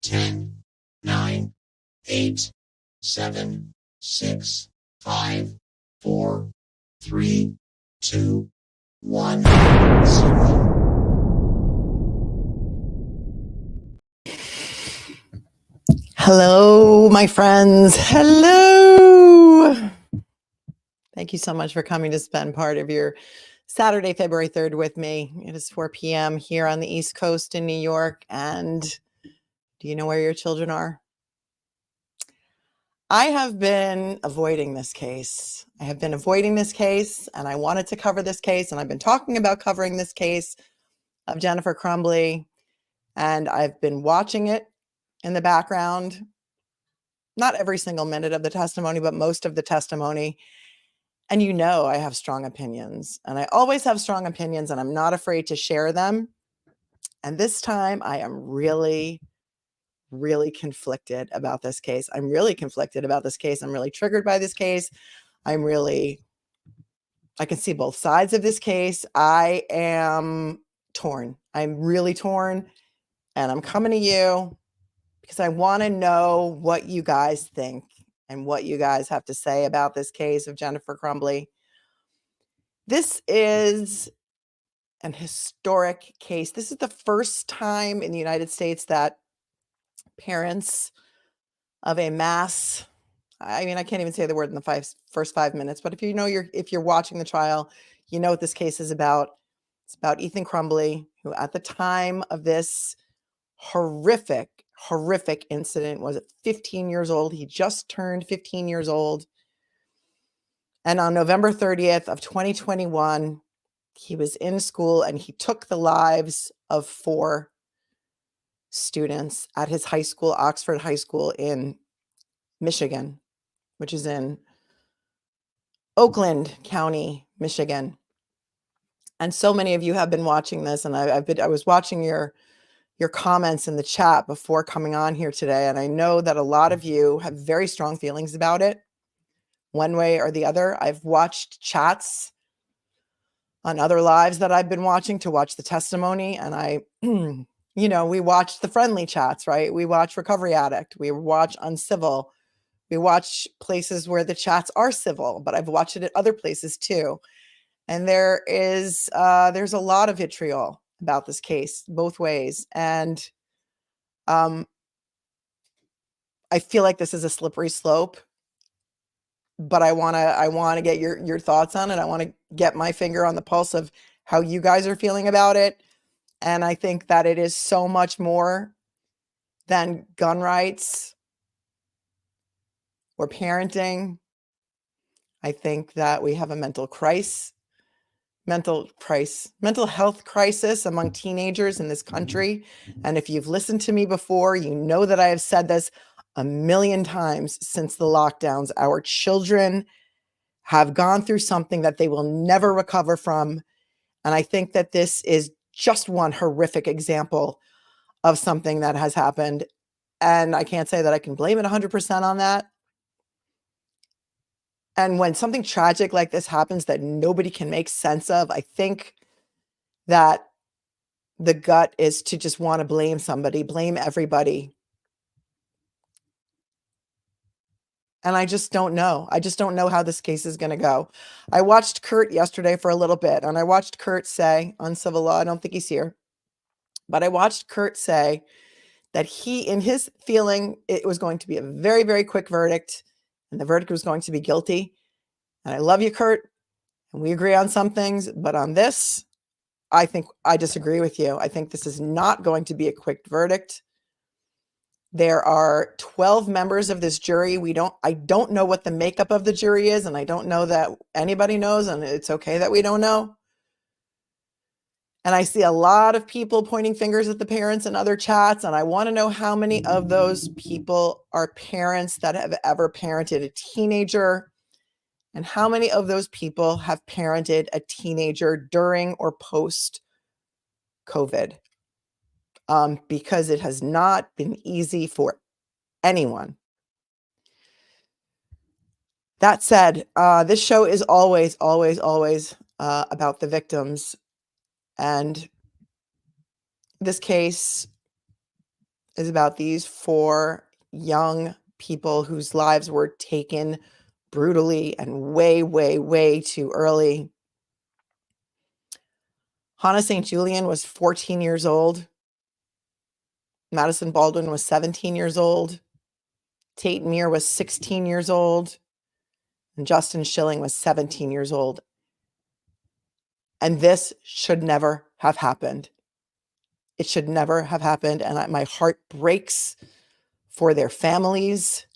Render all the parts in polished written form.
10, 9, 8, 7, 6, 5, 4, 3, 2, 1, 0. Hello, my friends. Hello. Thank you so much for coming to spend part of your Saturday, February 3rd with me. It is 4 p.m. here on the East Coast in New York. And do you know where your children are? I have been avoiding this case. I have been avoiding this case, and I wanted to cover this case. And I've been talking about covering this case of Jennifer CRUMBLEY. And I've been watching it in the background. Not every single minute of the testimony, but most of the testimony. And you know I have strong opinions, and I always have strong opinions, and I'm not afraid to share them. And this time I am really, really conflicted about this case. I'm really conflicted about this case. I'm really triggered by this case. I can see both sides of this case. I am torn. I'm really torn, and I'm coming to you because I want to know what you guys think and what you guys have to say about this case of Jennifer CRUMBLEY. This is an historic case. This is the first time in the United States that parents of a mass, I can't even say the word in the first 5 minutes, but if you're watching the trial, you know what this case is about. It's about Ethan CRUMBLEY, who at the time of this horrific incident was 15 years old. He just turned 15 years old. And on November 30th of 2021, he was in school and he took the lives of 4 students at his high school, Oxford High School in Michigan, which is in Oakland County, Michigan. And so many of you have been watching this, and I was watching your comments in the chat before coming on here today, and I know that a lot of you have very strong feelings about it, one way or the other. I've watched chats on other lives that I've been watching to watch the testimony, and we watch the friendly chats, right? We watch Recovery Addict, we watch Uncivil, we watch places where the chats are civil, but I've watched it at other places too. And there's a lot of vitriol about this case, both ways. And I feel like this is a slippery slope, but I want to get your thoughts on it. I want to get my finger on the pulse of how you guys are feeling about it. And I think that it is so much more than gun rights or parenting. I think that we have a mental health crisis among teenagers in this country. And if you've listened to me before, you know that I have said this a million times since the lockdowns. Our children have gone through something that they will never recover from. And I think that this is just one horrific example of something that has happened. And I can't say that I can blame it 100% on that. And when something tragic like this happens that nobody can make sense of, I think that the gut is to just want to blame somebody, blame everybody. And I just don't know. I just don't know how this case is going to go. I watched Kurt yesterday for a little bit, and I watched Kurt say on civil law, I don't think he's here, but I watched Kurt say that in his feeling, it was going to be a very, very quick verdict, and the verdict was going to be guilty. And I love you, Kurt, and we agree on some things, but on this, I think I disagree with you. I think this is not going to be a quick verdict. There are 12 members of this jury. I don't know what the makeup of the jury is, and I don't know that anybody knows, and it's okay that we don't know. And I see a lot of people pointing fingers at the parents in other chats, and I want to know how many of those people are parents that have ever parented a teenager, and how many of those people have parented a teenager during or post COVID. Because it has not been easy for anyone. That said, this show is always about the victims. And this case, is about these 4 young people whose lives were taken brutally and way, way, way too early. Hannah St. Julian was 14 years old. Madison Baldwin was 17 years old. Tate Meir was 16 years old. And Justin Schilling was 17 years old. And this should never have happened. It should never have happened. And my heart breaks for their families.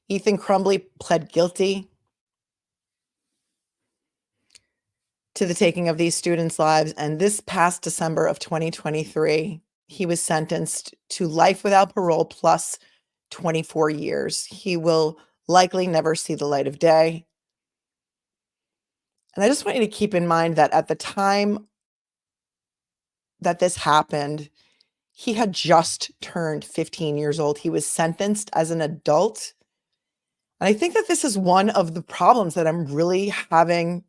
Ethan CRUMBLEY pled guilty to the taking of these students' lives. And this past December of 2023, he was sentenced to life without parole plus 24 years. He will likely never see the light of day. And I just want you to keep in mind that at the time that this happened, he had just turned 15 years old. He was sentenced as an adult. And I think that this is one of the problems that I'm really having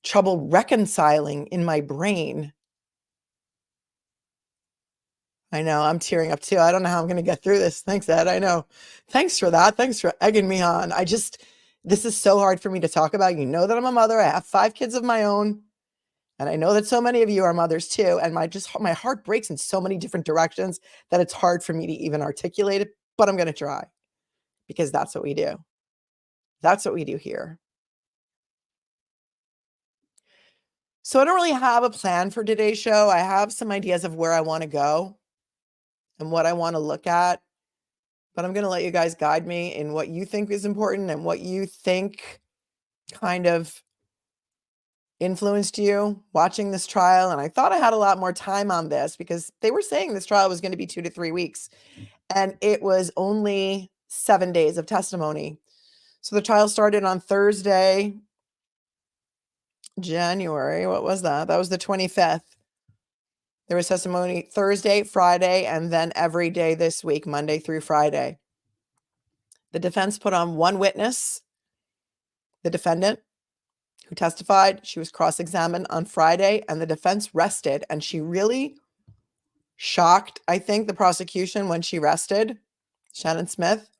trouble reconciling in my brain. I know, I'm tearing up too. I don't know how I'm going to get through this. Thanks, Ed. I know. Thanks for that. Thanks for egging me on. This is so hard for me to talk about. You know that I'm a mother. I have 5 kids of my own. And I know that so many of you are mothers too. And my heart breaks in so many different directions that it's hard for me to even articulate it, but I'm going to try because that's what we do. That's what we do here. So I don't really have a plan for today's show. I have some ideas of where I want to go and what I want to look at, but I'm going to let you guys guide me in what you think is important and what you think kind of influenced you watching this trial. And I thought I had a lot more time on this because they were saying this trial was going to be 2 to 3 weeks, and it was only 7 days of testimony. So the trial started on Thursday, January. What was that? That was the 25th. There was testimony Thursday, Friday, and then every day this week, Monday through Friday. The defense put on 1 witness, the defendant, who testified. She was cross-examined on Friday, and the defense rested. And she really shocked, I think, the prosecution when she rested, Shannon Smith,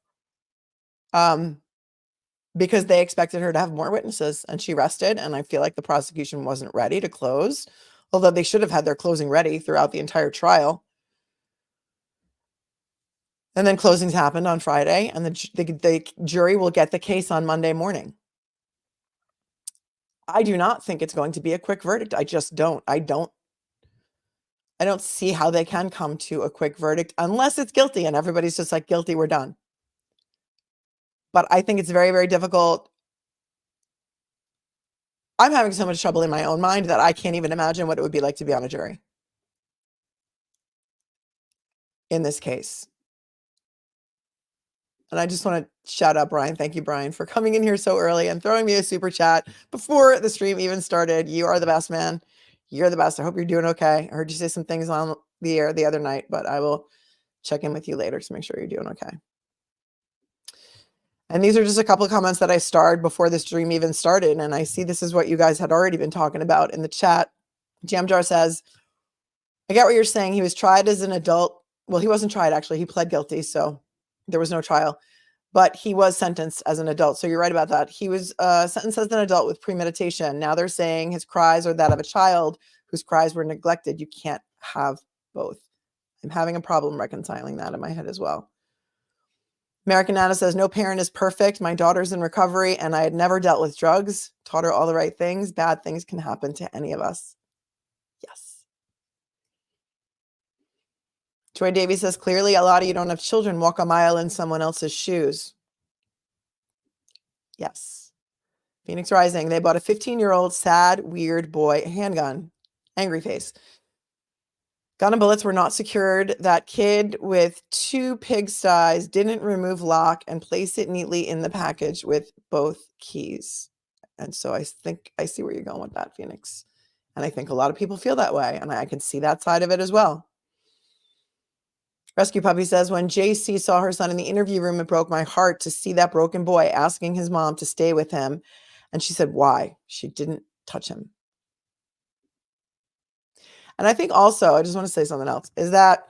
because they expected her to have more witnesses, and she rested. And I feel like the prosecution wasn't ready to close, although they should have had their closing ready throughout the entire trial. And then closings happened on Friday, and the jury will get the case on Monday morning. I do not think it's going to be a quick verdict. I just don't. I don't see how they can come to a quick verdict unless it's guilty and everybody's just like, guilty, we're done. But I think it's very, very difficult. I'm having so much trouble in my own mind that I can't even imagine what it would be like to be on a jury in this case. And I just want to shout out Brian. Thank you, Brian, for coming in here so early and throwing me a super chat before the stream even started. You are the best, man. You're the best. I hope you're doing okay. I heard you say some things on the air the other night, but I will check in with you later to make sure you're doing okay. And these are just a couple of comments that I starred before this stream even started. And I see this is what you guys had already been talking about in the chat. Jamjar says, I get what you're saying. He was tried as an adult. Well, he wasn't tried, actually. He pled guilty, so there was no trial. But he was sentenced as an adult. So you're right about that. He was sentenced as an adult with premeditation. Now they're saying his cries are that of a child whose cries were neglected. You can't have both. I'm having a problem reconciling that in my head as well. American Nana says, no parent is perfect. My daughter's in recovery and I had never dealt with drugs. Taught her all the right things. Bad things can happen to any of us. Yes. Joy Davies says, clearly a lot of you don't have children. Walk a mile in someone else's shoes. Yes. Phoenix Rising. They bought a 15-year-old sad, weird boy handgun. Angry face. Gun and bullets were not secured. That kid with 2 pigsties didn't remove lock and place it neatly in the package with both keys. And so I think I see where you're going with that, Phoenix. And I think a lot of people feel that way. And I can see that side of it as well. Rescue Puppy says, when JC saw her son in the interview room, it broke my heart to see that broken boy asking his mom to stay with him. And she said, why? She didn't touch him. And I think also, I just want to say something else, is that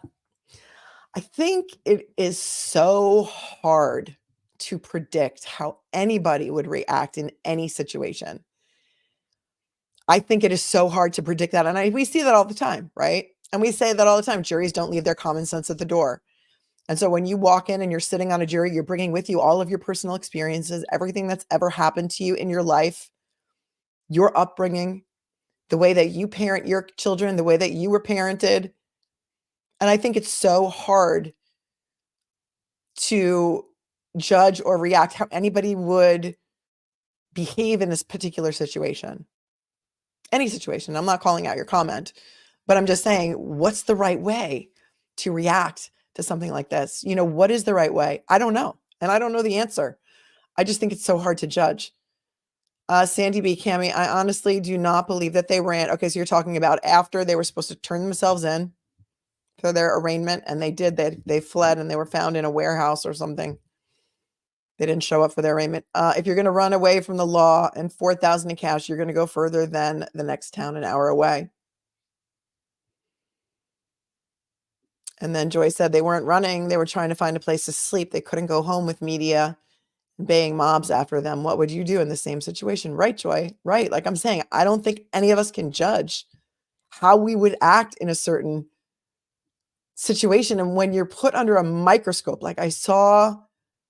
I think it is so hard to predict how anybody would react in any situation. I think it is so hard to predict that. And we see that all the time, right? And we say that all the time. Juries don't leave their common sense at the door. And so when you walk in and you're sitting on a jury, you're bringing with you all of your personal experiences, everything that's ever happened to you in your life, your upbringing, the way that you parent your children, the way that you were parented. And I think it's so hard to judge or react how anybody would behave in this particular situation. Any situation. I'm not calling out your comment, but I'm just saying, what's the right way to react to something like this? You know, what is the right way? I don't know. And I don't know the answer. I just think it's so hard to judge. Sandy B. Cami, I honestly do not believe that they ran. Okay, so you're talking about after they were supposed to turn themselves in for their arraignment, and they did. They fled and they were found in a warehouse or something. They didn't show up for their arraignment. If you're going to run away from the law and $4,000 in cash, you're going to go further than the next town an hour away. And then Joy said they weren't running. They were trying to find a place to sleep. They couldn't go home with media baying mobs after them. What would you do in the same situation? Right, Joy? Right. Like I'm saying, I don't think any of us can judge how we would act in a certain situation. And when you're put under a microscope, like I saw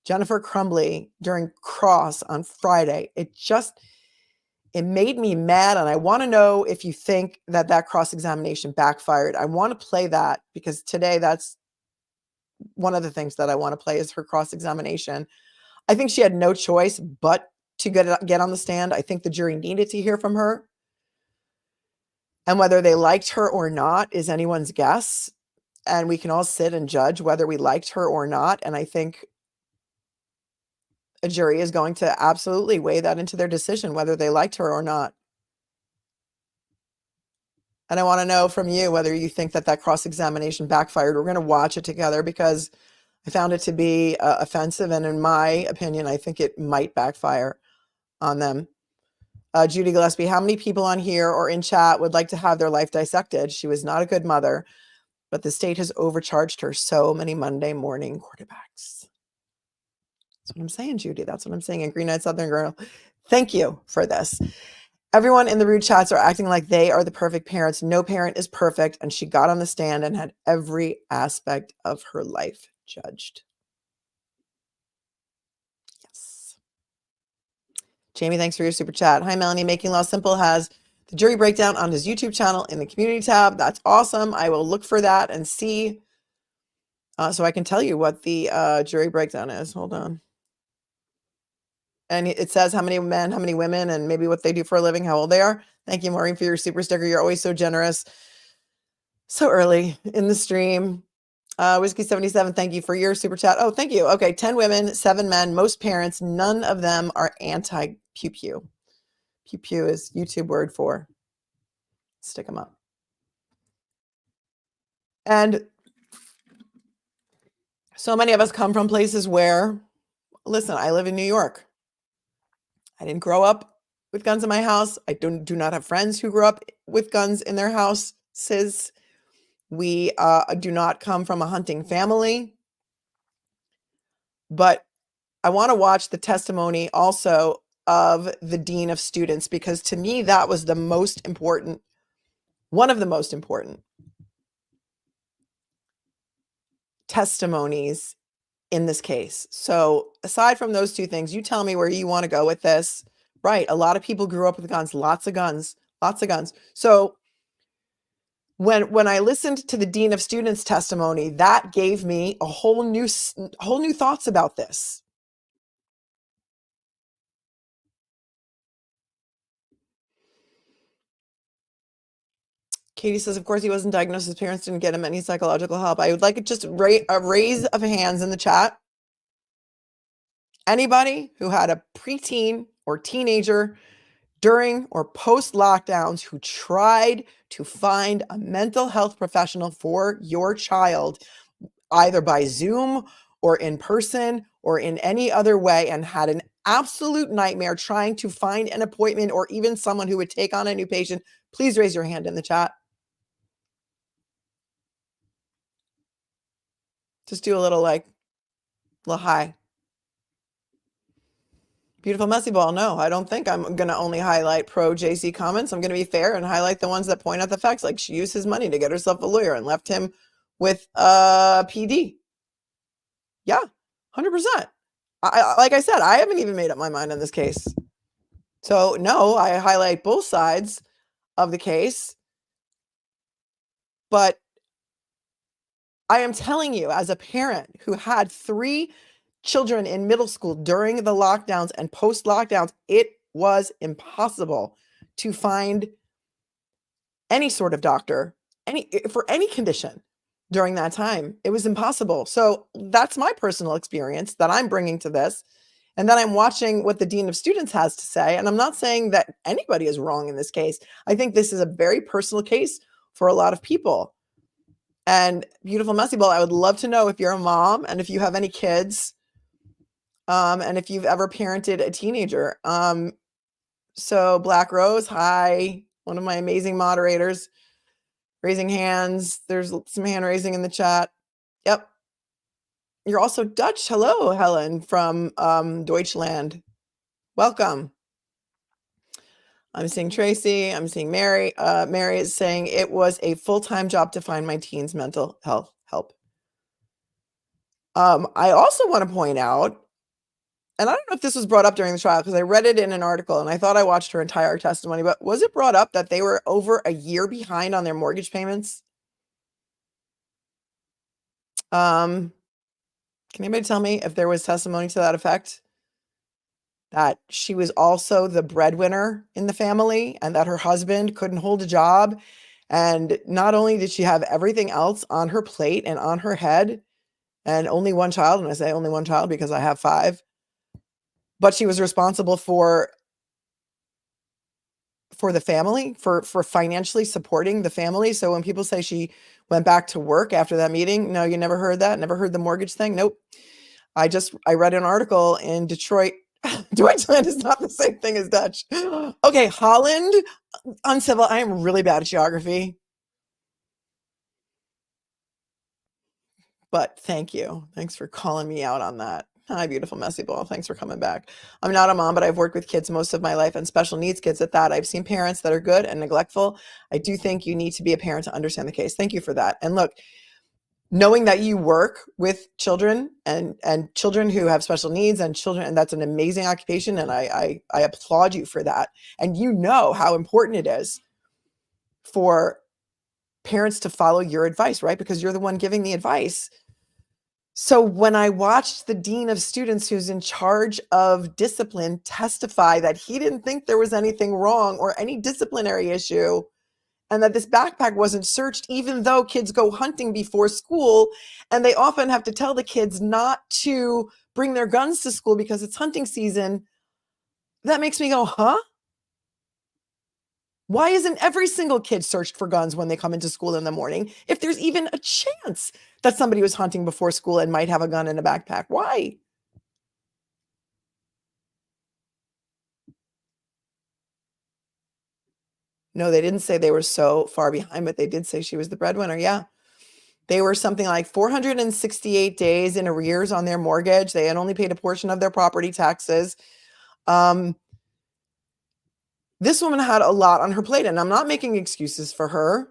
Jennifer CRUMBLEY during Cross on Friday, it made me mad. And I want to know if you think that cross-examination backfired. I want to play that because today that's one of the things that I want to play is her cross-examination. I think she had no choice but to get on the stand. I think the jury needed to hear from her. And whether they liked her or not is anyone's guess. And we can all sit and judge whether we liked her or not. And I think a jury is going to absolutely weigh that into their decision, whether they liked her or not. And I want to know from you whether you think that cross-examination backfired. We're going to watch it together because I found it to be offensive. And in my opinion, I think it might backfire on them. Judy Gillespie, how many people on here or in chat would like to have their life dissected? She was not a good mother, but the state has overcharged her so many Monday morning quarterbacks. That's what I'm saying, Judy. That's what I'm saying. And Green Eyed Southern Girl, thank you for this. Everyone in the rude chats are acting like they are the perfect parents. No parent is perfect. And she got on the stand and had every aspect of her life judged. Yes. Jamie, thanks for your super chat. Hi, Melanie. Making Law Simple has the jury breakdown on his YouTube channel in the community tab. That's awesome. I will look for that and see. So I can tell you what the jury breakdown is. Hold on. And it says how many men, how many women, and maybe what they do for a living, how old they are. Thank you, Maureen, for your super sticker. You're always so generous. So early in the stream. Whiskey 77, thank you for your super chat. Oh, thank you. Okay, 10 women, 7 men, most parents. None of them are anti-pew pew. Pew pew is YouTube word for stick them up. And so many of us come from places where, listen, I live in New York. I didn't grow up with guns in my house. I do not have friends who grew up with guns in their houses. We do not come from a hunting family. But I want to watch the testimony also of the dean of students, because to me, that was the most important, one of the most important testimonies in this case. So aside from those two things, you tell me where you want to go with this. Right. A lot of people grew up with guns, lots of guns. So when I listened to the dean of students testimony, that gave me a whole new thoughts about this. Katie says, of course, he wasn't diagnosed. His parents didn't get him any psychological help. I would like it just a raise of hands in the chat. Anybody who had a preteen or teenager during or post lockdowns who tried to find a mental health professional for your child, either by Zoom or in person or in any other way, and had an absolute nightmare trying to find an appointment or even someone who would take on a new patient, please raise your hand in the chat. Just do a little high. Beautiful messy ball. No, I don't think I'm going to only highlight pro JC comments. I'm going to be fair and highlight the ones that point out the facts. Like, she used his money to get herself a lawyer and left him with a PD. Yeah, 100%. Like I said, I haven't even made up my mind on this case. So no, I highlight both sides of the case. But I am telling you, as a parent who had 3 children in middle school during the lockdowns and post lockdowns, it was impossible to find any sort of doctor, for any condition during that time. It was impossible. So that's my personal experience that I'm bringing to this. And then I'm watching what the dean of students has to say. And I'm not saying that anybody is wrong in this case. I think this is a very personal case for a lot of people. And beautiful messy ball, I would love to know if you're a mom and if you have any kids, and if you've ever parented a teenager. So Black Rose, hi, one of my amazing moderators, raising hands. There's some hand raising in the chat. Yep. You're also Dutch. Hello, Helen from Deutschland. Welcome. I'm seeing Tracy. I'm seeing Mary. Mary is saying it was a full-time job to find my teens mental health help. I also want to point out, and I don't know if this was brought up during the trial because I read it in an article and I thought I watched her entire testimony, but was it brought up that they were over a year behind on their mortgage payments? Can anybody tell me if there was testimony to that effect? That she was also the breadwinner in the family and that her husband couldn't hold a job. And not only did she have everything else on her plate and on her head and only one child, and I say only one child because I have 5, but she was responsible for the family, for financially supporting the family. So when people say she went back to work after that meeting, no, you never heard that? Never heard the mortgage thing? Nope. I read an article in Detroit. Deutschland is not the same thing as Dutch. Okay, Holland, uncivil. I am really bad at geography. But thank you. Thanks for calling me out on that. Hi, beautiful messy ball. Thanks for coming back. I'm not a mom, but I've worked with kids most of my life and special needs kids at that. I've seen parents that are good and neglectful. I do think you need to be a parent to understand the case. Thank you for that. And look, knowing that you work with children and children who have special needs and children, and that's an amazing occupation. And I applaud you for that. And you know how important it is for parents to follow your advice, right? Because you're the one giving the advice. So when I watched the dean of students who's in charge of discipline testify that he didn't think there was anything wrong or any disciplinary issue, and that this backpack wasn't searched, even though kids go hunting before school, and they often have to tell the kids not to bring their guns to school because it's hunting season, that makes me go, huh? Why isn't every single kid searched for guns when they come into school in the morning if there's even a chance that somebody was hunting before school and might have a gun in a backpack? Why? No, they didn't say they were so far behind, but they did say she was the breadwinner. Yeah. They were something like 468 days in arrears on their mortgage. They had only paid a portion of their property taxes. This woman had a lot on her plate, and I'm not making excuses for her.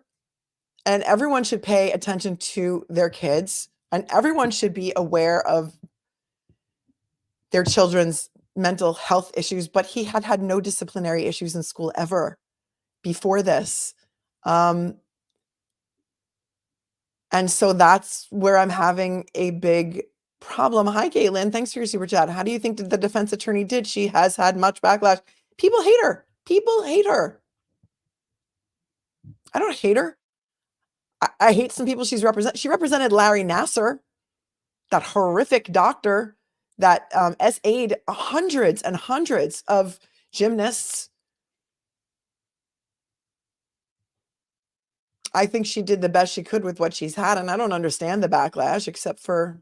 And everyone should pay attention to their kids, and everyone should be aware of their children's mental health issues. But he had no disciplinary issues in school ever before this. And so that's where I'm having a big problem. Hi, Caitlin. Thanks for your super chat. How do you think that the defense attorney did? She has had much backlash. People hate her. People hate her. I don't hate her. I hate some people she represented Larry Nasser, that horrific doctor that SA'd hundreds and hundreds of gymnasts. I think she did the best she could with what she's had, and I don't understand the backlash except for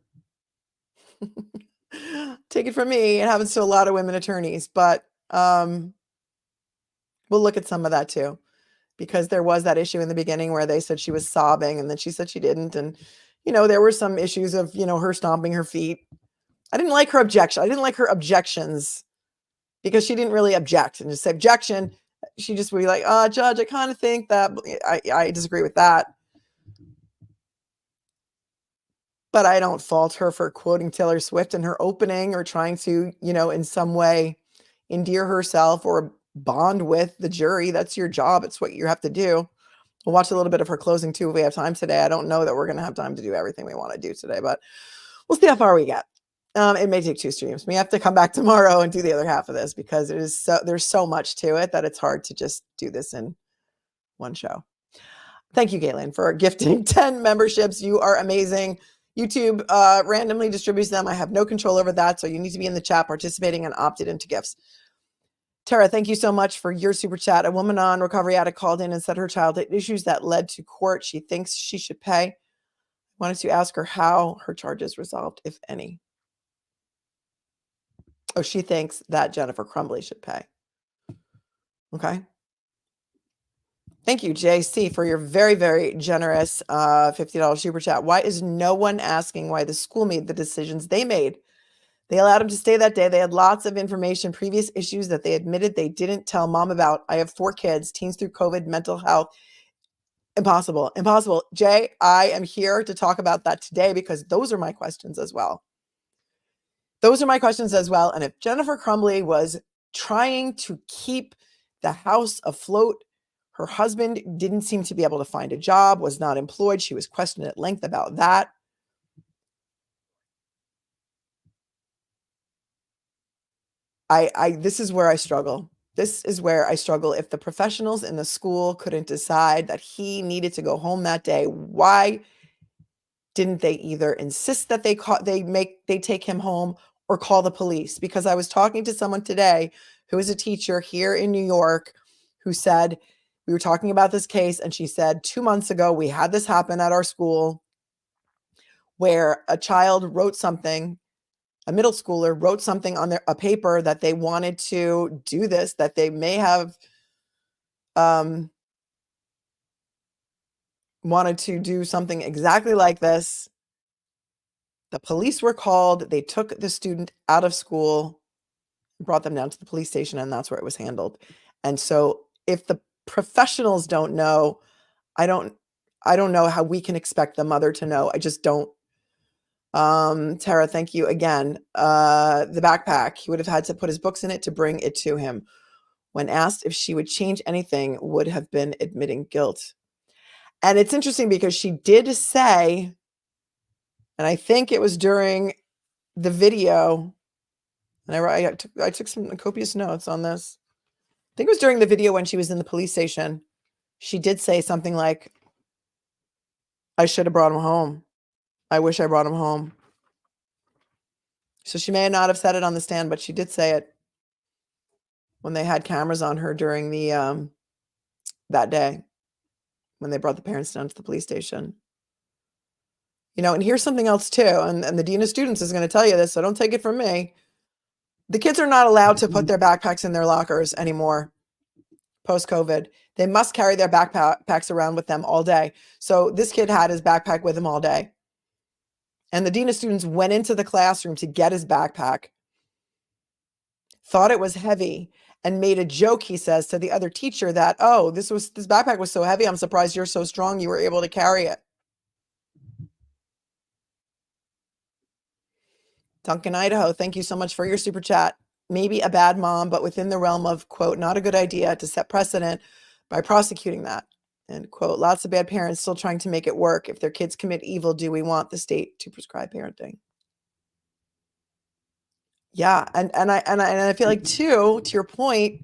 take it from me, it happens to a lot of women attorneys, but we'll look at some of that too, because there was that issue in the beginning where they said she was sobbing and then she said she didn't. And, there were some issues of, her stomping her feet. I didn't like her objection. I didn't like her objections because she didn't really object and just say objection. She just would be like, Judge, I kind of think that I disagree with that. But I don't fault her for quoting Taylor Swift in her opening or trying to, in some way endear herself or bond with the jury. That's your job. It's what you have to do. We'll watch a little bit of her closing too if we have time today. I don't know that we're going to have time to do everything we want to do today, but we'll see how far we get. It may take 2 streams. We have to come back tomorrow and do the other half of this because there's so much to it that it's hard to just do this in one show. Thank you, Galen, for gifting 10 memberships. You are amazing. YouTube randomly distributes them. I have no control over that, so you need to be in the chat participating and opted into gifts. Tara, thank you so much for your super chat. A woman on Recovery Addict called in and said her child had issues that led to court. She thinks she should pay. Wanted to ask her how her charges resolved, if any. Oh, she thinks that Jennifer Crumbley should pay. Okay. Thank you, JC, for your very, very generous $50 super chat. Why is no one asking why the school made the decisions they made? They allowed him to stay that day. They had lots of information, previous issues that they admitted they didn't tell mom about. I have 4 kids, teens through COVID, mental health. Impossible. Impossible. Jay, I am here to talk about that today because those are my questions as well. Those are my questions as well. And if Jennifer Crumbley was trying to keep the house afloat, her husband didn't seem to be able to find a job, was not employed. She was questioned at length about that. This is where I struggle. This is where I struggle. If the professionals in the school couldn't decide that he needed to go home that day, why didn't they either insist that they take him home or call the police? Because I was talking to someone today who is a teacher here in New York who said, we were talking about this case, and she said 2 months ago, we had this happen at our school where a child wrote something, a middle schooler wrote something on a paper that they wanted to do this, that they may have wanted to do something exactly like this. The police were called. They took the student out of school, brought them down to the police station, and that's where it was handled. And so if the professionals don't know, I don't know how we can expect the mother to know. I just don't. Tara, thank you again. The backpack, he would have had to put his books in it to bring it to him. When asked if she would change anything, would have been admitting guilt. And it's interesting because she did say, and I think it was during the video, and I took some copious notes on this. I think it was during the video when she was in the police station. She did say something like, I should have brought him home. I wish I brought him home. So she may not have said it on the stand, but she did say it when they had cameras on her during the that day when they brought the parents down to the police station. And here's something else too, and the dean of students is going to tell you this, so don't take it from me. The kids are not allowed to put their backpacks in their lockers anymore post-COVID. They must carry their backpacks around with them all day. So this kid had his backpack with him all day. And the dean of students went into the classroom to get his backpack, thought it was heavy, and made a joke, he says, to the other teacher that, oh, this backpack was so heavy, I'm surprised you're so strong you were able to carry it. Duncan, Idaho, thank you so much for your super chat. Maybe a bad mom, but within the realm of, quote, not a good idea to set precedent by prosecuting that, end quote. Lots of bad parents still trying to make it work. If their kids commit evil, do we want the state to prescribe parenting? Yeah, and I feel like too, to your point,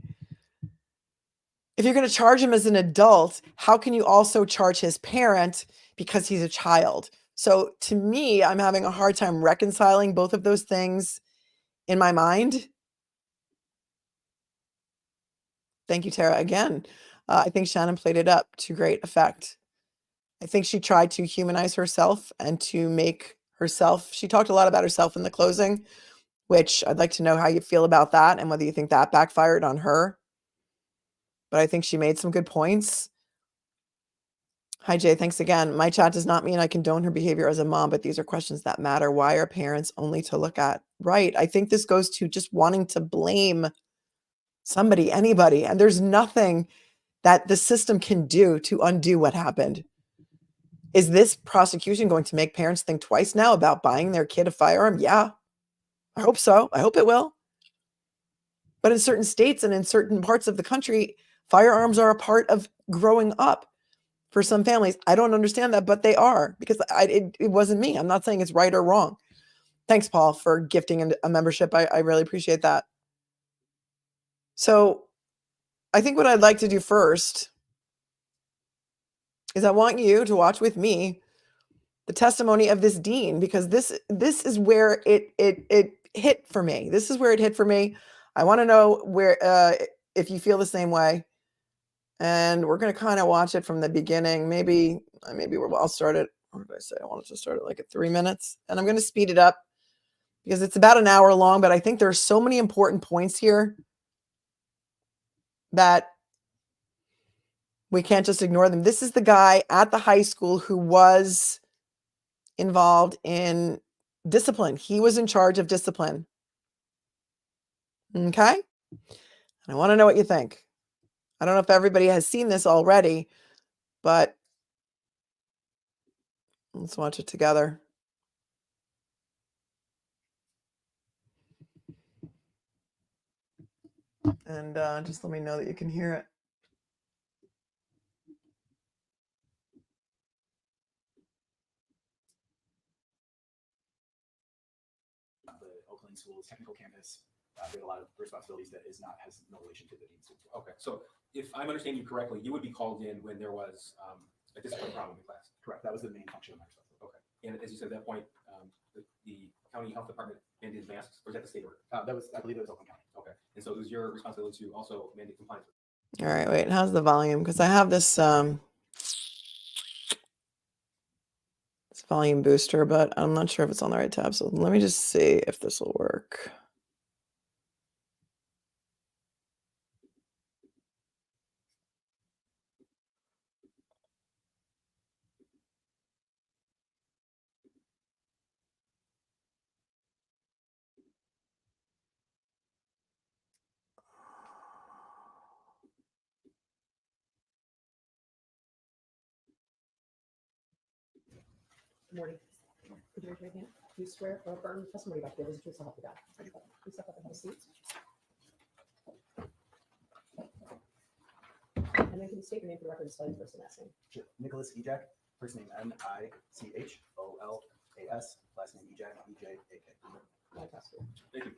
if you're going to charge him as an adult, how can you also charge his parent because he's a child? So to me, I'm having a hard time reconciling both of those things in my mind. Thank you, Tara. Again, I think Shannon played it up to great effect. I think she tried to humanize herself and to make herself, she talked a lot about herself in the closing, which I'd like to know how you feel about that and whether you think that backfired on her. But I think she made some good points. Hi, Jay. Thanks again. My chat does not mean I condone her behavior as a mom, but these are questions that matter. Why are parents only to look at? Right. I think this goes to just wanting to blame somebody, anybody. And there's nothing that the system can do to undo what happened. Is this prosecution going to make parents think twice now about buying their kid a firearm? Yeah, I hope so. I hope it will. But in certain states and in certain parts of the country, firearms are a part of growing up for some families. I don't understand that, but they are, because it wasn't me. I'm not saying it's right or wrong. Thanks, Paul, for gifting a membership. I really appreciate that. So I think what I'd like to do first is I want you to watch with me the testimony of this dean, because this is where it hit for me. This is where it hit for me. I want to know where if you feel the same way. And we're going to kind of watch it from the beginning. Maybe I'll start it. What did I say? I wanted to start it like at 3 minutes, and I'm going to speed it up because it's about an hour long, but I think there's so many important points here that we can't just ignore them. This is the guy at the high school who was involved in discipline. He was in charge of discipline. Okay? I want to know what you think. I don't know if everybody has seen this already, but let's watch it together. And just let me know that you can hear it. The Oakland School's technical campus. We have a lot of responsibilities that has no relation to the dean's students. Okay, so if I'm understanding you correctly, you would be called in when there was a discipline problem in class. Correct. That was the main function of my responsibility. Okay, and as you said at that point, the county health department mandated masks, or is that the state order? I believe it was Oakland County. Okay, and so it was your responsibility to also mandate compliance. All right, wait, how's the volume? Because I have this this volume booster, but I'm not sure if it's on the right tab. So let me just see if this will work. Good morning. Could you raise your hand? Do you swear or affirm the testimony about to give is the truth, so help you God? Please step up and have a seat. And then can you state your name for the record and spell your first and last name? Sure. Nicholas Ejak, first name Nicholas, last name Ejak, Ejak. Fantastic. Thank you.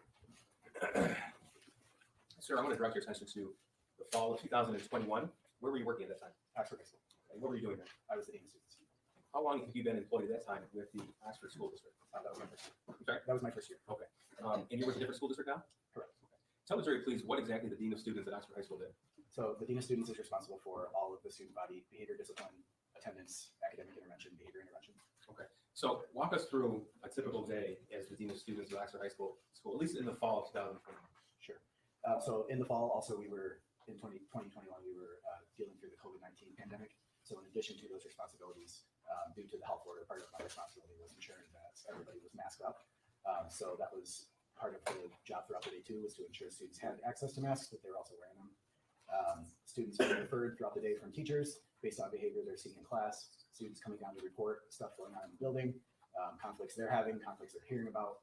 Sir, I want to direct your attention to the fall of 2021. Where were you working at that time? Oxford High School. And what were you doing there? I was the dean of students. How long have you been employed at that time with the Oxford School District? That was my first year. I'm sorry? That was my first year. Okay. And you're with a different school district now? Correct. Okay. Tell the jury, please, what exactly the Dean of Students at Oxford High School did. So the dean of students is responsible for all of the student body behavior, discipline, attendance, academic intervention, behavior intervention. Okay. So walk us through a typical day as the Dean of Students at Oxford High School, at least in the fall of 2021. Sure. So in the fall, also we were in 2021, we were dealing through the COVID-19 pandemic. So in addition to those responsibilities, due to the health order, part of my responsibility was ensuring that everybody was masked up. So that was part of the job throughout the day too, was to ensure students had access to masks, but they were also wearing them. Students being referred throughout the day from teachers based on behavior they're seeing in class, students coming down to report stuff going on in the building, conflicts they're having, conflicts they're hearing about,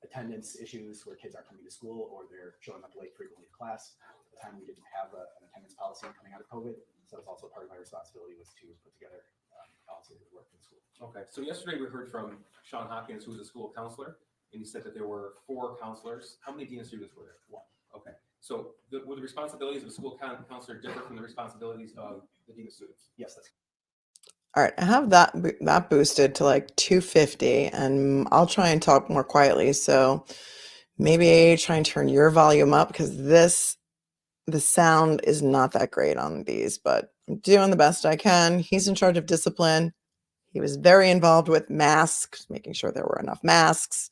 attendance issues where kids aren't coming to school or they're showing up late frequently to class. At the time we didn't have an attendance policy coming out of COVID, so it's also part of my responsibility was to put together policy that would work in the school. Okay. So yesterday we heard from Sean Hopkins, who's a school counselor, and he said that there were 4 counselors. How many Dean of Students were there? 1. Okay. So were the responsibilities of a school counselor different from the responsibilities of the Dean of Students? Yes, that's All right, I have that boosted to like 250, and I'll try and talk more quietly. So maybe try and turn your volume up, because the sound is not that great on these, but I'm doing the best I can. He's in charge of discipline. He was very involved with masks, making sure there were enough masks.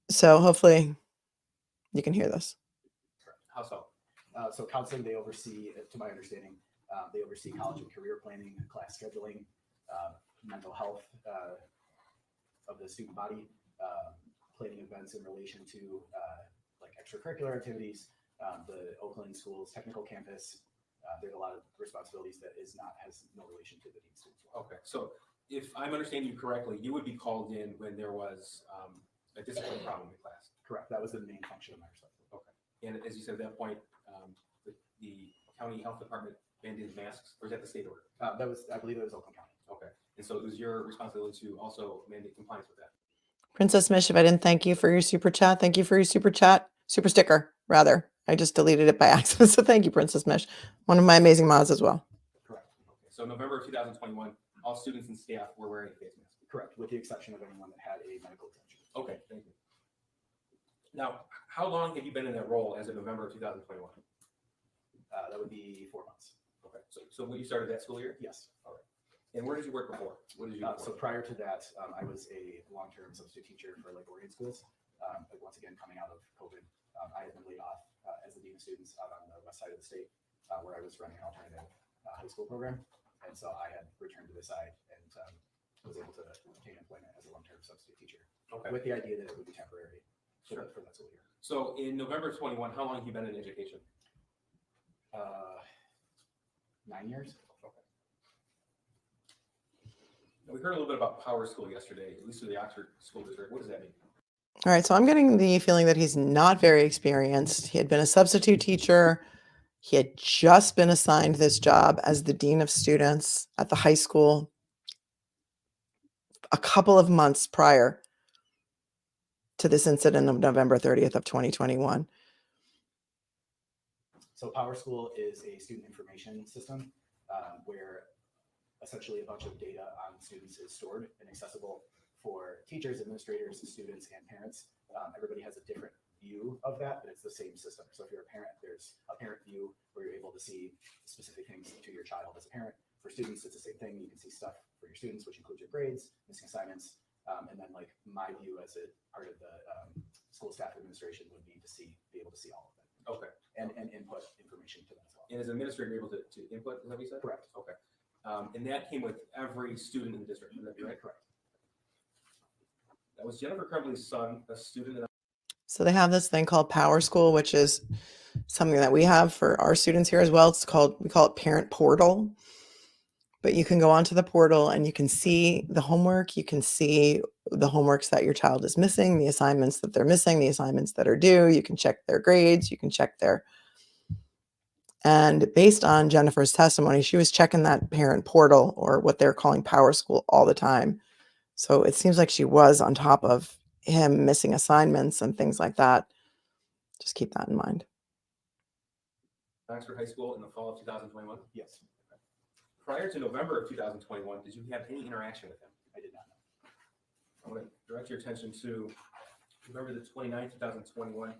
So hopefully you can hear this. How so? So counseling, they oversee, to my understanding, they oversee college and career planning, class scheduling, mental health of the student body, planning events in relation to like extracurricular activities, the Oakland Schools Technical Campus. There's a lot of responsibilities that has no relation to the dean students. Okay, so if I'm understanding you correctly, you would be called in when there was a discipline problem in class. Correct. That was the main function of my responsibility. Okay. And as you said at that point, the county health department mandated masks, or is that the state order? I believe it was Oakland County. Okay. And so it was your responsibility to also mandate compliance with that. Princess Mish, if I didn't thank you for your super chat, thank you for your super chat, super sticker, rather. I just deleted it by accident. So thank you, Princess Mish. One of my amazing mods as well. Correct. Okay. So November of 2021, all students and staff were wearing face masks. Correct, with the exception of anyone that had a medical exemption. Okay, thank you. Now, how long have you been in that role as of November of 2021? That would be 4 months. Okay, so when you started that school year? Yes. All right. And where did you work before? What did you do So before? prior to that, I was a long-term substitute teacher for like Oregon schools. But once again, coming out of COVID, I had been laid off as the dean of students out on the west side of the state, where I was running an alternative high school program. And so I had returned to this side and was able to obtain employment as a long-term substitute teacher, Okay. with the idea that it would be temporary Sure. for that school year. So in November of 21, how long have you been in education? 9 years. Okay. Now, we heard a little bit about Power School yesterday, at least through the Oxford School District. What does that mean? All right, so I'm getting the feeling that he's not very experienced. He had been a substitute teacher. He had just been assigned this job as the dean of students at the high school a couple of months prior to this incident of November 30th of 2021. So Power School is a student information system where essentially a bunch of data on students is stored and accessible for teachers, administrators, students, and parents. Everybody has a different view of that, but it's the same system. So if you're a parent, there's a parent view where you're able to see specific things to your child as a parent. For students, it's the same thing. You can see stuff for your students, which includes your grades, missing assignments, and then like my view as a part of the school staff administration would be be able to see all of that. Okay. And input information to them as well. And as an administrator, you're able to input, is that what you said? Correct. Okay. And that came with every student in the district, is that right? Correct. That was Jennifer Crumbley's son, a student in So they have this thing called Power School, which is something that we have for our students here as well. We call it Parent Portal. But you can go onto the portal and you can see the homework. You can see the homeworks that your child is missing, the assignments that they're missing, the assignments that are due. You can check their grades. You can check and based on Jennifer's testimony, she was checking that Parent Portal, or what they're calling Power School, all the time. So it seems like she was on top of him missing assignments and things like that. Just keep that in mind. Oxford High School in the fall of 2021. Yes, Prior to November of 2021, did you have any interaction with him? I did not know. I want to direct your attention to November the 29th, 2021.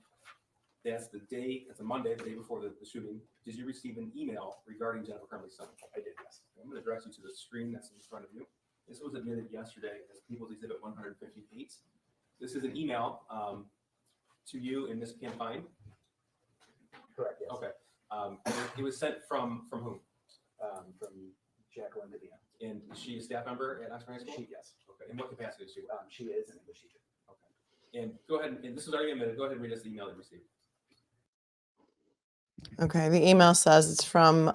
That's a Monday, the day before the shooting. Did you receive an email regarding Jennifer Crumbley's son? I did, yes. I'm going to direct you to the screen that's in front of you. This was admitted yesterday as People's Exhibit 158. This is an email to you and Ms. Campine. Correct, yes. Okay. It was sent from whom? From Jacqueline Medina. And is she a staff member at Oxford High School? Yes. Okay. In what capacity is she? With? She is an English teacher. Okay. And go ahead, and this was already admitted. Go ahead and read us the email that you received. Okay, the email says it's from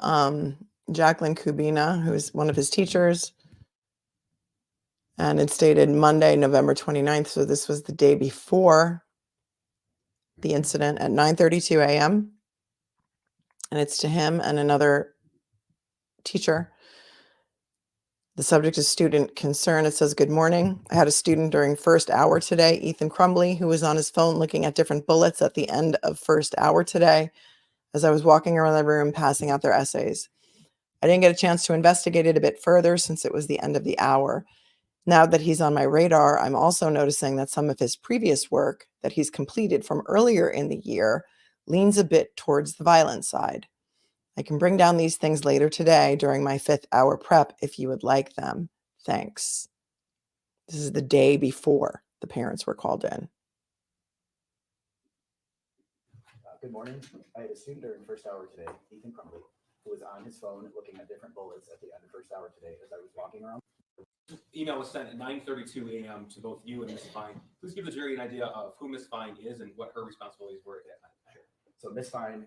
Jacqueline Kubina, who is one of his teachers. And it's dated Monday, November 29th. So this was the day before the incident at 9:32 a.m. And it's to him and another teacher. The subject is student concern. It says, "Good morning. I had a student during first hour today, Ethan Crumbleigh, who was on his phone looking at different bullets at the end of first hour today as I was walking around the room passing out their essays. I didn't get a chance to investigate it a bit further since it was the end of the hour. Now that he's on my radar, I'm also noticing that some of his previous work that he's completed from earlier in the year leans a bit towards the violent side. I can bring down these things later today during my 5th hour prep if you would like them. Thanks." This is the day before the parents were called in. Good morning. I had a student during first hour today, Ethan CRUMBLEY, who was on his phone looking at different bullets at the end of first hour today as I was walking around. Email was sent at 9:32 a.m. to both you and Ms. Fine. Please give the jury an idea of who Ms. Fine is and what her responsibilities were at that time. Sure. So Ms. Fine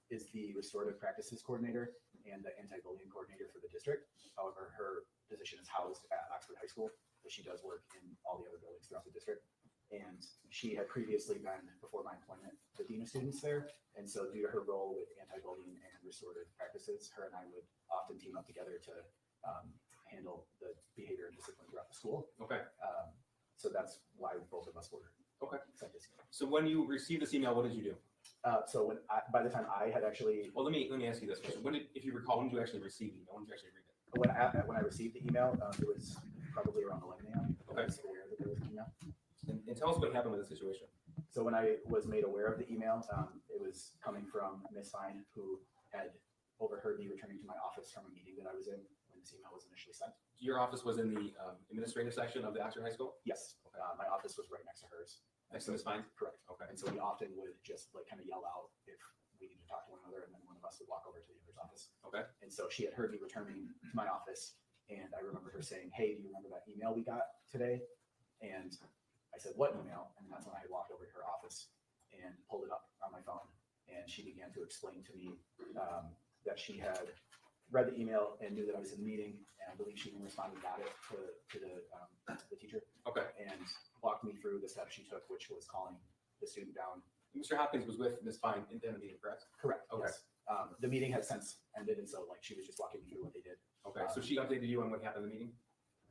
is the restorative practices coordinator and the anti-bullying coordinator for the district. However, her position is housed at Oxford High School, but she does work in all the other buildings throughout the district. And she had previously been, before my employment, the dean of students there. And so due to her role with anti-bullying and restorative practices, her and I would often team up together to handle the behavior and discipline throughout the school. Okay. So that's why both of us were. Okay. Sent this email. So when you received this email, what did you do? So by the time I had actually, Well, let me ask you this question. If you recall, when did you actually receive the email? When did you actually read it? when I received the email, it was probably around 11 a.m. Okay. I was aware that there was an email. And tell us what happened with the situation. So when I was made aware of the email, it was coming from Ms. Fine, who had overheard me returning to my office from a meeting that I was in when this email was initially sent. Your office was in the administrative section of the Oxford High School? Yes, my office was right next to hers. Next to Ms. Fine? Correct. Okay. And so we often would just like kind of yell out if we needed to talk to one another, and then one of us would walk over to the other's office. Okay. And so she had heard me returning to my office, and I remember her saying, "Hey, do you remember that email we got today?" And I said, "What email?" And that's when I walked over to her office and pulled it up on my phone, and she began to explain to me that she had read the email and knew that I was in the meeting, and I believe she even responded about it to the teacher. Okay. And walked me through the steps she took, which was calling the student down. Mr. Hopkins was with Ms. Fine in the meeting, correct? Correct. Okay. Yes. The meeting has since ended, and so like she was just walking me through what they did. Okay. So she updated you on what happened in the meeting?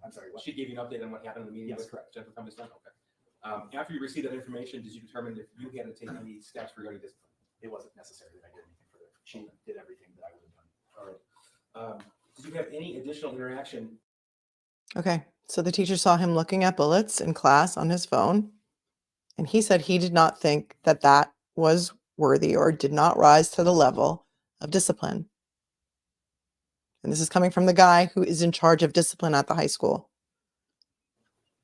I'm sorry. What? She gave you an update on what happened in the meeting? Yes, with correct. Jennifer Cummings? Okay. After you received that information, did you determine if you had to take any steps regarding discipline? It wasn't necessary that I did anything further. She did everything that I would have done. All right. Did you have any additional interaction? Okay. So the teacher saw him looking at bullets in class on his phone. And he said he did not think that that was worthy or did not rise to the level of discipline. And this is coming from the guy who is in charge of discipline at the high school.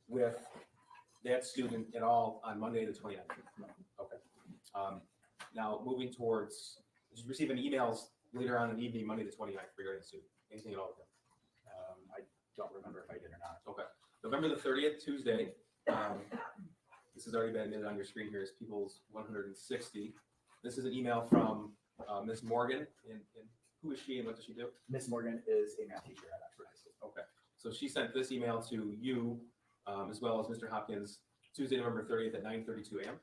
With that student at all on Monday, the 29th? No. Okay. Now, moving towards, did you receive any emails later on in the evening, Monday, the 29th, regarding the student? Anything at all with them? I don't remember if I did or not. Okay. November the 30th, Tuesday. This has already been admitted on your screen here. It's People's 160. This is an email from Ms. Morgan. And who is she and what does she do? Miss Morgan is a math teacher at Oxford High School. Okay. So she sent this email to you as well as Mr. Hopkins Tuesday, November 30th at 9:32 a.m.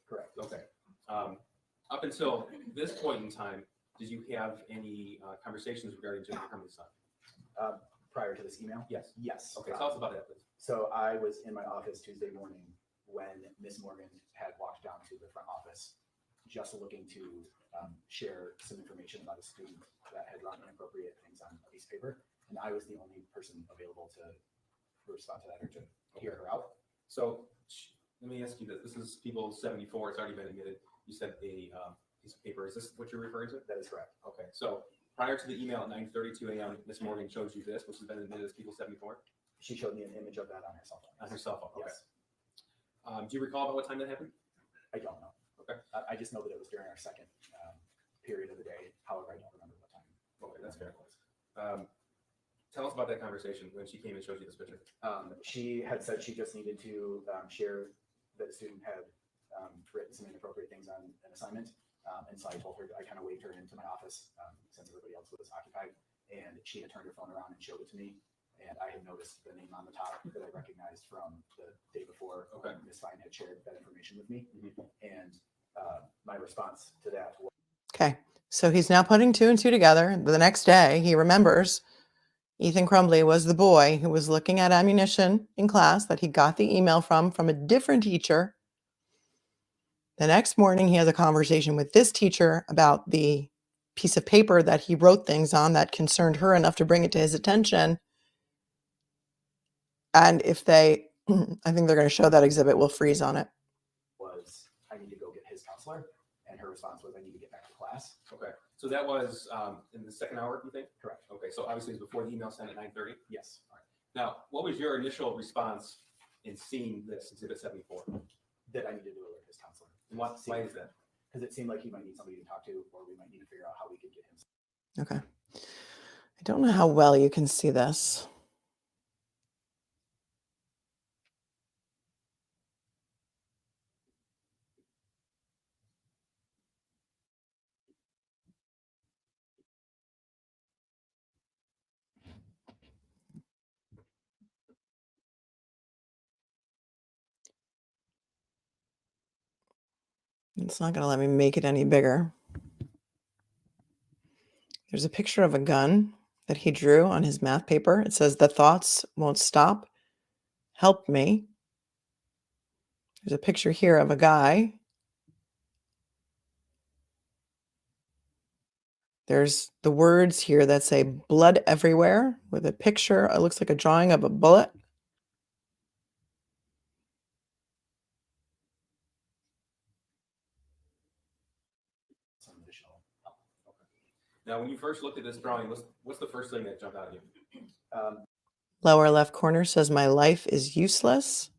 Correct. Okay. Up until this point in time, did you have any conversations regarding Jennifer Cummings' son? Prior to this email? Yes. Yes. Okay. Tell us about that, please. So I was in my office Tuesday morning when Miss Morgan had walked down to the front office, just looking to share some information about a student that had run inappropriate things on a piece of paper. And I was the only person available to respond to that or to hear her out. So let me ask you this. This is People 74. It's already been admitted. You said a piece of paper. Is this what you're referring to? That is correct. Okay. So prior to the email at 9:32 a.m., Ms. Morgan showed you this, which has been admitted as People 74? She showed me an image of that on her cell phone. On her cell phone. Okay. Yes. Do you recall about what time that happened? I don't know. Okay. I just know that it was during our second period of the day. However, I don't remember what time. Okay, that's fair. Tell us about that conversation when she came and showed you this picture. She had said she just needed to share that a student had written some inappropriate things on an assignment. And so I told her, I kind of waved her into my office since everybody else was occupied. And she had turned her phone around and showed it to me. And I had noticed the name on the top that I recognized from the day before. Okay. Ms. Fine had shared that information with me. And my response to that was, Okay. So he's now putting two and two together. The next day, he remembers Ethan CRUMBLEY was the boy who was looking at ammunition in class that he got the email from a different teacher. The next morning, he has a conversation with this teacher about the piece of paper that he wrote things on that concerned her enough to bring it to his attention. And if they, I think they're going to show that exhibit, we'll freeze on it. I need to go get his counselor. And her response was, I need to get back to class. Okay. So that was in the second hour, you think? Correct. Okay. So obviously it's before the email sent at 9:30. Yes. Now, what was your initial response in seeing this exhibit 74? That I needed to alert his counselor. And why is that? because it seemed like he might need somebody to talk to, or we might need to figure out how we could get him. Okay. I don't know how well you can see this. It's not going to let me make it any bigger. There's a picture of a gun that he drew on his math paper. It says, "The thoughts won't stop. Help me." There's a picture here of a guy. There's the words here that say "blood everywhere" with a picture. It looks like a drawing of a bullet. Some additional help. Now, when you first looked at this drawing, what's the first thing that jumped out at you? Lower left corner says, "My life is useless."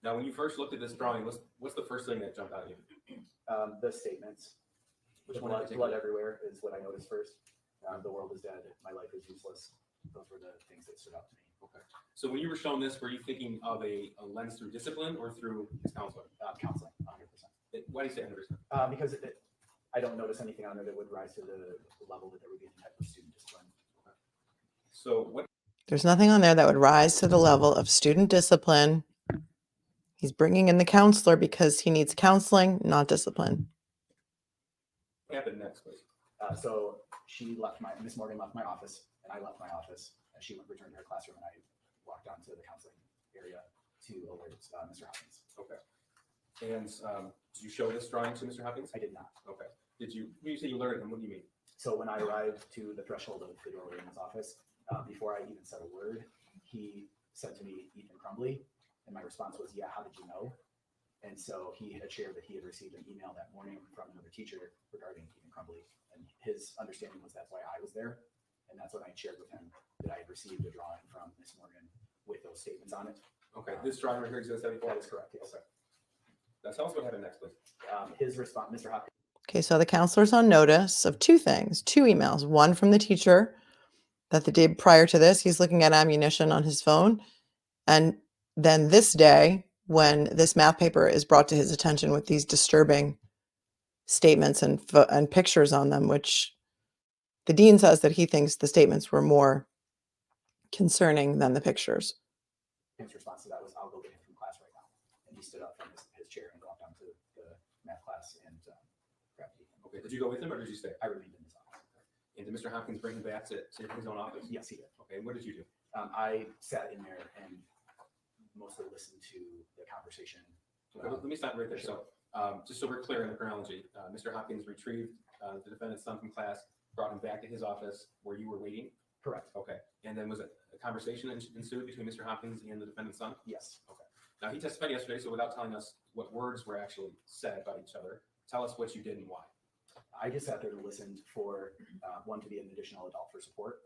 Now, when you first looked at this drawing, what's the first thing that jumped out at you? The statements. Which The one in blood particular? everywhere is what I noticed first. The world is dead. My life is useless. Those were the things that stood out to me. Okay. So when you were shown this, were you thinking of a lens through discipline or through his counseling? Counseling, 100%. Why do you say 100%? Because I don't notice anything on there that would rise to the level that there would be any type of student discipline. So what There's nothing on there that would rise to the level of student discipline. He's bringing in the counselor because he needs counseling, not discipline. happened next, please? So Miss Morgan left my office, and I left my office, and she returned to her classroom, and I walked onto the counseling area to alert Mr. Hopkins. Okay. And did you show this drawing to Mr. Hopkins? I did not. Okay. When you say you alerted him, what do you mean? So when I arrived to the threshold of the doorway in his office, before I even said a word, he said to me, "Ethan Crumbly," and my response was, "Yeah, how did you know?" And so he had shared that he had received an email that morning from another teacher regarding Ethan Crumbly, and his understanding was that's why I was there, and that's when I shared with him that I had received a drawing from Miss Morgan with those statements on it. Okay. This drawing right here exists 74? That is correct, yes. Okay. Now tell us what happened next, please. His response, Mr. Hopkins. Okay, so the counselor's on notice of two things, two emails, one from the teacher that the day prior to this, he's looking at ammunition on his phone. And then this day, when this math paper is brought to his attention with these disturbing statements and pictures on them, which the dean says that he thinks the statements were more concerning than the pictures. His response to that was, "I'll go get him from class right now." And he stood up from his chair and walked onto the math class and grabbed Ethan. Okay. Did you go with him or did you stay? I remained in his office. And did Mr. Hopkins bring him back to his own office? Yes, he did. Okay. And what did you do? I sat in there and mostly listened to the conversation. Okay, let me stop right there. So, just so we're clear in the chronology, Mr. Hopkins retrieved the defendant's son from class, brought him back to his office where you were waiting. Correct. Okay. And then was it a conversation ensued between Mr. Hopkins and the defendant's son? Yes. Okay. Now he testified yesterday, so without telling us what words were actually said by each other, tell us what you did and why. I just sat there to listen for one, to be an additional adult for support.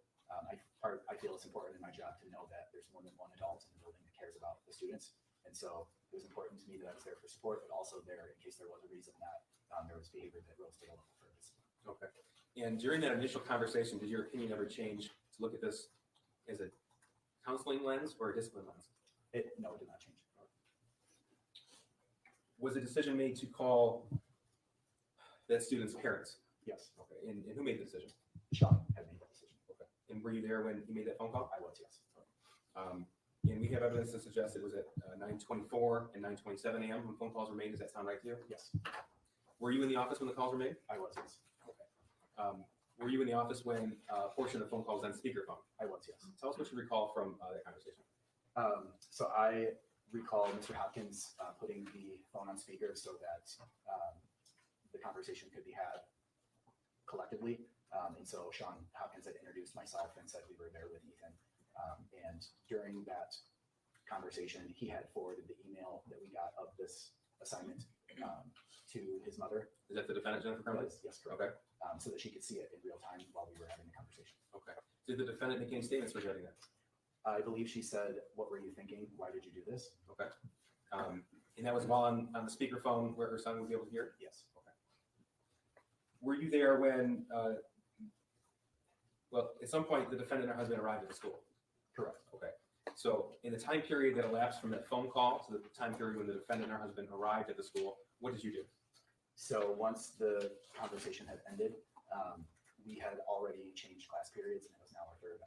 I feel it's important in my job to know that there's more than one adult in the building that cares about the students. And so it was important to me that I was there for support, but also there in case there was a reason that there was behavior that rose to the level for discipline. Okay. And during that initial conversation, did your opinion ever change to look at this as a counseling lens or a discipline lens? No, it did not change. Was a decision made to call that student's parents? Yes. Okay. And who made the decision? Sean had made that decision. Okay. And were you there when he made that phone call? I was, yes. And we have evidence to suggest it was at 9:24 and 9:27 a.m. when phone calls were made. Does that sound right to you? Yes, Were you in the office when the calls were made? I was, yes. Were you in the office when a portion of the phone call was on speakerphone? I was, yes. Tell us what you recall from that conversation. So I recall Mr. Hopkins putting the phone on speaker so that the conversation could be had collectively. And so Sean Hopkins had introduced myself and said we were there with Ethan. And during that conversation, he had forwarded the email that we got of this assignment to his mother. Is that the defendant, Jennifer Crumbleigh? Yes, correct. Okay. so that she could see it in real time while we were having the conversation. Okay. Did the defendant make any statements regarding that? I believe she said, "What were you thinking? Why did you do this?" Okay. And that was while on the speakerphone where her son would be able to hear? Yes. Okay. Were you there when, well, at some point the defendant and her husband arrived at the school? Correct. Okay. So in the time period that elapsed from that phone call to the time period when the defendant and her husband arrived at the school, what did you do? So once the conversation had ended, we had already changed class periods, and it was now our third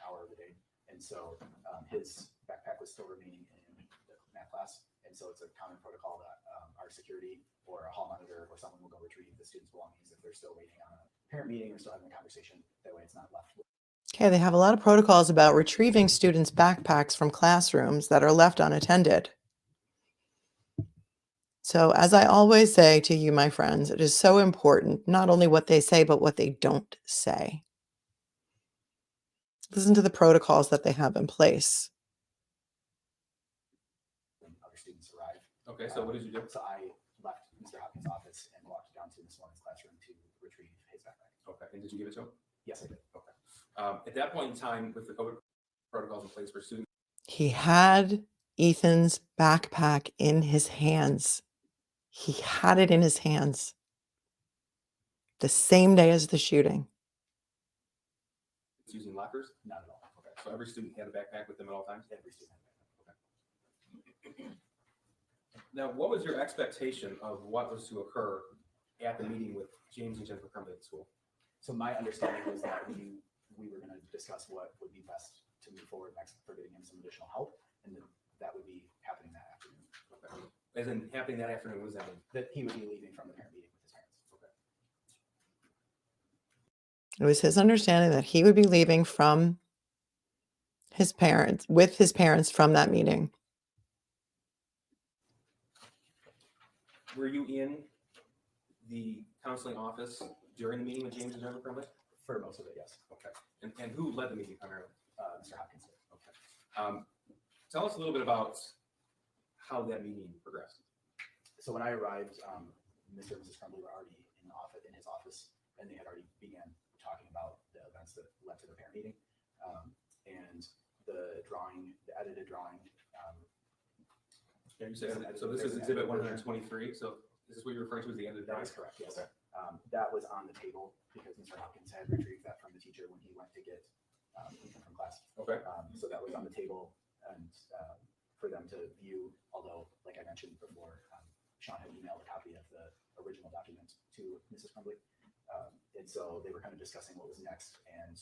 hour of the day. And so his backpack was still remaining in the math class. And so it's a common protocol that our security or a hall monitor or someone will go retrieve the students' belongings if they're still waiting on a parent meeting or still having a conversation. That way it's not left. Okay, they have a lot of protocols about retrieving students' backpacks from classrooms that are left unattended. So, as I always say to you, my friends, it is so important, not only what they say, but what they don't say. Listen to the protocols that they have in place. When other students arrive. Okay, so what did you do? So I left Mr. Hopkins' office and walked down to Ms. Warren's classroom to retrieve his backpack. Okay, and did you give it to him? Yes, I did. Okay. At that point in time, with the COVID protocols in place for students, He had Ethan's backpack in his hands. He had it in his hands the same day as the shooting. using lockers? Not at all. Okay, so every student had a backpack with them at all times? Every student had a backpack. Okay. Now, what was your expectation of what was to occur at the meeting with James and Jennifer Crumbleigh at school? So my understanding was that we were going to discuss what would be best to move forward next for getting him some additional help, and that would be happening that afternoon. Okay. As in happening that afternoon, what does that mean? That he would be leaving from the parent meeting with his parents. Okay. It was his understanding that he would be leaving from his parents, with his parents from that meeting. Were you in the counseling office during the meeting with James and Jennifer Crumbleigh? For most of it, yes. Okay. And who led the meeting primarily? Mr. Hopkins did. Okay. Tell us a little bit about how that meeting progressed. So when I arrived, Mr. and Mrs. Crumbleigh were already in his office, and they had already began talking about the events that led to the parent meeting, and the edited drawing. Yeah, you said, so this is exhibit 123. So this is what you're referring to as the edited That drawing? is correct, yes. Okay. That was on the table because Mr. Hopkins had retrieved that from the teacher when he went to get Ethan from class. Okay. So that was on the table, and for them to view, although, like I mentioned before, Sean had emailed a copy of the original document to Mrs. Crumbleigh. And so they were kind of discussing what was next, and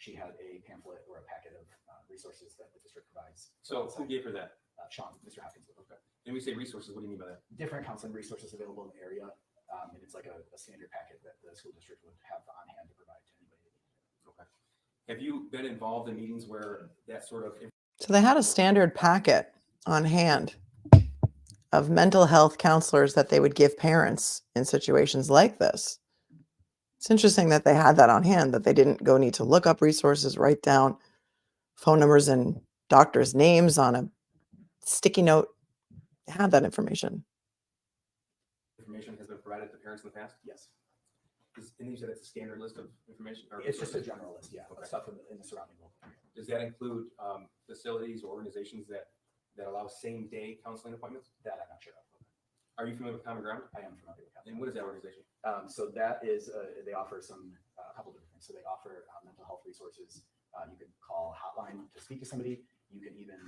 she had a pamphlet or a packet of resources that the district provides. So who gave her that? Sean, Mr. Hopkins. Okay. And we say resources, what do you mean by that? Different counseling resources available in the area, and it's like a standard packet that the school district would have on hand to provide to anybody that needed it. Okay. Have you been involved in meetings where that sort of So they had a standard packet on hand of mental health counselors that they would give parents in situations like this. It's interesting that they had that on hand, that they didn't go need to look up resources, write down phone numbers and doctors' names on a sticky note. They had that information. information has been provided to parents in the past? Yes, And you said it's a standard list of information? or it's just a resources? general list, yeah, Okay. of stuff in the surrounding local area. Does that include facilities or organizations that allow same-day counseling appointments? That I'm not sure of. Are you familiar with Common Ground? I am familiar with that. And what is that organization? So that is, they offer a couple different things. So they offer mental health resources. You can call a hotline to speak to somebody. You can even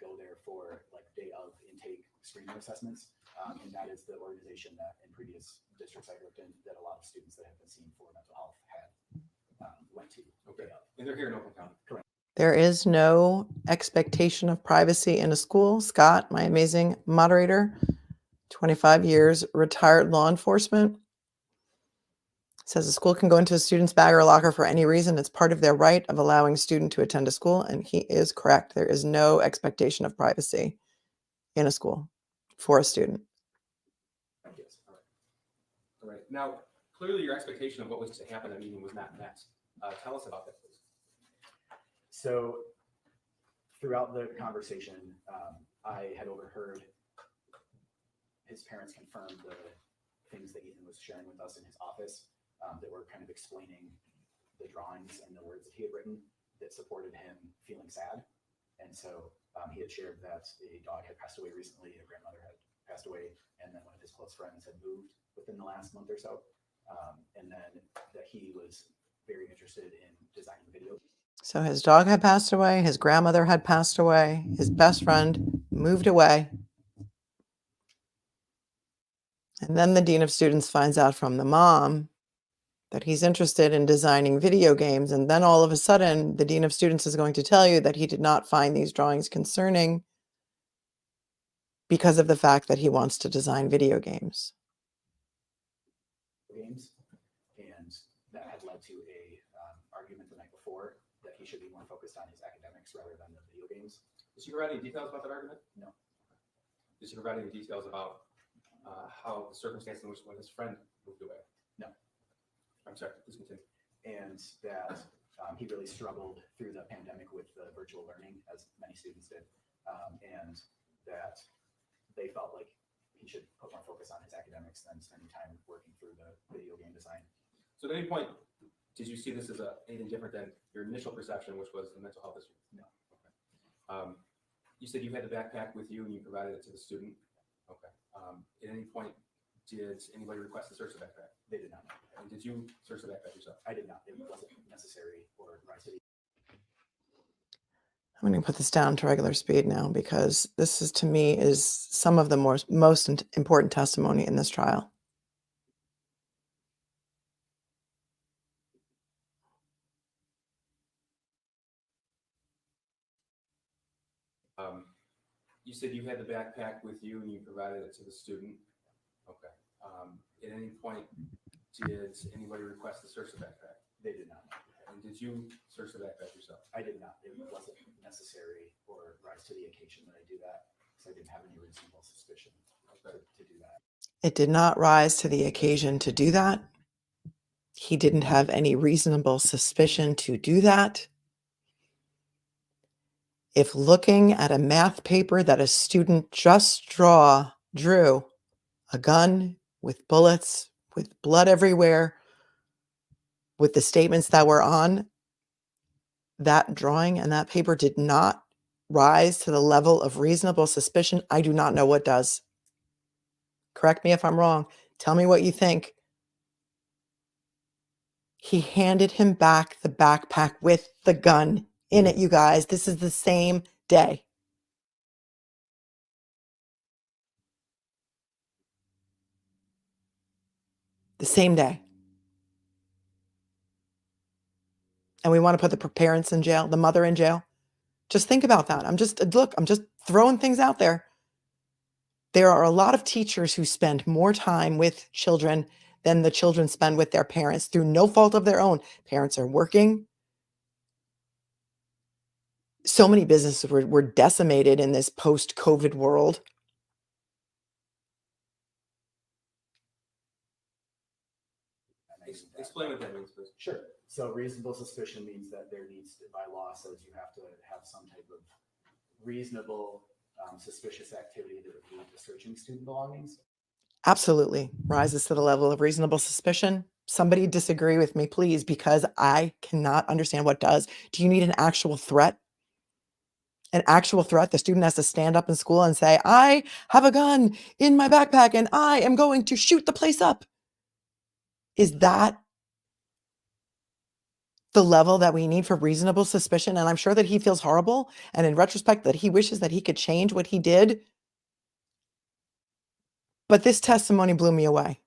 go there for like day of intake screening assessments. And that is the organization that in previous districts I worked in, that a lot of students that have been seen for mental health had went to. Okay. Day of. And they're here in Oakland County. Correct. There is no expectation of privacy in a school. Scott, my amazing moderator, 25 years, retired law enforcement, says a school can go into a student's bag or locker for any reason. It's part of their right of allowing a student to attend a school. And he is correct. There is no expectation of privacy in a school for a student. Yes. All right. All right. Now, clearly your expectation of what was to happen at the meeting was not met. Tell us about that, please. So throughout the conversation, I had overheard his parents confirm the things that Ethan was sharing with us in his office. that were kind of explaining the drawings and the words that he had written that supported him feeling sad. And so he had shared that a dog had passed away recently, a grandmother had passed away, and then one of his close friends had moved within the last month or so. And then that he was very interested in designing video. So his dog had passed away, his grandmother had passed away, his best friend moved away. And then the dean of students finds out from the mom that he's interested in designing video games. And then all of a sudden, the dean of students is going to tell you that he did not find these drawings concerning because of the fact that he wants to design video games. Games, and that had led to a argument the night before that he should be more focused on his academics rather than the video games. Did you provide any details about that argument? No. Did you provide any details about how the circumstance in which when his friend moved away? No. I'm sorry, please continue. And that he really struggled through the pandemic with the virtual learning, as many students did, and that they felt like he should put more focus on his academics than spending time working through the video game design. So at any point, did you see this as anything different than your initial perception, which was the mental health issue? No. Okay. You said you had the backpack with you and you provided it to the student. Okay. At any point, did anybody request to search the backpack? They did not. And did you search the backpack yourself? I did not. It wasn't necessary or rise to the. I'm going to put this down to regular speed now because this is, to me, is some of the most important testimony in this trial. You said you had the backpack with you and you provided it to the student. Okay. At any point, did anybody request to search the backpack? They did not. And did you search the backpack yourself? I did not. It wasn't necessary or rise to the occasion that I do that because I didn't have any reasonable suspicion to do that. It did not rise to the occasion to do that. He didn't have any reasonable suspicion to do that. If looking at a math paper that a student just drew a gun with bullets, with blood everywhere, with the statements that were on that drawing and that paper did not rise to the level of reasonable suspicion, I do not know what does. Correct me if I'm wrong. Tell me what you think. He handed him back the backpack with the gun in it, you guys. This is the same day. The same day. And we want to put the parents in jail, the mother in jail. Just think about that. I'm just throwing things out there. There are a lot of teachers who spend more time with children than the children spend with their parents through no fault of their own. Parents are working. So many businesses were decimated in this post-COVID world. Explain what that means, please. Sure. So reasonable suspicion means that there needs to, by law says you have to have some type of reasonable suspicious activity that would lead to searching student belongings. Absolutely. Rises to the level of reasonable suspicion. Somebody disagree with me, please, because I cannot understand what does. Do you need an actual threat? An actual threat? The student has to stand up in school and say, I have a gun in my backpack and I am going to shoot the place up. Is that the level that we need for reasonable suspicion? And I'm sure that he feels horrible. And in retrospect, that he wishes that he could change what he did. But this testimony blew me away.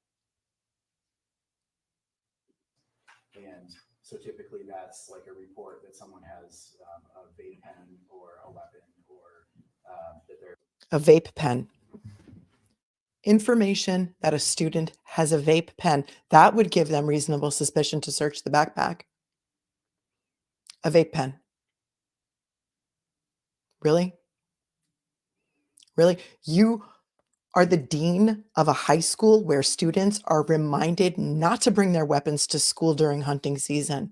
And so typically that's like a report that someone has a vape pen or a weapon or that they're. A vape pen. Information that a student has a vape pen, that would give them reasonable suspicion to search the backpack. A vape pen. Really? Really? You are the dean of a high school where students are reminded not to bring their weapons to school during hunting season.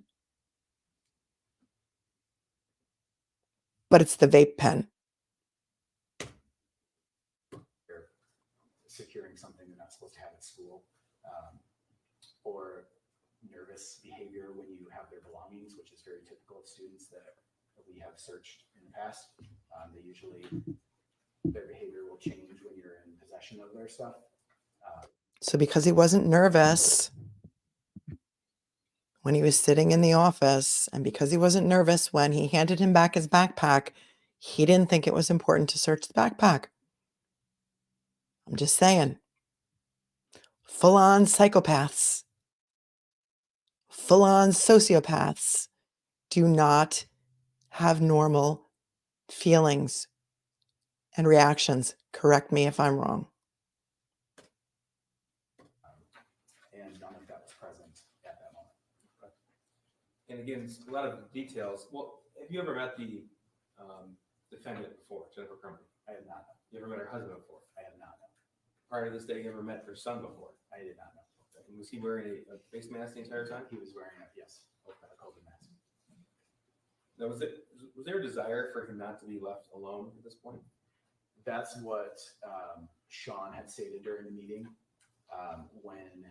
But it's the vape pen. Securing something they're not supposed to have at school, or nervous behavior when you have their belongings, which is very typical of students that we have searched in the past. They usually, their behavior will change when you're in possession of their stuff. So because he wasn't nervous when he was sitting in the office, and because he wasn't nervous when he handed him back his backpack, he didn't think it was important to search the backpack. I'm just saying. Full-on psychopaths, full-on sociopaths do not have normal feelings and reactions. Correct me if I'm wrong. And none of that was present at that moment. And again, a lot of details. Well, have you ever met the defendant before, Jennifer CRUMBLEY? I have not. You ever met her husband before? I have not. Prior to this day, you ever met her son before? I did not know. And was he wearing a face mask the entire time? He was wearing a, yes, a COVID mask. Now, was there a desire for him not to be left alone at this point? That's what Sean had stated during the meeting when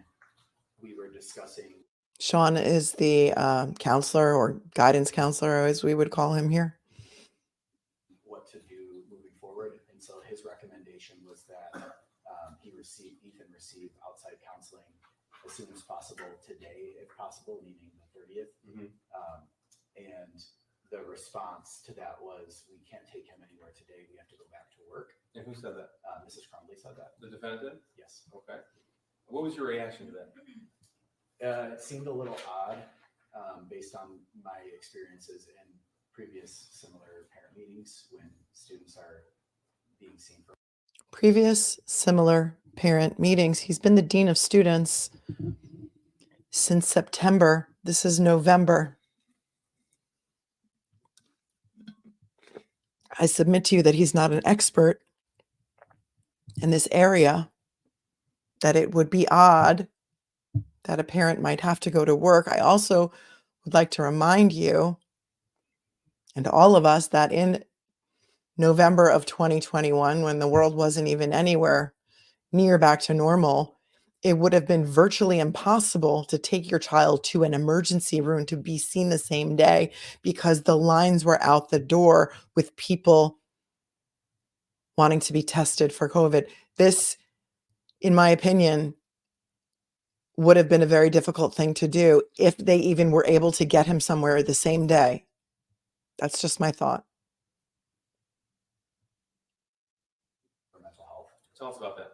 we were discussing. Sean is the counselor or guidance counselor, as we would call him here. What to do moving forward. And so his recommendation was that Ethan receive outside counseling as soon as possible today, if possible, meaning the 30th. Mm-hmm. And the response to that was, we can't take him anywhere today. We have to go back to work. And who said that? Mrs. CRUMBLEY said that. The defendant did? Yes. Okay. What was your reaction to that? It seemed a little odd based on my experiences in previous similar parent meetings when students are being seen for. Previous similar parent meetings. He's been the dean of students since September. This is November. I submit to you that he's not an expert in this area, that it would be odd that a parent might have to go to work. I also would like to remind you and all of us that in November of 2021, when the world wasn't even anywhere near back to normal, it would have been virtually impossible to take your child to an emergency room to be seen the same day because the lines were out the door with people wanting to be tested for COVID. This, in my opinion, would have been a very difficult thing to do if they even were able to get him somewhere the same day. That's just my thought. For mental health. Tell us about that.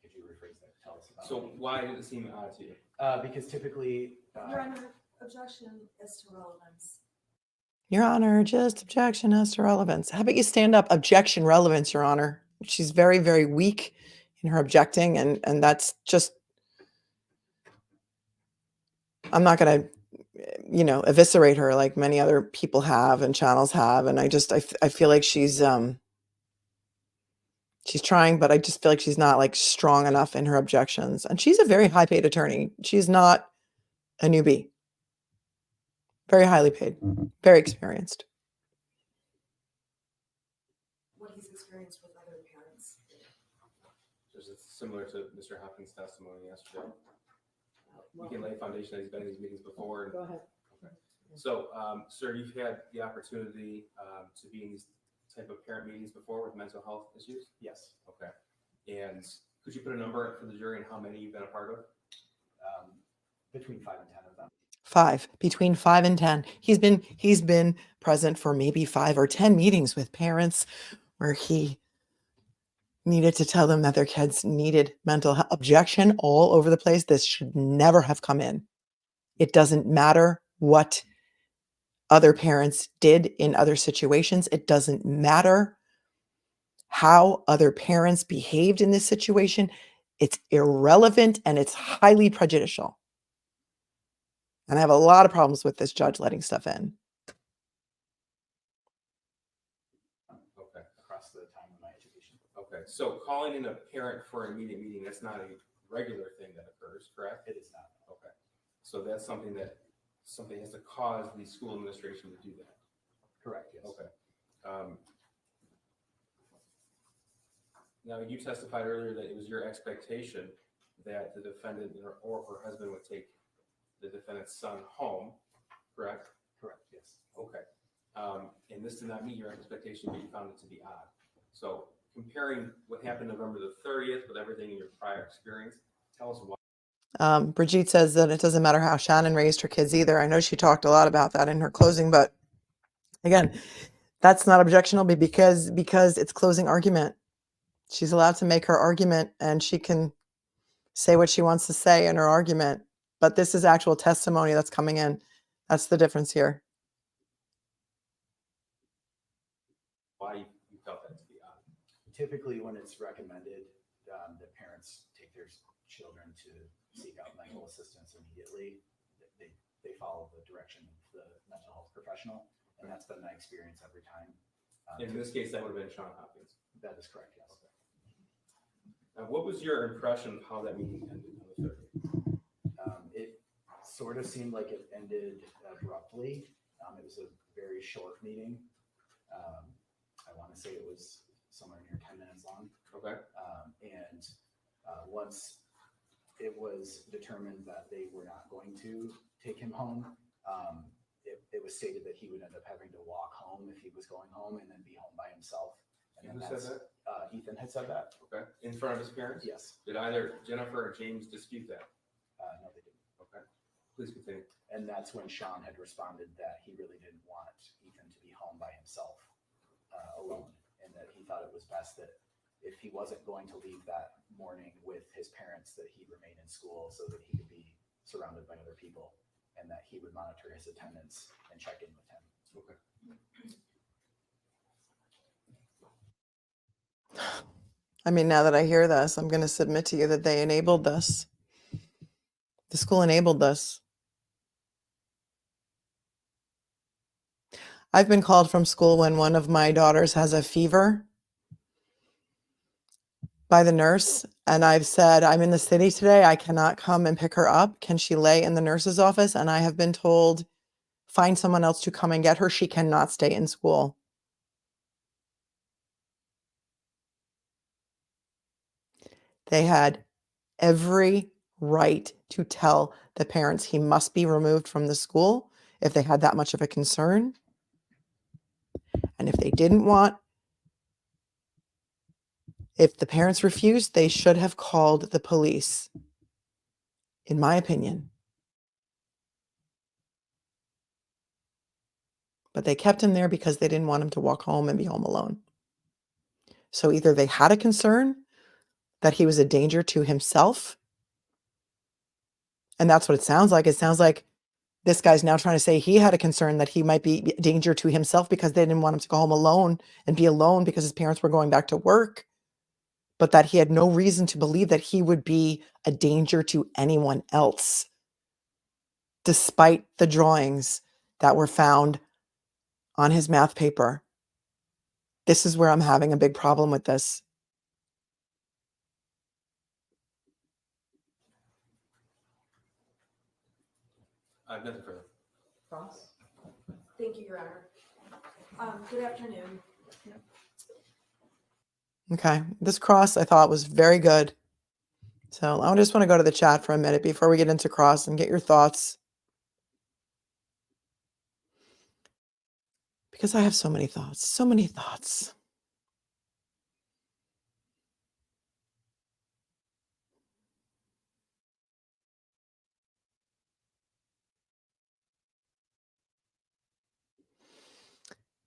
Could you rephrase that? Tell us about So why did it seem odd to you? because typically, Your Honor, objection is to relevance. Your Honor, just objection as to relevance. How about you stand up? Objection, relevance, Your Honor. She's very, very weak in her objecting, and that's just, I'm not going to, eviscerate her like many other people have and channels have. And I feel like she's trying, but I just feel like she's not like strong enough in her objections. And she's a very high paid attorney. She's not a newbie. Very highly paid, very experienced. What he's experienced with other parents. Is it similar to Mr. Hopkins' testimony yesterday? We Well, can lay a foundation that he's been in these meetings before. Go ahead. So, sir, you've had the opportunity to be in these type of parent meetings before with mental health issues? yes, Okay. And could you put a number for the jury and how many you've been a part of? between 5 and 10 of them. 5, between 5 and 10. He's been present for maybe 5 or 10 meetings with parents where he needed to tell them that their kids needed mental health. Objection all over the place. This should never have come in. It doesn't matter what other parents did in other situations. It doesn't matter how other parents behaved in this situation. It's irrelevant and it's highly prejudicial. And I have a lot of problems with this judge letting stuff in. Okay. Across the time of my education. Okay. So calling in a parent for an immediate meeting, that's not a regular thing that occurs, correct? It is not. Okay. So that's something that something has to cause the school administration to do that. Correct, yes. Okay. Now, you testified earlier that it was your expectation that the defendant or her husband would take the defendant's son home, correct? Correct, yes. Okay. And this did not meet your expectation, but you found it to be odd. So comparing what happened November the 30th with everything in your prior experience, tell us why. Brigitte says that it doesn't matter how Shannon raised her kids either. I know she talked a lot about that in her closing, but again, that's not objectionable because it's closing argument. She's allowed to make her argument and she can say what she wants to say in her argument. But this is actual testimony that's coming in. That's the difference here. Why you felt that to be odd. Typically, when it's recommended, the parents take their children to seek out medical assistance immediately. They follow the direction of the mental health professional, and that's been my experience every time. In this case, that would have been Sean Hopkins. That is correct, yes. Now, what was your impression of how that meeting ended on the 30th? It sort of seemed like it ended abruptly. It was a very short meeting. I want to say it was somewhere near 10 minutes long. Okay. And once it was determined that they were not going to take him home, it was stated that he would end up having to walk home if he was going home and then be home by himself. And Who then said that's, that? Ethan had said that. Okay. In front of his parents? Yes. Did either Jennifer or James dispute that? No, they didn't. Okay. Please continue. And that's when Sean had responded that he really didn't want Ethan to be home by himself alone, and that he thought it was best that if he wasn't going to leave that morning with his parents, that he remain in school so that he could be surrounded by other people, and that he would monitor his attendance and check in with him. Okay. I mean, now that I hear this, I'm going to submit to you that they enabled this. The school enabled this. I've been called from school when one of my daughters has a fever by the nurse, and I've said, I'm in the city today. I cannot come and pick her up. Can she lay in the nurse's office? And I have been told, find someone else to come and get her. She cannot stay in school. They had every right to tell the parents he must be removed from the school if they had that much of a concern. And if they didn't want, if the parents refused, they should have called the police, in my opinion. But they kept him there because they didn't want him to walk home and be home alone. So either they had a concern that he was a danger to himself, and that's what it sounds like. It sounds like this guy's now trying to say he had a concern that he might be a danger to himself because they didn't want him to go home alone and be alone because his parents were going back to work, but that he had no reason to believe that he would be a danger to anyone else, despite the drawings that were found on his math paper. This is where I'm having a big problem with this. Nothing further. Cross? Thank you, Your Honor. Good afternoon. Okay, this cross I thought was very good. So I just want to go to the chat for a minute before we get into cross and get your thoughts. Because I have so many thoughts, so many thoughts.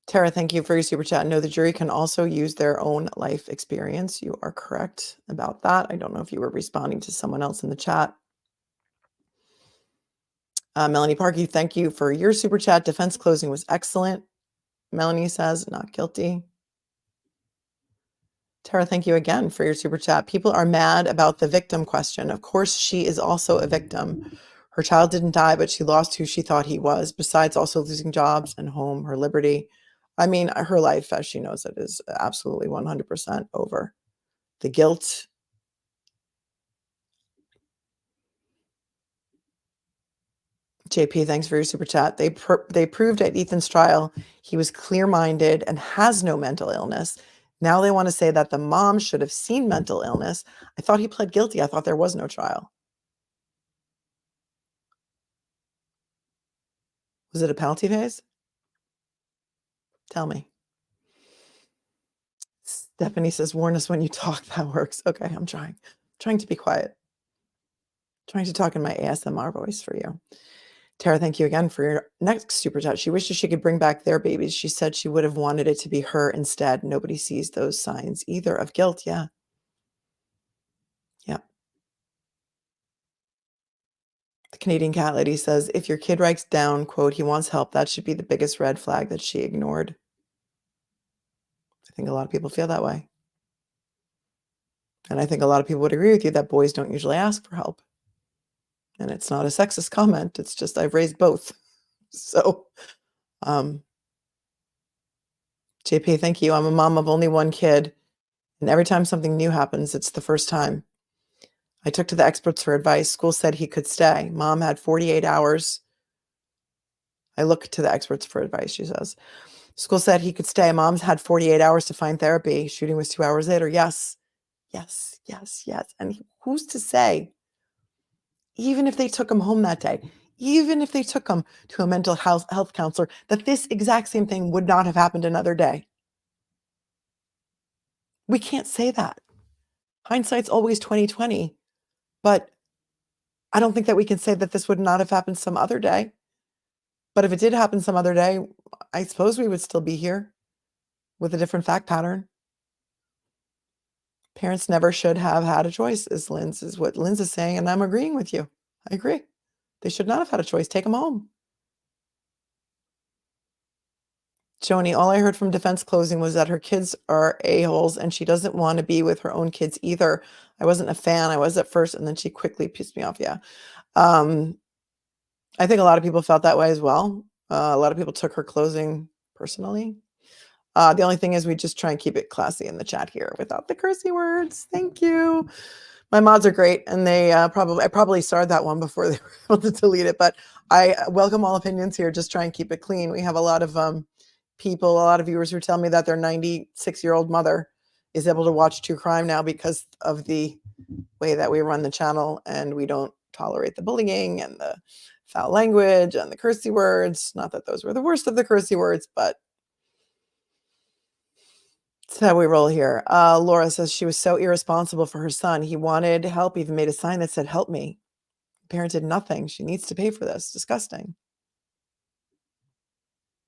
Tara, thank you for your super chat. No, the jury can also use their own life experience. You are correct about that. I don't know if you were responding to someone else in the chat. Melanie Parkey, thank you for your super chat. Defense closing was excellent. Melanie says, not guilty. Tara, thank you again for your super chat. People are mad about the victim question. Of course, she is also a victim. Her child didn't die, but she lost who she thought he was, besides also losing jobs and home, her liberty. I mean, her life, as she knows it, is absolutely 100% over. The guilt. JP, thanks for your super chat. They proved at Ethan's trial he was clear-minded and has no mental illness. Now they want to say that the mom should have seen mental illness. I thought he pled guilty. I thought there was no trial. Was it a penalty phase? Tell me. Stephanie says, warn us when you talk. That works. Okay, I'm trying to be quiet. Trying to talk in my ASMR voice for you. Tara, thank you again for your next super chat. She wishes she could bring back their babies. She said she would have wanted it to be her instead. Nobody sees those signs either of guilt. Yeah. Yeah. The Canadian Cat Lady says, if your kid writes down, quote, he wants help, that should be the biggest red flag that she ignored. I think a lot of people feel that way. And I think a lot of people would agree with you that boys don't usually ask for help. And it's not a sexist comment. It's just I've raised both. So, JP, thank you. I'm a mom of only one kid. And every time something new happens, it's the first time. I took to the experts for advice. School said he could stay. Mom had 48 hours. I look to the experts for advice, she says. School said he could stay. Mom's had 48 hours to find therapy. Shooting was 2 hours later. Yes, yes, yes, yes. And who's to say, even if they took him home that day, even if they took him to a mental health counselor, that this exact same thing would not have happened another day? We can't say that. Hindsight's always 2020, but I don't think that we can say that this would not have happened some other day. But if it did happen some other day, I suppose we would still be here with a different fact pattern. Parents never should have had a choice, is what Linz is saying, and I'm agreeing with you. I agree. They should not have had a choice. Take them home. Joni, all I heard from defense closing was that her kids are a-holes and she doesn't want to be with her own kids either. I wasn't a fan. I was at first, and then she quickly pissed me off. Yeah. I think a lot of people felt that way as well. A lot of people took her closing personally. The only thing is we just try and keep it classy in the chat here without the cursey words. Thank you. My mods are great, and they I probably started that one before they were able to delete it, but I welcome all opinions here. Just try and keep it clean. We have a lot of people, a lot of viewers who tell me that their 96-year-old mother is able to watch true crime now because of the way that we run the channel, and we don't tolerate the bullying and the foul language and the cursey words. Not that those were the worst of the cursey words, but that's how we roll here. Laura says she was so irresponsible for her son. He wanted help, even made a sign that said, help me. Parent did nothing. She needs to pay for this. Disgusting.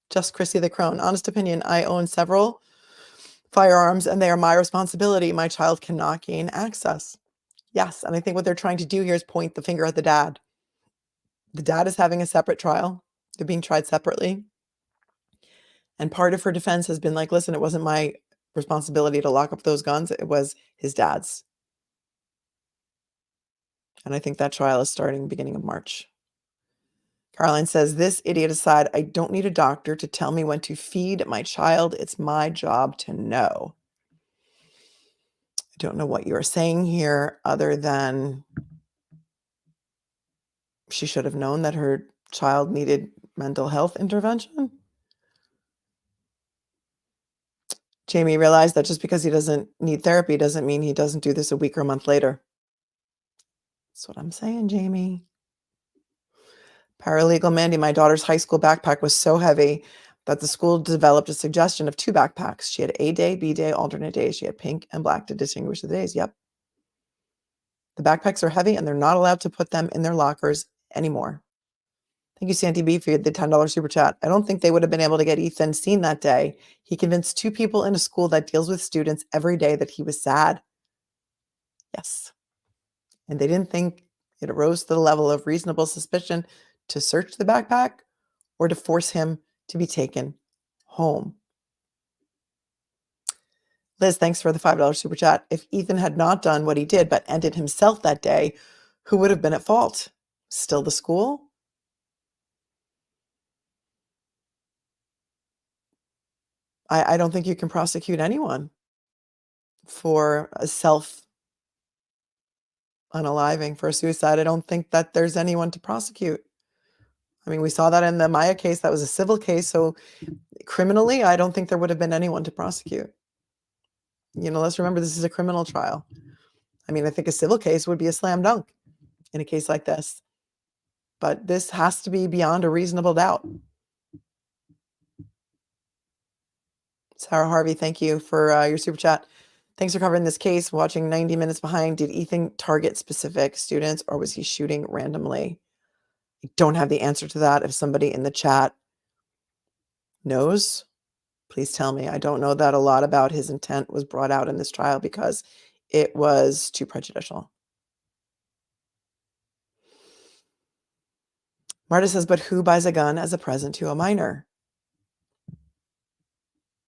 Just Chrissy the Crone. Honest opinion, I own several firearms and they are my responsibility. My child cannot gain access. Yes, and I think what they're trying to do here is point the finger at the dad. The dad is having a separate trial. They're being tried separately. And part of her defense has been like, listen, it wasn't my responsibility to lock up those guns. It was his dad's. And I think that trial is starting beginning of March. Caroline says, this idiot aside, I don't need a doctor to tell me when to feed my child. It's my job to know. I don't know what you're saying here other than she should have known that her child needed mental health intervention. Jamie realized that just because he doesn't need therapy doesn't mean he doesn't do this a week or a month later. That's what I'm saying, Jamie. Paralegal Mandy, my daughter's high school backpack was so heavy that the school developed a suggestion of 2 backpacks. She had A day, B day, alternate days. She had pink and black to distinguish the days. Yep. The backpacks are heavy and they're not allowed to put them in their lockers anymore. Thank you, Sandy B, for the $10 super chat. I don't think they would have been able to get Ethan seen that day. He convinced 2 people in a school that deals with students every day that he was sad. Yes. And they didn't think it arose to the level of reasonable suspicion to search the backpack or to force him to be taken home. Liz, thanks for the $5 super chat. If Ethan had not done what he did but ended himself that day, who would have been at fault? Still the school? I don't think you can prosecute anyone for a self-unaliving, for a suicide. I don't think that there's anyone to prosecute. I mean, we saw that in the Maya case. That was a civil case. So criminally, I don't think there would have been anyone to prosecute. let's remember this is a criminal trial. I mean, I think a civil case would be a slam dunk in a case like this, but this has to be beyond a reasonable doubt. Sarah Harvey, thank you for your super chat. Thanks for covering this case. Watching 90 Minutes Behind. Did Ethan target specific students or was he shooting randomly? I don't have the answer to that. If somebody in the chat knows, please tell me. I don't know that a lot about his intent was brought out in this trial because it was too prejudicial. Marta says, but who buys a gun as a present to a minor?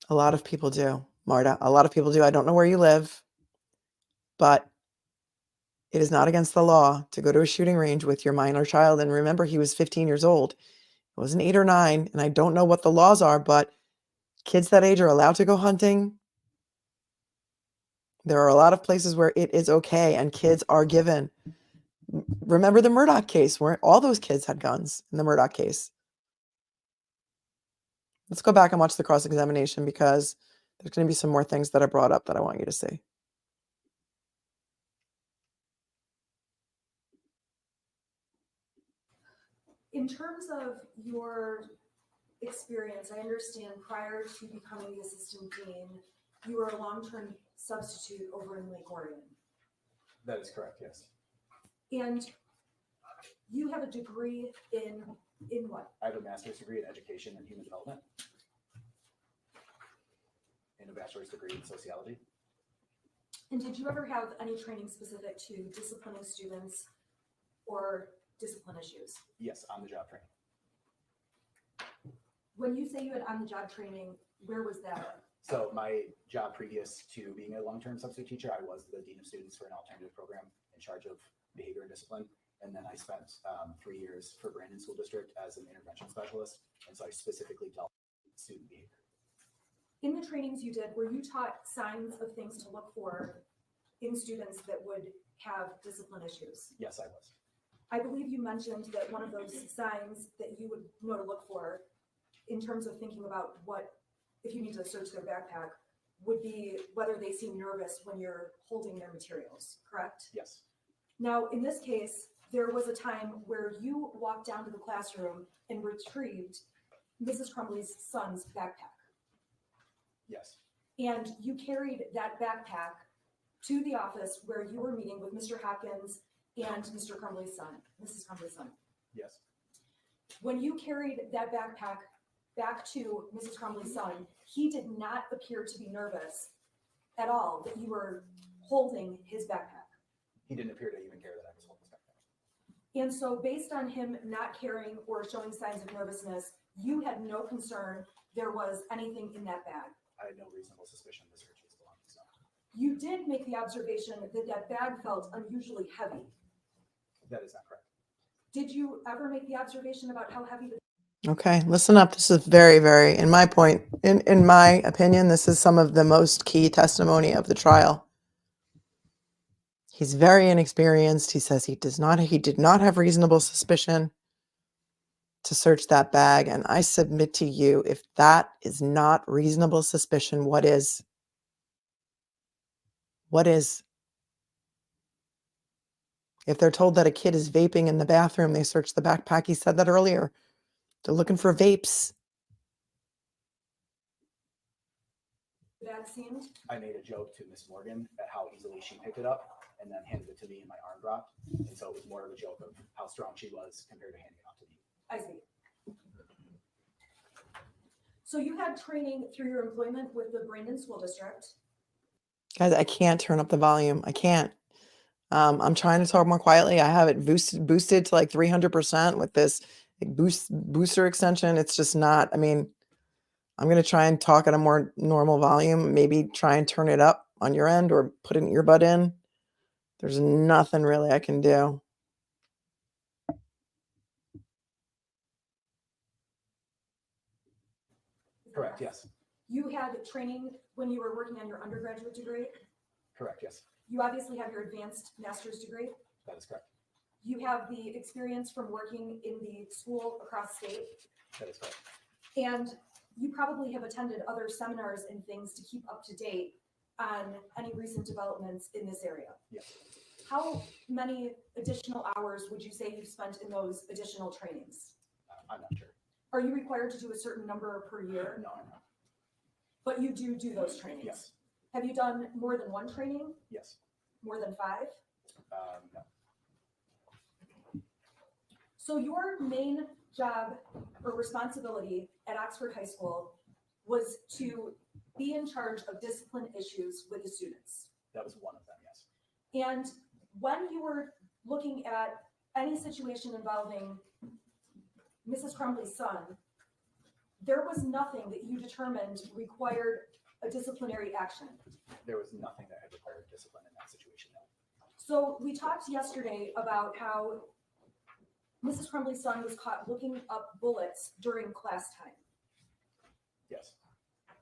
A lot of people do, Marta. A lot of people do. I don't know where you live, but it is not against the law to go to a shooting range with your minor child. And remember, he was 15 years old. It wasn't 8 or 9. And I don't know what the laws are, but kids that age are allowed to go hunting. There are a lot of places where it is okay and kids are given. Remember the Murdoch case where all those kids had guns in the Murdoch case. Let's go back and watch the cross-examination because there's going to be some more things that are brought up that I want you to see. In terms of your experience, I understand prior to becoming the assistant dean, you were a long-term substitute over in Lake Orion. That is correct, yes. And you have a degree in what? I have a master's degree in education and human development and a bachelor's degree in sociology. And did you ever have any training specific to disciplining students or discipline issues? Yes, on-the-job training. When you say you had on-the-job training, where was that? So my job previous to being a long-term substitute teacher, I was the dean of students for an alternative program in charge of behavior and discipline. And then I spent 3 years for Brandon School District as an intervention specialist. And so I specifically dealt with student behavior. In the trainings you did, were you taught signs of things to look for in students that would have discipline issues? Yes, I was. I believe you mentioned that one of those signs that you would know to look for in terms of thinking about what, if you need to search their backpack, would be whether they seem nervous when you're holding their materials, correct? Yes. Now, in this case, there was a time where you walked down to the classroom and retrieved Mrs. Crumbly's son's backpack. Yes. And you carried that backpack to the office where you were meeting with Mr. Hopkins and Mr. Crumbly's son, Mrs. Crumbly's son. Yes. When you carried that backpack back to Mrs. Crumbly's son, he did not appear to be nervous at all that you were holding his backpack. He didn't appear to even care that I was holding his backpack. And so based on him not caring or showing signs of nervousness, you had no concern there was anything in that bag. I had no reasonable suspicion the search was belonging to someone. You did make the observation that that bag felt unusually heavy. That is not correct. Did you ever make the observation about how heavy the Okay, listen up. This is very, very, in my opinion, this is some of the most key testimony of the trial. He's very inexperienced. He says he did not have reasonable suspicion to search that bag. And I submit to you, if that is not reasonable suspicion, what is? What is? If they're told that a kid is vaping in the bathroom, they search the backpack. He said that earlier. They're looking for vapes. bag seemed? I made a joke to Miss Morgan at how easily she picked it up and then handed it to me and my arm dropped. And so it was more of a joke of how strong she was compared to handing it off to me. I see. So you had training through your employment with the Brandon School District. Guys, I can't turn up the volume. I can't. I'm trying to talk more quietly. I have it boosted to like 300% with this booster extension. It's just not, I mean, I'm going to try and talk at a more normal volume, maybe try and turn it up on your end or put an earbud in. There's nothing really I can do. Correct, yes. You had training when you were working on your undergraduate degree. Correct, yes. You obviously have your advanced master's degree. That is correct. You have the experience from working in the school across state. That is correct. And you probably have attended other seminars and things to keep up to date on any recent developments in this area. Yes. How many additional hours would you say you've spent in those additional trainings? I'm not sure. Are you required to do a certain number per year? No, I'm not. But you do those trainings? Yes. Have you done more than one training? Yes. More than 5? No. So your main job or responsibility at Oxford High School was to be in charge of discipline issues with the students. That was one of them, yes. And when you were looking at any situation involving Mrs. Crumbley's son, there was nothing that you determined required a disciplinary action. There was nothing that had required discipline in that situation. No. So we talked yesterday about how Mrs. Crumbley's son was caught looking up bullets during class time. Yes.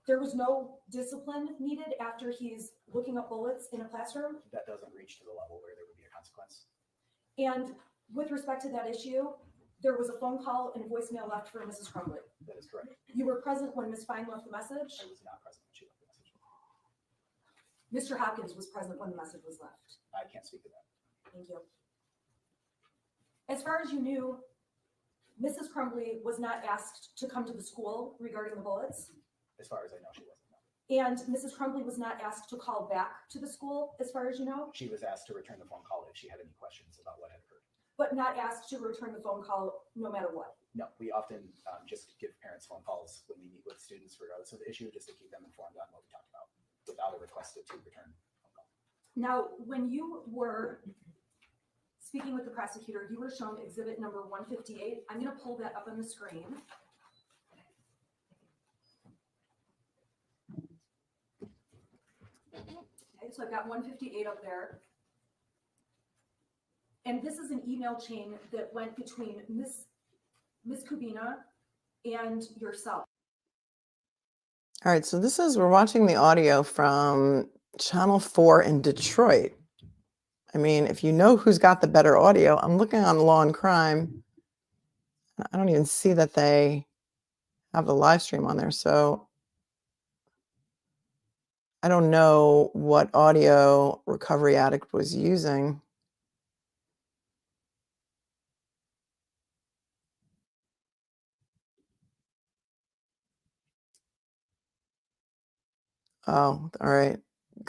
There was no discipline needed after he's looking up bullets in a classroom. That doesn't reach to the level where there would be a consequence. And with respect to that issue, there was a phone call and a voicemail left for Mrs. Crumbley. That is correct. You were present when Ms. Fine left the message. I was not present when she left the message. Mr. Hopkins was present when the message was left. I can't speak to that. Thank you. As far as you knew, Mrs. Crumbley was not asked to come to the school regarding the bullets, As far as I know, she wasn't. No. and Mrs. Crumbley was not asked to call back to the school, as far as you know, She was asked to return the phone call if she had any questions about what had occurred. but not asked to return the phone call no matter what. No, we often just give parents phone calls when we meet with students regardless of the issue, just to keep them informed on what we talked about without a request to return phone call. Now, when you were speaking with the prosecutor, you were shown exhibit number 158. I'm going to pull that up on the screen. Okay, so I've got 158 up there. And this is an email chain that went between Miss Kubina and yourself. All right, so we're watching the audio from Channel 4 in Detroit. I mean, if you know who's got the better audio, I'm looking on Law and Crime. I don't even see that they have the live stream on there. So I don't know what audio Recovery Addict was using. Oh, all right.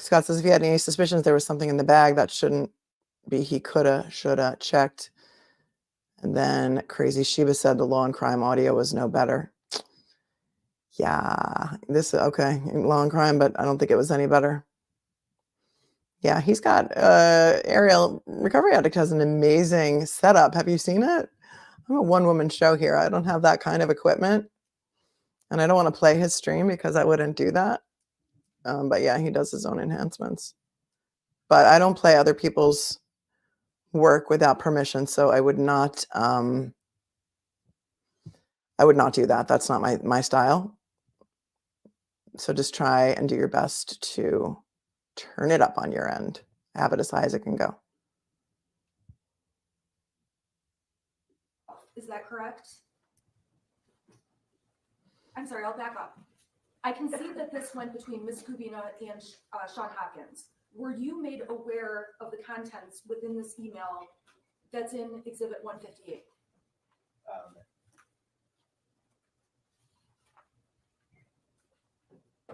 Scott says if he had any suspicions there was something in the bag that shouldn't be, he coulda, shoulda checked. And then Crazy Sheba said the Law and Crime audio was no better. Yeah, okay, Law and Crime, but I don't think it was any better. Yeah, he's got Ariel, Recovery Addict has an amazing setup. Have you seen it? I'm a one-woman show here. I don't have that kind of equipment. And I don't want to play his stream because I wouldn't do that. But yeah, he does his own enhancements. But I don't play other people's work without permission, so I would not do that. That's not my style. So just try and do your best to turn it up on your end. Have it as high as it can go. Is that correct? I'm sorry, I'll back up. I can see that this went between Ms. Kubina and Sean Hopkins. Were you made aware of the contents within this email that's in Exhibit 158?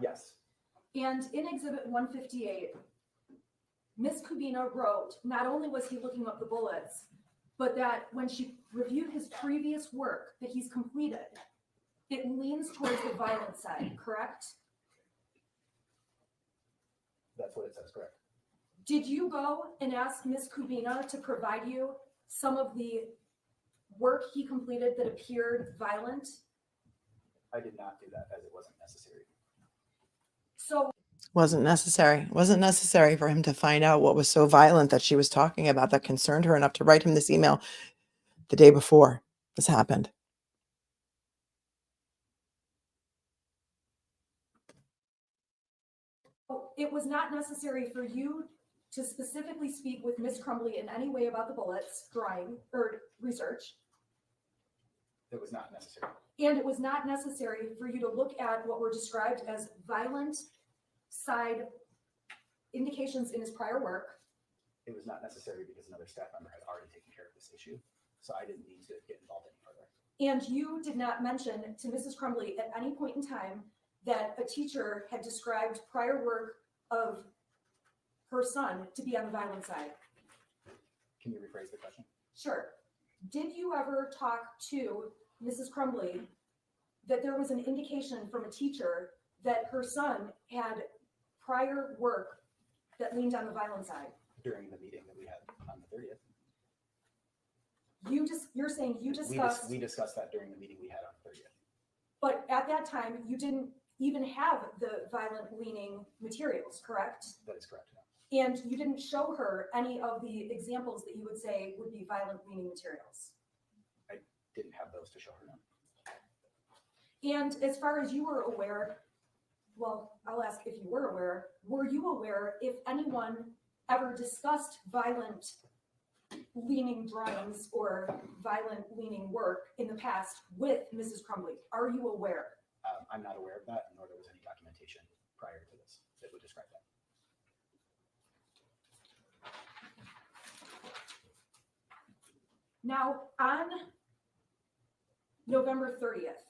Yes. And in Exhibit 158, Ms. Kubina wrote, not only was he looking up the bullets, but that when she reviewed his previous work that he's completed, it leans towards the violent side, correct? That's what it says, correct. Did you go and ask Ms. Kubina to provide you some of the work he completed that appeared violent? I did not do that as it wasn't necessary. So Wasn't necessary for him to find out what was so violent that she was talking about that concerned her enough to write him this email the day before this happened. it was not necessary for you to specifically speak with Ms. Crumbley in any way about the bullets, drawing, or research. It was not necessary. And it was not necessary for you to look at what were described as violent side indications in his prior work. It was not necessary because another staff member had already taken care of this issue. So I didn't need to get involved any further. And you did not mention to Mrs. Crumbly at any point in time that a teacher had described prior work of her son to be on the violent side. Can you rephrase the question? Sure. Did you ever talk to Mrs. Crumbly that there was an indication from a teacher that her son had prior work that leaned on the violent side? During the meeting that we had on the 30th. You're saying you discussed, We discussed that during the meeting we had on the 30th. but at that time, you didn't even have the violent leaning materials, correct? That is correct. No. And you didn't show her any of the examples that you would say would be violent leaning materials. Didn't have those to show her. No. And as far as you were aware, well, I'll ask if you were you aware if anyone ever discussed violent leaning drawings or violent leaning work in the past with Mrs. Crumbly? Are you aware? I'm not aware of that, nor there was any documentation prior to this that would describe that. Now, on November 30th,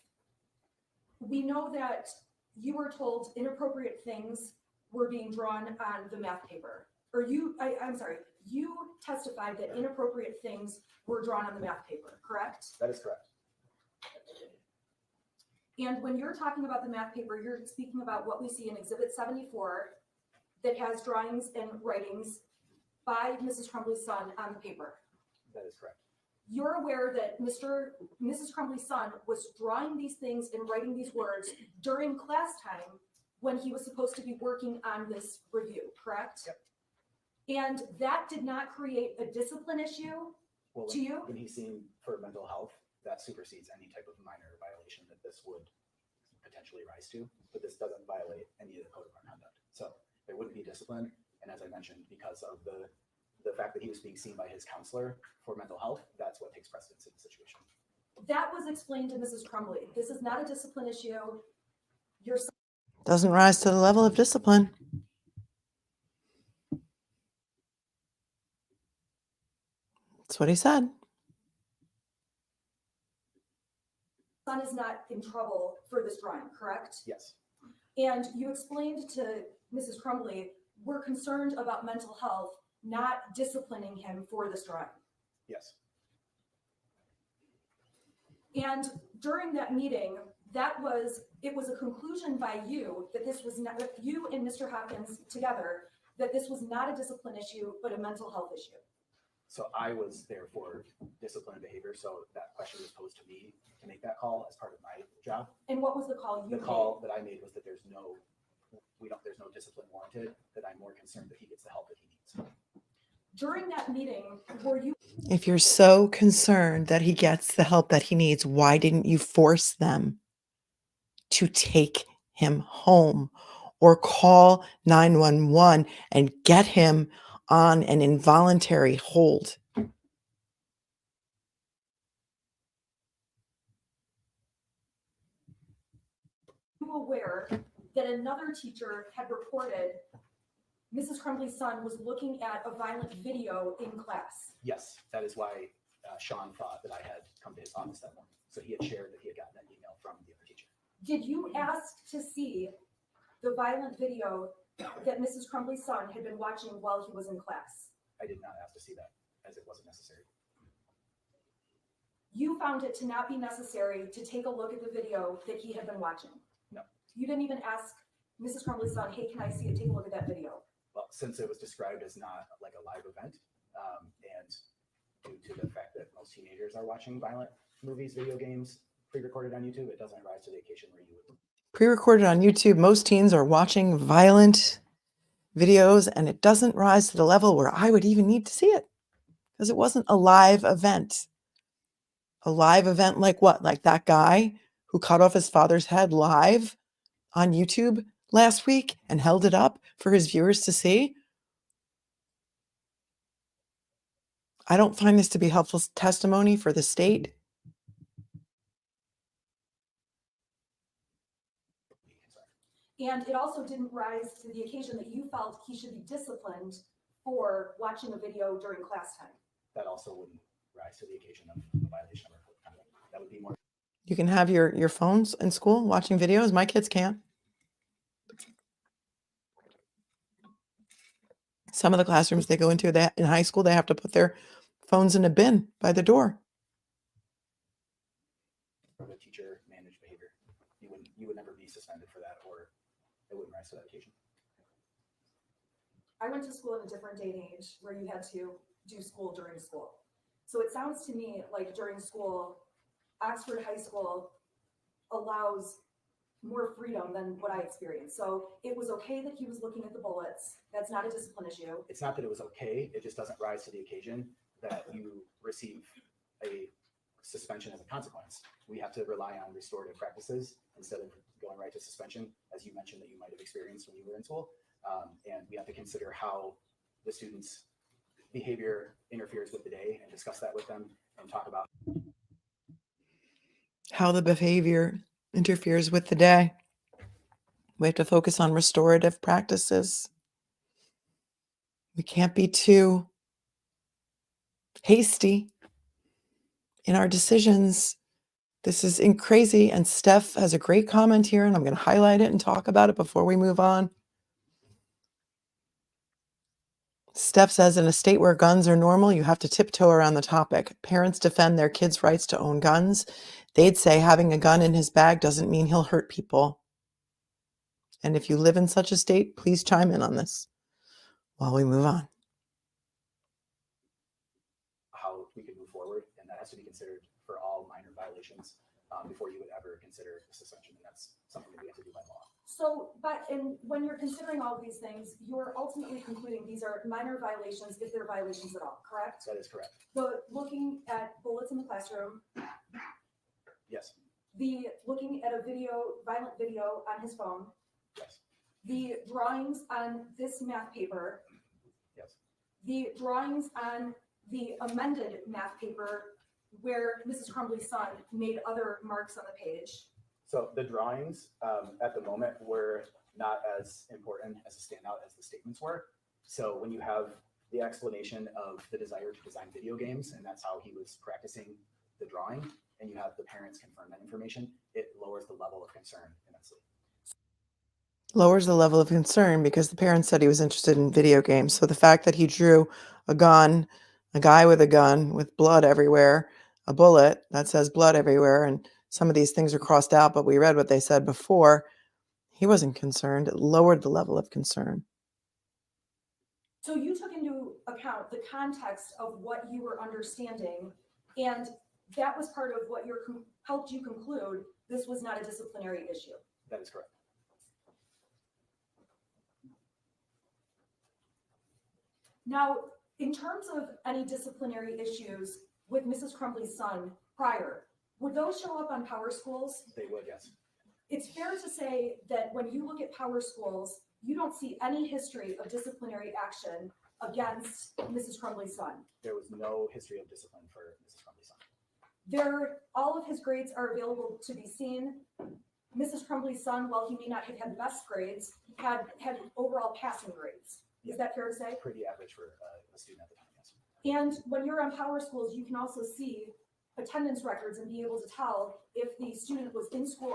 we know that you were told inappropriate things were being drawn on the math paper. Or I'm sorry, you testified that inappropriate things were drawn on the math paper, correct? That is correct. And when you're talking about the math paper, you're speaking about what we see in Exhibit 74 that has drawings and writings by Mrs. Crumbly's son on the paper. That is correct. You're aware that Mrs. Crumbly's son was drawing these things and writing these words during class time when he was supposed to be working on this review, correct? Yep. And that did not create a discipline issue Well, to you? when he's seen for mental health, that supersedes any type of minor violation that this would potentially rise to. But this doesn't violate any of the code of our conduct. So there wouldn't be discipline. And as I mentioned, because of the fact that he was being seen by his counselor for mental health, that's what takes precedence in the situation. That was explained to Mrs. Crumbly. This is not a discipline issue. Your son Doesn't rise to the level of discipline. That's what he said. is not in trouble for this drawing, correct? Yes. And you explained to Mrs. Crumbly, we're concerned about mental health, not disciplining him for this drawing. Yes. And during that meeting, it was a conclusion by you that this was not, you and Mr. Hopkins together, that this was not a discipline issue, but a mental health issue. So I was there for discipline and behavior. So that question was posed to me to make that call as part of my job. And what was the call you The made? call that I made was that there's no discipline warranted, that I'm more concerned that he gets the help that he needs. During that meeting, were you If you're so concerned that he gets the help that he needs, why didn't you force them to take him home or call 911 and get him on an involuntary hold? aware that another teacher had reported Mrs. Crumbly's son was looking at a violent video in class? Yes, that is why Sean thought that I had come to his office that morning. So he had shared that he had gotten that email from the other teacher. Did you ask to see the violent video that Mrs. Crumbly's son had been watching while he was in class? I did not ask to see that, as it wasn't necessary. You found it to not be necessary to take a look at the video that he had been watching? No. You didn't even ask Mrs. Crumbly's son, hey, can I see it? Take a look at that video. Well, since it was described as not like a live event, and due to the fact that most teenagers are watching violent movies, video games, pre-recorded on YouTube, it doesn't rise to the occasion where you would. Pre-recorded on YouTube, most teens are watching violent videos, and it doesn't rise to the level where I would even need to see it, because it wasn't a live event. A live event like what? Like that guy who cut off his father's head live on YouTube last week and held it up for his viewers to see? I don't find this to be helpful testimony for the state. And it also didn't rise to the occasion that you felt he should be disciplined for watching a video during class time. That also wouldn't rise to the occasion of a violation of our code of conduct. That would be more. You can have your phones in school watching videos. My kids can't. Some of the classrooms they go into that in high school, they have to put their phones in a bin by the door. Of a teacher managed behavior. You would never be suspended for that, or it wouldn't rise to that occasion. I went to school in a different day and age where you had to do school during school. So it sounds to me like during school, Oxford High School allows more freedom than what I experienced. So it was okay that he was looking at the bullets. That's not a discipline issue. It's not that it was okay, it just doesn't rise to the occasion that you receive a suspension as a consequence. We have to rely on restorative practices instead of going right to suspension, as you mentioned that you might have experienced when you were in school. And we have to consider how the student's behavior interferes with the day and discuss that with them and talk about How the behavior interferes with the day. We have to focus on restorative practices. We can't be too hasty in our decisions. This is crazy. And Steph has a great comment here, and I'm going to highlight it and talk about it before we move on. Steph says, in a state where guns are normal, you have to tiptoe around the topic. Parents defend their kids' rights to own guns. They'd say having a gun in his bag doesn't mean he'll hurt people. And if you live in such a state, please chime in on this while we move on. how we can move forward, and that has to be considered for all minor violations before you would ever consider suspension, and that's something that we have to do by law. So, when you're considering all of these things, you're ultimately concluding these are minor violations if they're violations at all, correct? That is correct. The looking at bullets in the classroom, Yes, the looking at a violent video on his phone, yes, the drawings on this math paper, yes. the drawings on the amended math paper where Mrs. Crumbly's son made other marks on the page. So the drawings at the moment were not as important as a standout as the statements were. So when you have the explanation of the desire to design video games, and that's how he was practicing the drawing, and you have the parents confirm that information, it lowers the level of concern immensely. Lowers the level of concern because the parents said he was interested in video games. So the fact that he drew a gun, a guy with a gun with blood everywhere, a bullet that says blood everywhere, and some of these things are crossed out, but we read what they said before. He wasn't concerned. It lowered the level of concern. So you took into account the context of what you were understanding, and that was part of what helped you conclude this was not a disciplinary issue. That is correct. Now, in terms of any disciplinary issues with Mrs. Crumbly's son prior, would those show up on Power Schools? They would, yes. It's fair to say that when you look at Power Schools, you don't see any history of disciplinary action against Mrs. Crumbly's son. There was no history of discipline for Mrs. Crumbly's son. All of his grades are available to be seen. Mrs. Crumbly's son, while he may not have had the best grades, had overall passing grades. Is that fair to say? Pretty average for a student at the time, yes. And when you're on Power Schools, you can also see attendance records and be able to tell if the student was in school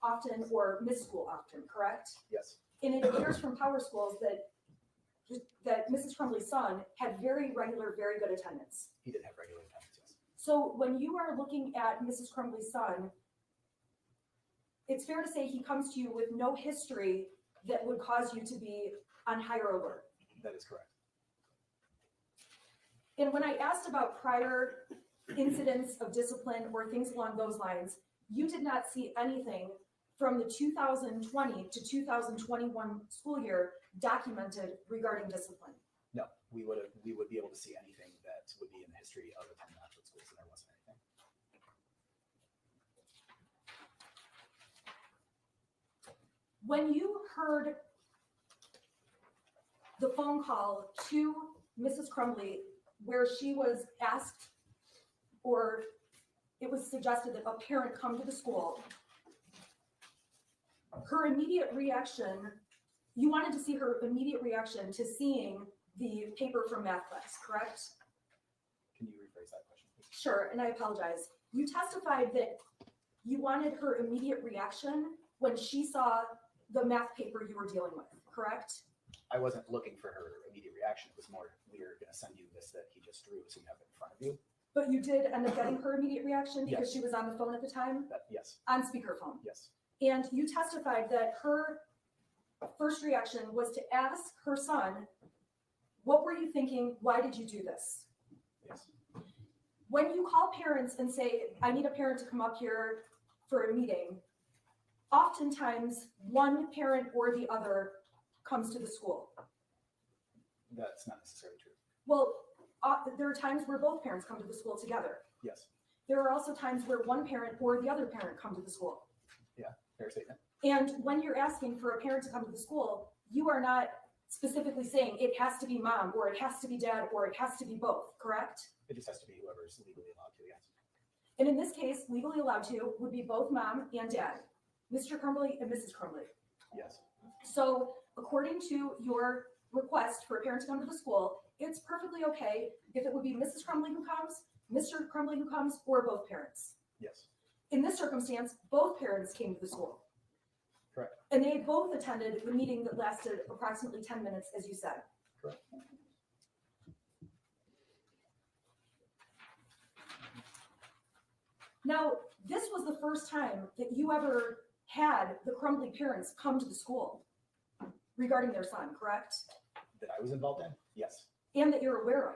often or missed school often, correct? Yes. And it appears from Power Schools that Mrs. Crumbly's son had very regular, very good attendance. He did have regular attendance, yes. So when you are looking at Mrs. Crumbly's son, it's fair to say he comes to you with no history that would cause you to be on higher alert. That is correct. And when I asked about prior incidents of discipline or things along those lines, you did not see anything from the 2020 to 2021 school year documented regarding discipline. No, we would be able to see anything that would be in the history of attending Oxford schools, and there wasn't anything. When you heard the phone call to Mrs. Crumbly where she was asked, or it was suggested that a parent come to the school, her immediate reaction, you wanted to see her immediate reaction to seeing the paper from math class, correct? Can you rephrase that question, please? Sure, and I apologize. You testified that you wanted her immediate reaction when she saw the math paper you were dealing with, correct? I wasn't looking for her immediate reaction. It was more, we're going to send you this that he just drew, so you have it in front of you. But you did end up getting her immediate reaction because Yes. she was on the phone at the time, Yes, on speakerphone. yes, And you testified that her first reaction was to ask her son, what were you thinking? Why did you do this? yes, When you call parents and say, I need a parent to come up here for a meeting, oftentimes one parent or the other comes to the school. that's not necessarily true. Well, there are times where both parents come to the school together. Yes, There are also times where one parent or the other parent come to the school. fair statement. And when you're asking for a parent to come to the school, you are not specifically saying it has to be mom, or it has to be dad, or it has to be both, correct? It just has to be whoever's legally allowed to, yes. And in this case, legally allowed to would be both mom and dad, Mr. Crumbleigh and Mrs. Crumbleigh. Yes, So according to your request for a parent to come to the school, it's perfectly okay if it would be Mrs. Crumbleigh who comes, Mr. Crumbleigh who comes, or both parents. yes, In this circumstance, both parents came to the school. correct. And they both attended the meeting that lasted approximately 10 minutes, as you said. Correct. Now, this was the first time that you ever had the Crumbleigh parents come to the school regarding their son, correct? That I was involved in? Yes, And that you're aware of.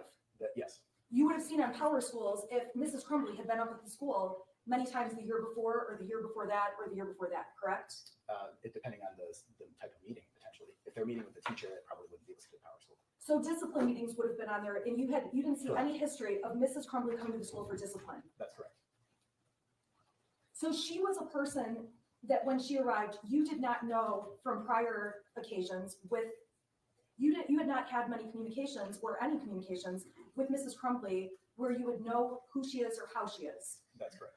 yes, You would have seen on Power Schools if Mrs. Crumbleigh had been up at the school many times the year before, or the year before that, or the year before that, correct? it depending on the type of meeting, potentially. If they're meeting with the teacher, it probably wouldn't be listed in Power School. So discipline meetings would have been on there, and you didn't see Correct. any history of Mrs. Crumbleigh coming to the school for discipline. That's correct. So she was a person that when she arrived, you did not know from prior occasions with, you had not had many communications or any communications with Mrs. Crumbleigh where you would know who she is or how she is. That's correct.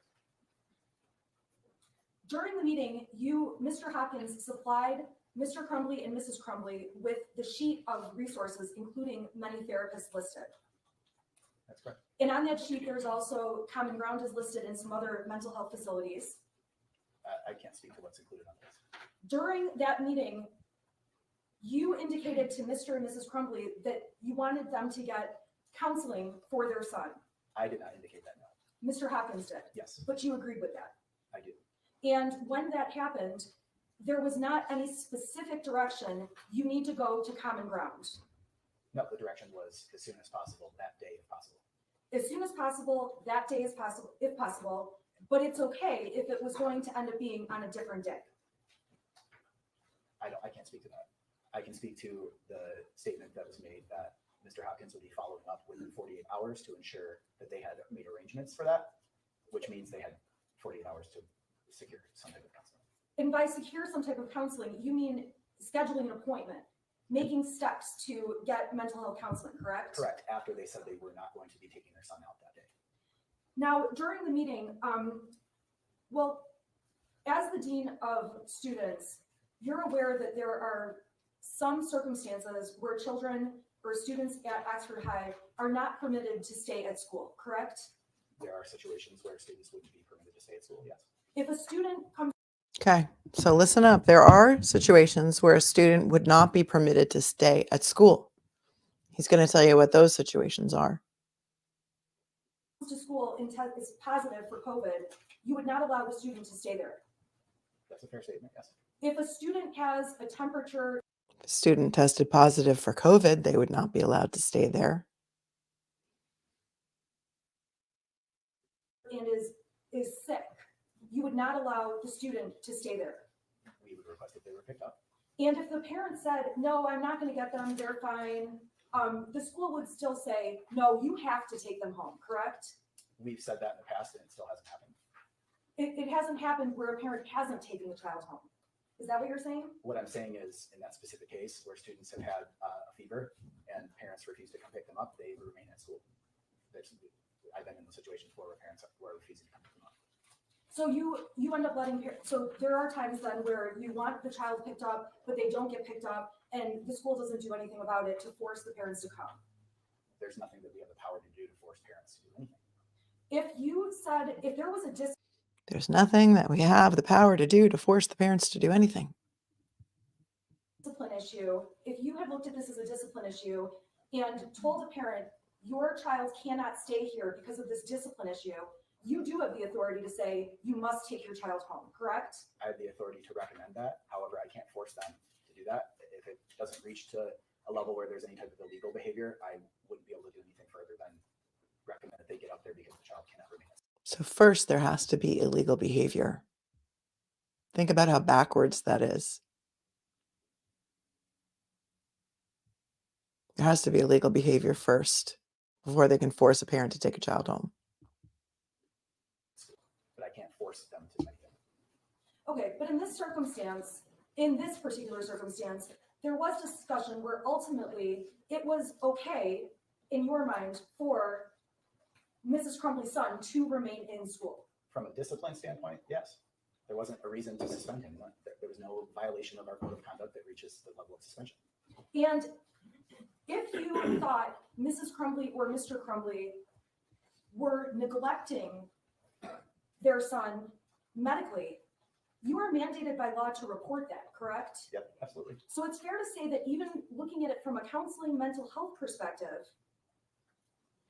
During the meeting, Mr. Hopkins, supplied Mr. Crumbleigh and Mrs. Crumbleigh with the sheet of resources, including many therapists listed. That's correct. And on that sheet, there's also Common Ground is listed in some other mental health facilities. I can't speak to what's included on this. During that meeting, you indicated to Mr. and Mrs. Crumbleigh that you wanted them to get counseling for their son. I did not indicate that, no. Mr. Hopkins did, Yes, but you agreed with that. I do. And when that happened, there was not any specific direction, you need to go to Common Ground. No, the direction was as soon as possible, that day if possible. As soon as possible, that day is possible, if possible, but it's okay if it was going to end up being on a different day. I can't speak to that. I can speak to the statement that was made that Mr. Hopkins would be following up within 48 hours to ensure that they had made arrangements for that, which means they had 48 hours to secure some type of counseling. And by secure some type of counseling, you mean scheduling an appointment, making steps to get mental health counseling, correct? Correct, after they said they were not going to be taking their son out that day. Now, during the meeting, well, as the dean of students, you're aware that there are some circumstances where children or students at Oxford High are not permitted to stay at school, correct? There are situations where students wouldn't be permitted to stay at school, yes. If a student comes Okay, so listen up. There are situations where a student would not be permitted to stay at school. He's going to tell you what those situations are. to school and is positive for COVID, you would not allow the student to stay there. That's a fair statement, yes. If a student has a temperature If a student tested positive for COVID, they would not be allowed to stay there. and is sick, you would not allow the student to stay there. We would request that they were picked up. And if the parent said, no, I'm not going to get them, they're fine, the school would still say, no, you have to take them home, correct? We've said that in the past and it still hasn't happened. It hasn't happened where a parent hasn't taken the child home. Is that what you're saying? What I'm saying is, in that specific case where students have had a fever and parents refuse to come pick them up, they remain at school. I've been in those situations where parents were refusing to come pick them up. So you end up letting, so there are times then where you want the child picked up, but they don't get picked up, and the school doesn't do anything about it to force the parents to come. There's nothing that we have the power to do to force parents to do anything. If you said, if there was a There's nothing that we have the power to do to force the parents to do anything. discipline issue, if you had looked at this as a discipline issue and told a parent, your child cannot stay here because of this discipline issue, you do have the authority to say, you must take your child home, correct? I have the authority to recommend that. However, I can't force them to do that. If it doesn't reach to a level where there's any type of illegal behavior, I wouldn't be able to do anything further than recommend that they get up there because the child cannot remain. So first there has to be illegal behavior. Think about how backwards that is. There has to be illegal behavior first before they can force a parent to take a child home. But I can't force them to do anything. Okay, but in this circumstance, in this particular circumstance, there was discussion where ultimately it was okay in your mind for Mrs. Crumbley's son to remain in school. From a discipline standpoint, yes. There wasn't a reason to suspend him. There was no violation of our code of conduct that reaches the level of suspension. And if you thought Mrs. Crumbley or Mr. Crumbley were neglecting their son medically, you are mandated by law to report that, correct? Yep, absolutely. So it's fair to say that even looking at it from a counseling mental health perspective,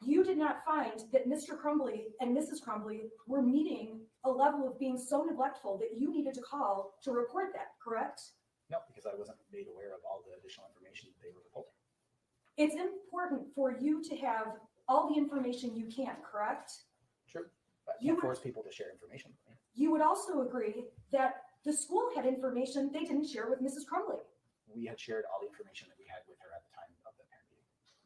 you did not find that Mr. Crumbley and Mrs. Crumbley were meeting a level of being so neglectful that you needed to call to report that, correct? No, because I wasn't made aware of all the additional information that they were withholding. It's important for you to have all the information you can, correct? True. But I You can't would- force people to share information with me. You would also agree that the school had information they didn't share with Mrs. Crumbley. We had shared all the information that we had with her at the time of the parent meeting.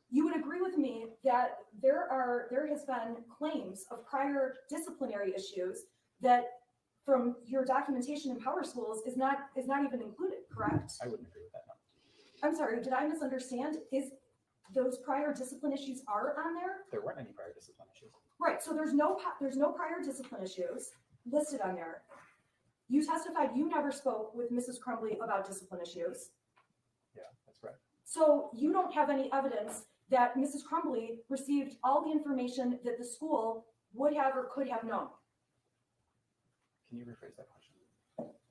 You would agree with me that there has been claims of prior disciplinary issues that from your documentation in Power Schools is not even included, correct? I wouldn't agree with that, no. I'm sorry, did I misunderstand? Is those prior discipline issues are on there? There weren't any prior discipline issues. Right, so there's no prior discipline issues listed on there. You testified you never spoke with Mrs. Crumbley about discipline issues. Yeah, that's correct. So you don't have any evidence that Mrs. Crumbley received all the information that the school would have or could have known. Can you rephrase that question?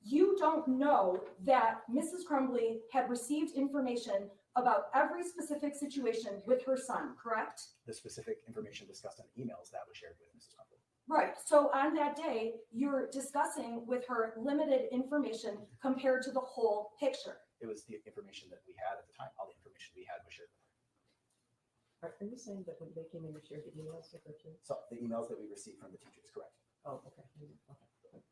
You don't know that Mrs. Crumbley had received information about every specific situation with her son, correct? The specific information discussed in emails that was shared with Mrs. Crumbley. Right, so on that day, you're discussing with her limited information compared to the whole picture. It was the information that we had at the time. All the information we had was shared with her. Are you saying that when they came in, you shared the emails with her too? So the emails that we received from the teachers, correct? Oh, okay. Okay.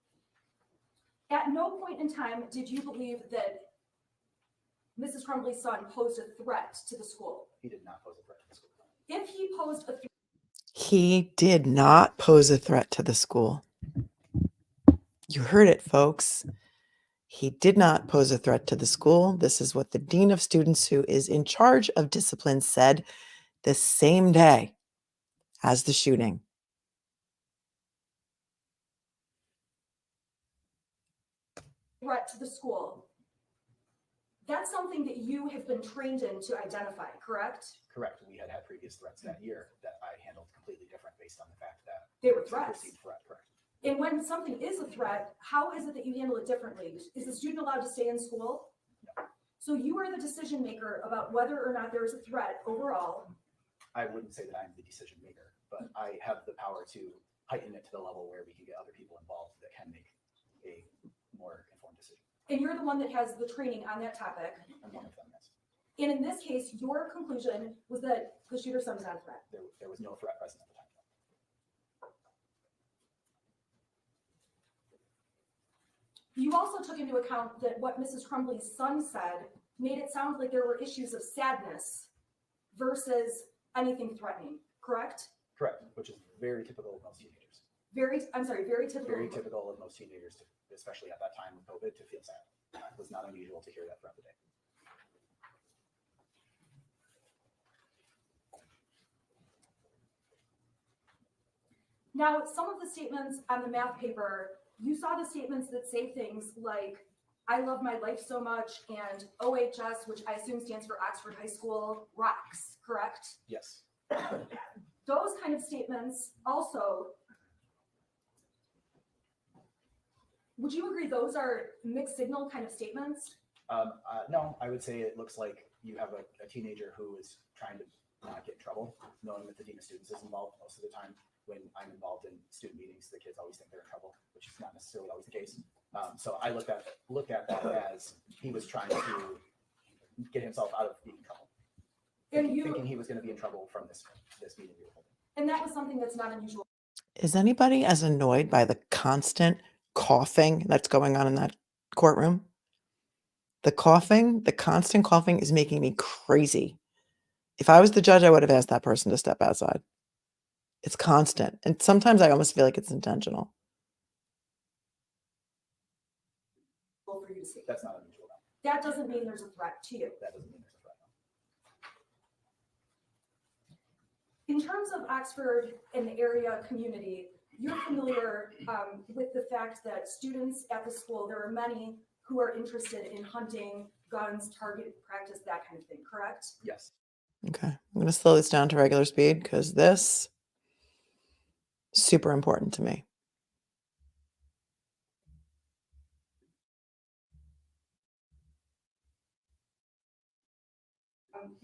At no point in time did you believe that Mrs. Crumbley's son posed a threat to the school. He did not pose a threat to the school. If he posed a threat, He did not pose a threat to the school. You heard it, folks. He did not pose a threat to the school. This is what the dean of students, who is in charge of discipline, said the same day as the shooting. threat to the school, that's something that you have been trained in to identify, correct? Correct. We had previous threats that year that I handled completely different based on the fact that They were it was a threats. perceived threat, correct? And when something is a threat, how is it that you handle it differently? Is the student allowed to stay in school? No. So you are the decision maker about whether or not there is a threat overall. I wouldn't say that I'm the decision maker, but I have the power to heighten it to the level where we can get other people involved that can make a more informed decision. And you're the one that has the training on that topic. I'm one of them, yes. And in this case, your conclusion was that the shooter's son is not a threat. There was no threat present at the time. You also took into account that what Mrs. Crumbley's son said made it sound like there were issues of sadness versus anything threatening, correct? Correct, which is very typical of most teenagers. Very typical. Very typical of most teenagers, especially at that time of COVID, to feel sad. It was not unusual to hear that throughout the day. Now, some of the statements on the math paper you saw the statements that say things like, I love my life so much, and OHS, which I assume stands for Oxford High School, rocks, correct? Yes. Those kind of statements also, would you agree those are mixed signal kind of statements? No, I would say it looks like you have a teenager who is trying to not get in trouble, knowing that the dean of students is involved most of the time. When I'm involved in student meetings, the kids always think they're in trouble, which is not necessarily always the case. So I looked at that as he was trying to get himself out of being in trouble, thinking he was going to be in trouble from this meeting we were holding. And that was something that's not unusual. Is anybody as annoyed by the constant coughing that's going on in that courtroom? The constant coughing is making me crazy. If I was the judge, I would have asked that person to step outside. It's constant. And sometimes I almost feel like it's intentional. For you to see. That's not unusual. That doesn't mean there's a threat to you. That doesn't mean there's a threat. In terms of Oxford and the area community, you're familiar with the fact that students at the school, there are many who are interested in hunting, guns, target practice, that kind of thing, correct? Yes. Okay. I'm going to slow this down to regular speed because this is super important to me.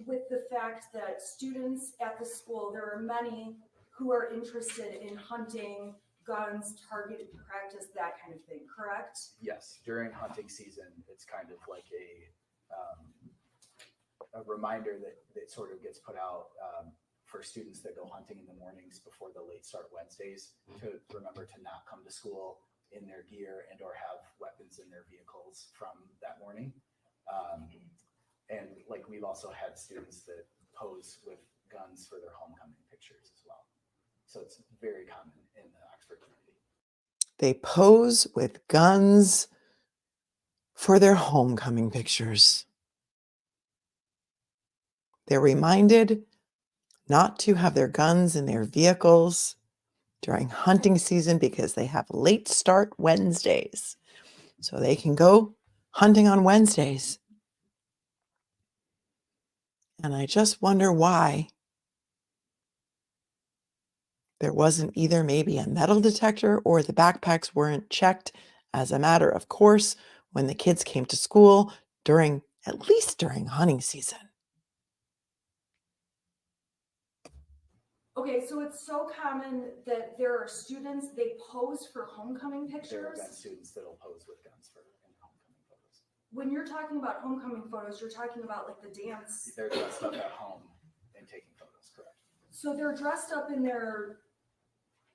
With the fact that students at the school, there are many who are interested in hunting, guns, target practice, that kind of thing, correct? Yes. During hunting season, it's kind of like a reminder that sort of gets put out for students that go hunting in the mornings before the late start Wednesdays to remember to not come to school in their gear and or have weapons in their vehicles from that morning. And like we've also had students that pose with guns for their homecoming pictures as well. So it's very common in the Oxford community. They pose with guns for their homecoming pictures. They're reminded not to have their guns in their vehicles during hunting season because they have late start Wednesdays. So they can go hunting on Wednesdays. And I just wonder why there wasn't either maybe a metal detector or the backpacks weren't checked as a matter of course when the kids came to school at least during hunting season. Okay, so it's so common that there are students, they pose for homecoming There pictures. have been students that'll pose with guns for homecoming photos. When you're talking about homecoming photos, you're talking about like the dance. They're dressed up at home and taking photos, correct? So they're dressed up in their,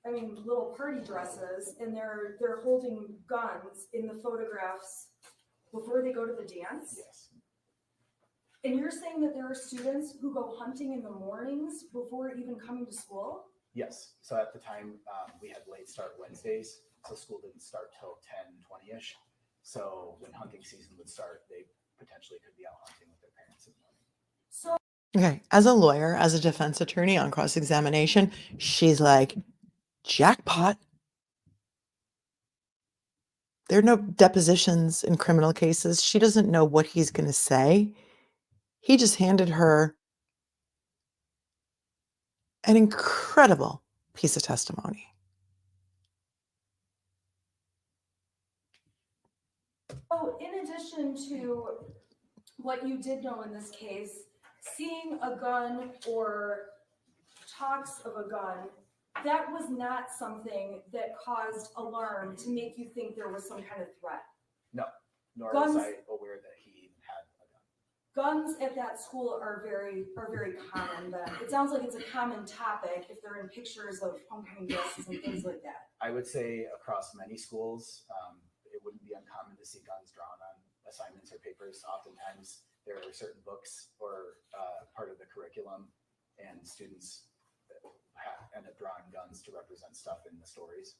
little party dresses, and they're holding guns in the photographs before they go to the dance? Yes. And you're saying that there are students who go hunting in the mornings before even coming to school? Yes. So at the time, we had late start Wednesdays, so school didn't start till 10:20ish. So when hunting season would start, they potentially could be out hunting with their parents in the morning. So Okay, as a lawyer, as a defense attorney on cross-examination, she's like, jackpot. There are no depositions in criminal cases. She doesn't know what he's going to say. He just handed her an incredible piece of testimony. in addition to what you did know in this case, seeing a gun or talks of a gun, that was not something that caused alarm to make you think there was some kind of threat. No, nor Guns- was I aware that he even had a gun. Guns at that school are very common. Then it sounds like it's a common topic if they're in pictures of homecoming dresses and things like that. I would say across many schools, it wouldn't be uncommon to see guns drawn on assignments or papers. Oftentimes, there are certain books or part of the curriculum, and students end up drawing guns to represent stuff in the stories.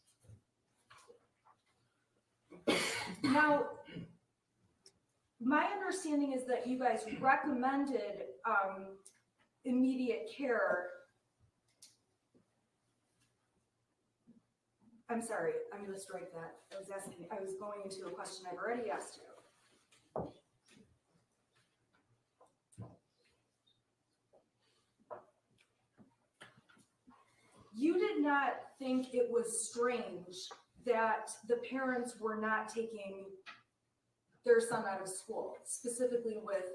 Now, my understanding is that you guys recommended immediate care. I'm sorry, I'm gonna strike that. I was going into a question I've already asked you. You did not think it was strange that the parents were not taking their son out of school, specifically with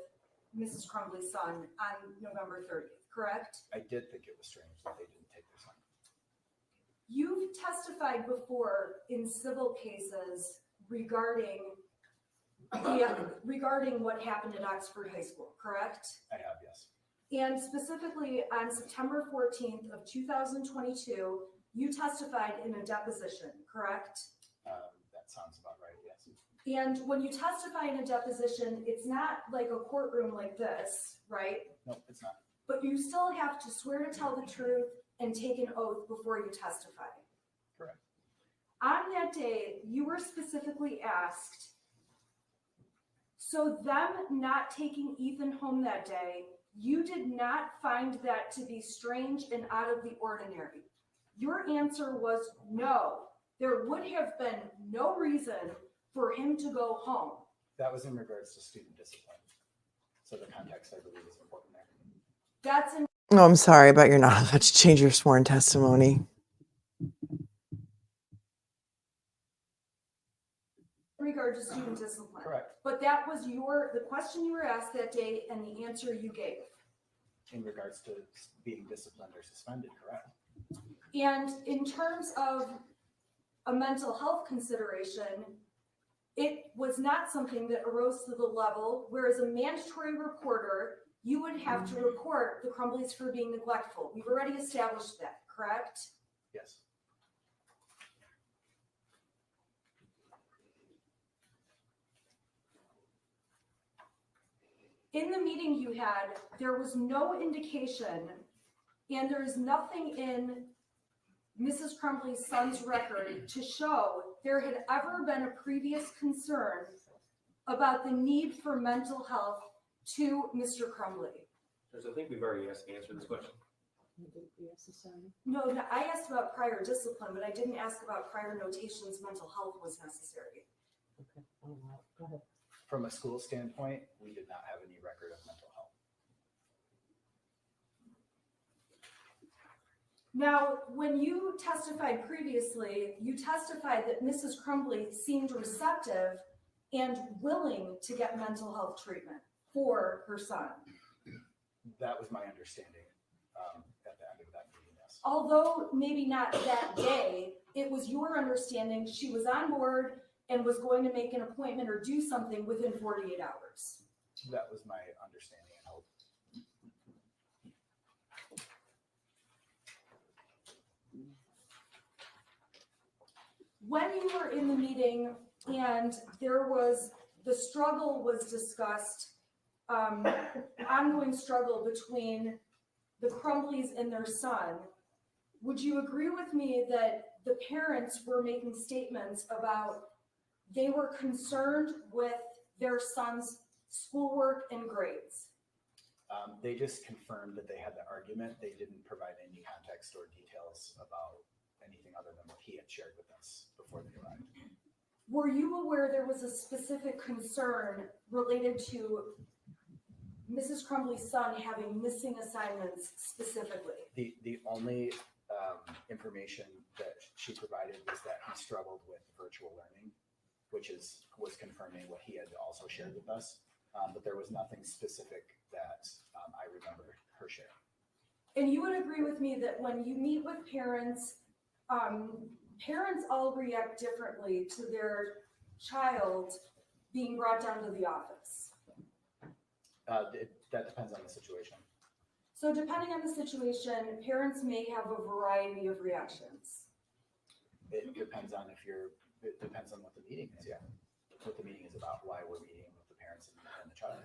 Mrs. Crumbley's son on November 30th, correct? I did think it was strange that they didn't take their son. You've testified before in civil cases regarding what happened at Oxford High School, correct? I have, yes. And specifically on September 14th of 2022, you testified in a deposition, correct? That sounds about right, yes. And when you testify in a deposition, it's not like a courtroom like this, right? No, it's not. But you still have to swear to tell the truth and take an oath before you testify. Correct. On that day, you were specifically asked, so them not taking Ethan home that day, you did not find that to be strange and out of the ordinary. Your answer was no. There would have been no reason for him to go home. That was in regards to student discipline. So the context, I believe, is important there. That's in Oh, I'm sorry, but you're not allowed to change your sworn testimony. regard to student discipline. Correct. But that was the question you were asked that day and the answer you gave. In regards to being disciplined or suspended, correct. And in terms of a mental health consideration, it was not something that arose to the level, whereas a mandatory reporter, you would have to report the Crumbleys for being neglectful. We've already established that, correct? Yes. In the meeting you had, there was no indication, and there is nothing in Mrs. Crumbley's son's record to show there had ever been a previous concern about the need for mental health to Mr. Crumbley. I think we've already answered this question. No, I asked about prior discipline, but I didn't ask about prior notations mental health was necessary. Okay, go ahead. From a school standpoint, we did not have any record of mental health. Now, when you testified previously, you testified that Mrs. Crumbley seemed receptive and willing to get mental health treatment for her son. That was my understanding at the end of that meeting, yes. Although maybe not that day, it was your understanding she was on board and was going to make an appointment or do something within 48 hours. That was my understanding and hope. When you were in the meeting and the struggle was discussed, ongoing struggle between the Crumbleys and their son, would you agree with me that the parents were making statements about they were concerned with their son's schoolwork and grades? They just confirmed that they had the argument. They didn't provide any context or details about anything other than what he had shared with us before they arrived. Were you aware there was a specific concern related to Mrs. Crumbley's son having missing assignments specifically? The only information that she provided was that he struggled with virtual learning, which was confirming what he had also shared with us. But there was nothing specific that I remember her sharing. And you would agree with me that when you meet with parents, parents all react differently to their child being brought down to the office. That depends on the situation. So depending on the situation, parents may have a variety of reactions. It depends on it depends on what the meeting is, yeah. What the meeting is about, why we're meeting with the parents and the child.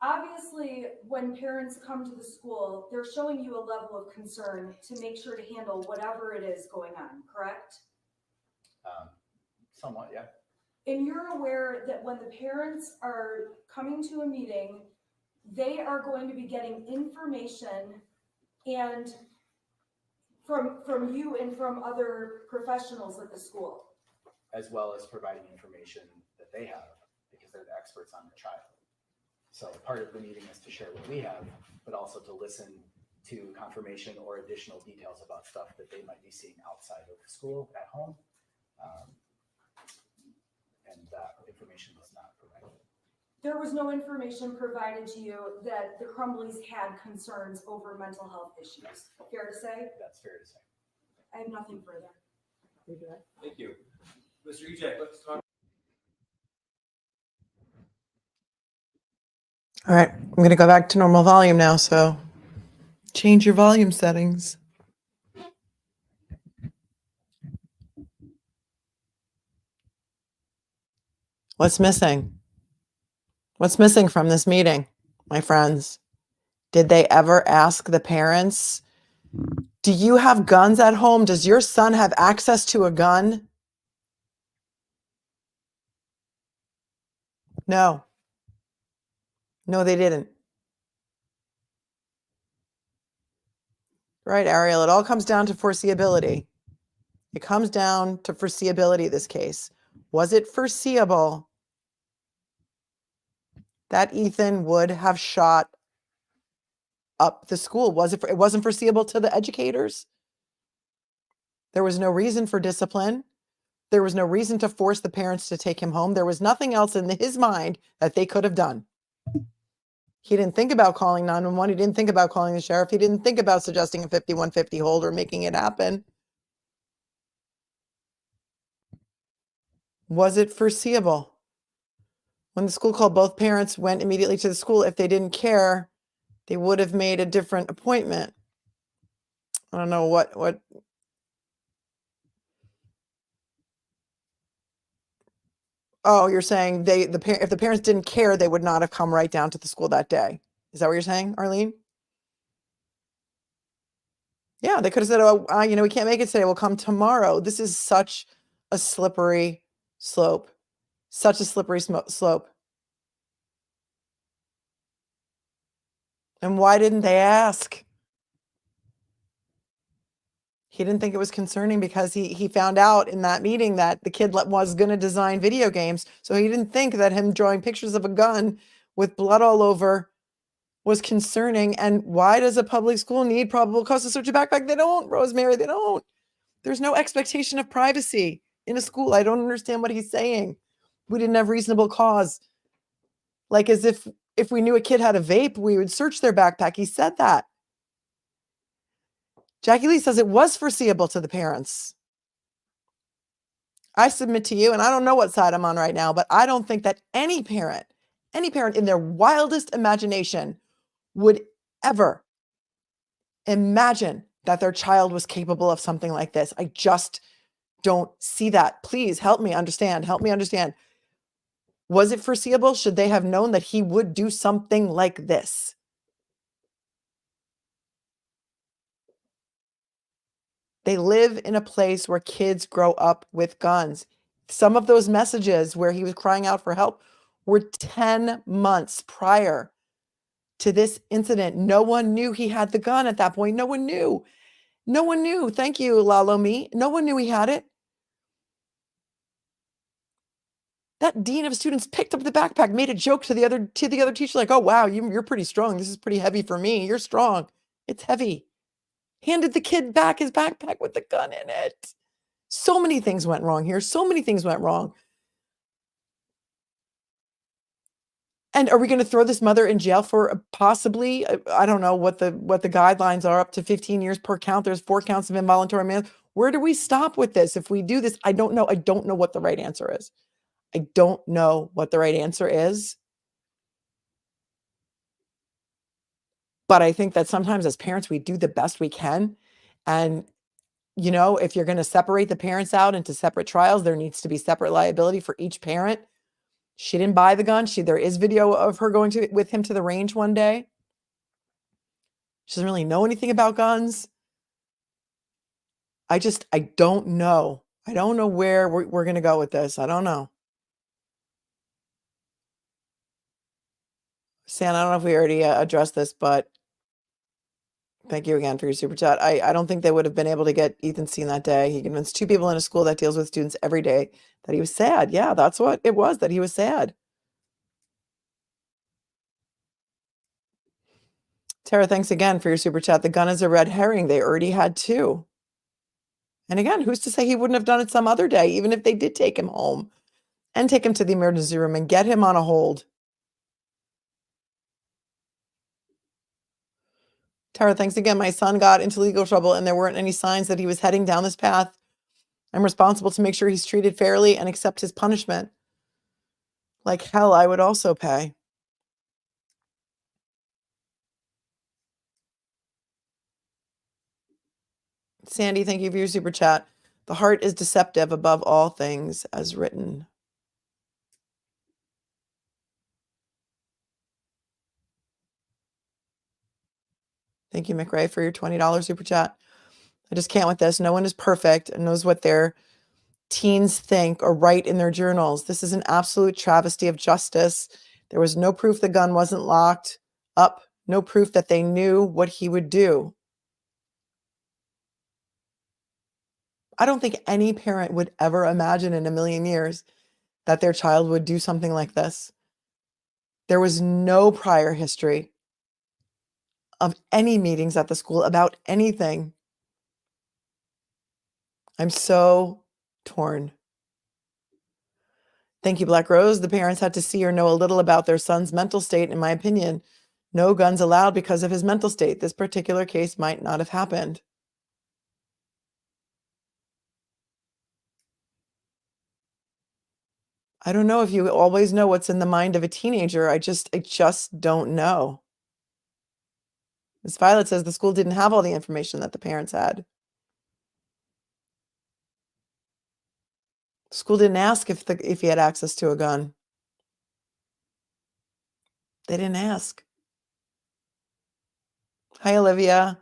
Obviously, when parents come to the school, they're showing you a level of concern to make sure to handle whatever it is going on, correct? Somewhat, yeah. And you're aware that when the parents are coming to a meeting, they are going to be getting information and from you and from other professionals at the school. as well as providing information that they have, because they're the experts on their child. So part of the meeting is to share what we have, but also to listen to confirmation or additional details about stuff that they might be seeing outside of school, at home. And that information was not provided. There was no information provided to you that the Crumbleys had concerns over mental health issues. Fair to say? That's fair to say. I have nothing further. Thank you. Mr. Ejak, let's talk. All right, I'm going to go back to normal volume now, so change your volume settings. What's missing? What's missing from this meeting, my friends? Did they ever ask the parents, do you have guns at home? Does your son have access to a gun? No. No, they didn't. Right, Ariel, it all comes down to foreseeability. It comes down to foreseeability, this case. Was it foreseeable that Ethan would have shot up the school? It wasn't foreseeable to the educators? There was no reason for discipline. There was no reason to force the parents to take him home. There was nothing else in his mind that they could have done. He didn't think about calling 911. He didn't think about calling the sheriff. He didn't think about suggesting a 5150 hold or making it happen. Was it foreseeable? When the school called, both parents went immediately to the school. If they didn't care, they would have made a different appointment. I don't know what. Oh, you're saying if the parents didn't care, they would not have come right down to the school that day. Is that what you're saying, Arlene? Yeah, they could have said, oh, we can't make it today. We'll come tomorrow. This is such a slippery slope. Such a slippery slope. And why didn't they ask? He didn't think it was concerning because he found out in that meeting that the kid was going to design video games. So he didn't think that him drawing pictures of a gun with blood all over was concerning. And why does a public school need probable cause to search a backpack? They don't, Rosemary, they don't. There's no expectation of privacy in a school. I don't understand what he's saying. We didn't have reasonable cause. Like as if we knew a kid had a vape, we would search their backpack. He said that. Jackie Lee says it was foreseeable to the parents. I submit to you, and I don't know what side I'm on right now, but I don't think that any parent in their wildest imagination would ever imagine that their child was capable of something like this. I just don't see that. Please help me understand. Help me understand. Was it foreseeable? Should they have known that he would do something like this? They live in a place where kids grow up with guns. Some of those messages where he was crying out for help were 10 months prior to this incident. No one knew he had the gun at that point. No one knew. No one knew. Thank you, Lalo Me. No one knew he had it. That dean of students picked up the backpack, made a joke to the other teacher, like, "Oh wow, you're pretty strong. This is pretty heavy for me. You're strong. It's heavy." Handed the kid back his backpack with the gun in it. So many things went wrong here. So many things went wrong. And are we going to throw this mother in jail for possibly, I don't know what the guidelines are, up to 15 years per count. There's 4 counts of involuntary manslaughter. Where do we stop with this? If we do this, I don't know. I don't know what the right answer is. I don't know what the right answer is. But I think that sometimes as parents, we do the best we can. And, if you're going to separate the parents out into separate trials, there needs to be separate liability for each parent. She didn't buy the gun. There is video of her going with him to the range one day. She doesn't really know anything about guns. I don't know. I don't know where we're going to go with this. I don't know. San, I don't know if we already addressed this, but Thank you again for your super chat. I don't think they would have been able to get Ethan seen that day. He convinced 2 people in a school that deals with students every day that he was sad. Yeah, that's what it was, that he was sad. Tara, thanks again for your super chat. The gun is a red herring. They already had 2. And again, who's to say he wouldn't have done it some other day, even if they did take him home and take him to the emergency room and get him on a hold? Tara, thanks again. My son got into legal trouble and there weren't any signs that he was heading down this path. I'm responsible to make sure he's treated fairly and accept his punishment. Like hell, I would also pay. Sandy, thank you for your super chat. The heart is deceptive above all things, as written. Thank you, McRae, for your $20 super chat. I just can't with this. No one is perfect and knows what their teens think or write in their journals. This is an absolute travesty of justice. There was no proof the gun wasn't locked up, no proof that they knew what he would do. I don't think any parent would ever imagine in a million years that their child would do something like this. There was no prior history of any meetings at the school about anything. I'm so torn. Thank you, Black Rose. The parents had to see or know a little about their son's mental state, in my opinion. No guns allowed because of his mental state. This particular case might not have happened. I don't know if you always know what's in the mind of a teenager. I just don't know. Ms. Violet says the school didn't have all the information that the parents had. The school didn't ask if he had access to a gun. They didn't ask. Hi, Olivia.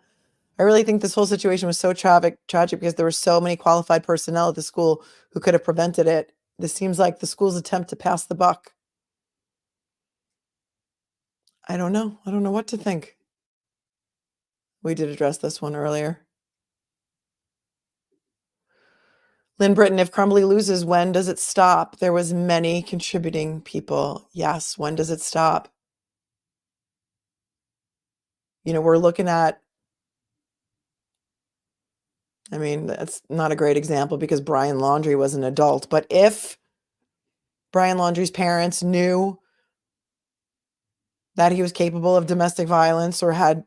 I really think this whole situation was so tragic because there were so many qualified personnel at the school who could have prevented it. This seems like the school's attempt to pass the buck. I don't know. I don't know what to think. We did address this one earlier. Lynn Britton, if Crumbly loses, when does it stop? There was many contributing people. Yes, when does it stop? You know, we're looking at, I mean, that's not a great example because Brian Laundrie was an adult, but if Brian Laundrie's parents knew that he was capable of domestic violence or had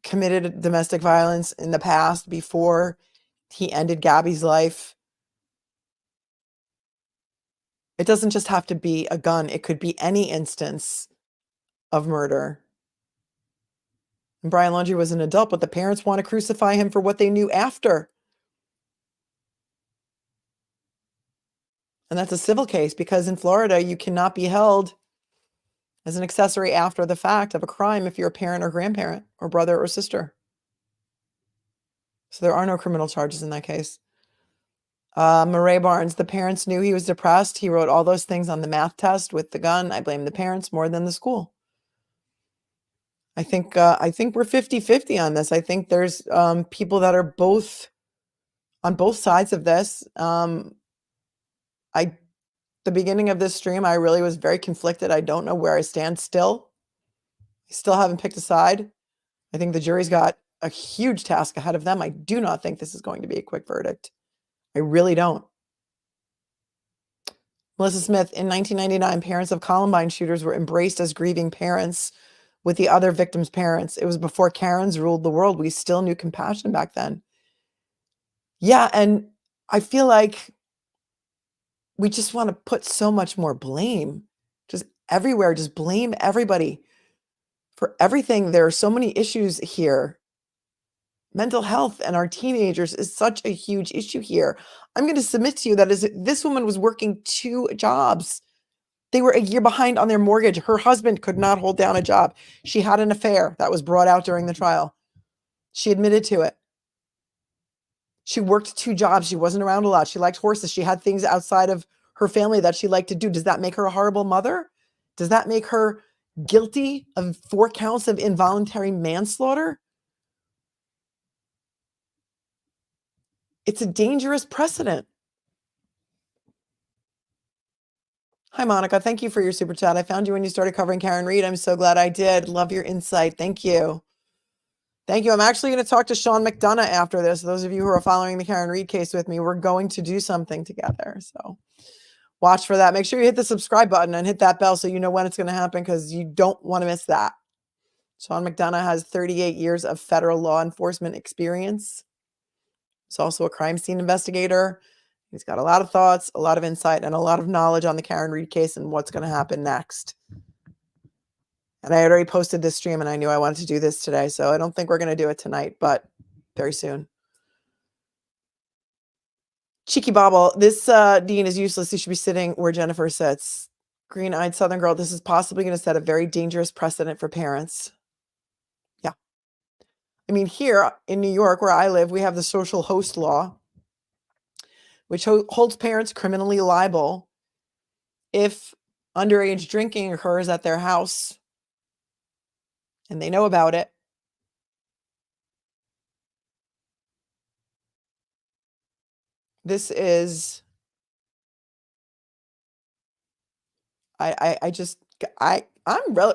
committed domestic violence in the past before he ended Gabby's life, it doesn't just have to be a gun. It could be any instance of murder. And Brian Laundrie was an adult, but the parents want to crucify him for what they knew after. And that's a civil case because in Florida, you cannot be held as an accessory after the fact of a crime if you're a parent or grandparent or brother or sister. So there are no criminal charges in that case. Murray Barnes, the parents knew he was depressed. He wrote all those things on the math test with the gun. I blame the parents more than the school. I think we're 50-50 on this. I think there's people that are both on both sides of this. The beginning of this stream, I really was very conflicted. I don't know where I stand still. I still haven't picked a side. I think the jury's got a huge task ahead of them. I do not think this is going to be a quick verdict. I really don't. Melissa Smith, in 1999, parents of Columbine shooters were embraced as grieving parents with the other victims' parents. It was before Karens ruled the world. We still knew compassion back then. Yeah, and I feel like we just want to put so much more blame just everywhere. Just blame everybody for everything. There are so many issues here. Mental health and our teenagers is such a huge issue here. I'm going to submit to you that this woman was working 2 jobs. They were a year behind on their mortgage. Her husband could not hold down a job. She had an affair that was brought out during the trial. She admitted to it. She worked 2 jobs. She wasn't around a lot. She liked horses. She had things outside of her family that she liked to do. Does that make her a horrible mother? Does that make her guilty of 4 counts of involuntary manslaughter? It's a dangerous precedent. Hi, Monica. Thank you for your super chat. I found you when you started covering Karen Reed. I'm so glad I did. Love your insight. Thank you. Thank you. I'm actually going to talk to Sean McDonough after this. Those of you who are following the Karen Reed case with me, we're going to do something together. So watch for that. Make sure you hit the subscribe button and hit that bell so you know when it's going to happen, because you don't want to miss that. Sean McDonough has 38 years of federal law enforcement experience. He's also a crime scene investigator. He's got a lot of thoughts, a lot of insight, and a lot of knowledge on the Karen Reed case and what's going to happen next. And I had already posted this stream, and I knew I wanted to do this today, so I don't think we're going to do it tonight, but very soon. Cheeky Bobble, this dean is useless. He should be sitting where Jennifer sits. Green-eyed Southern girl, this is possibly going to set a very dangerous precedent for parents. Yeah. I mean, here in New York, where I live, we have the social host law, which holds parents criminally liable if underage drinking occurs at their house and they know about it. This is, I'm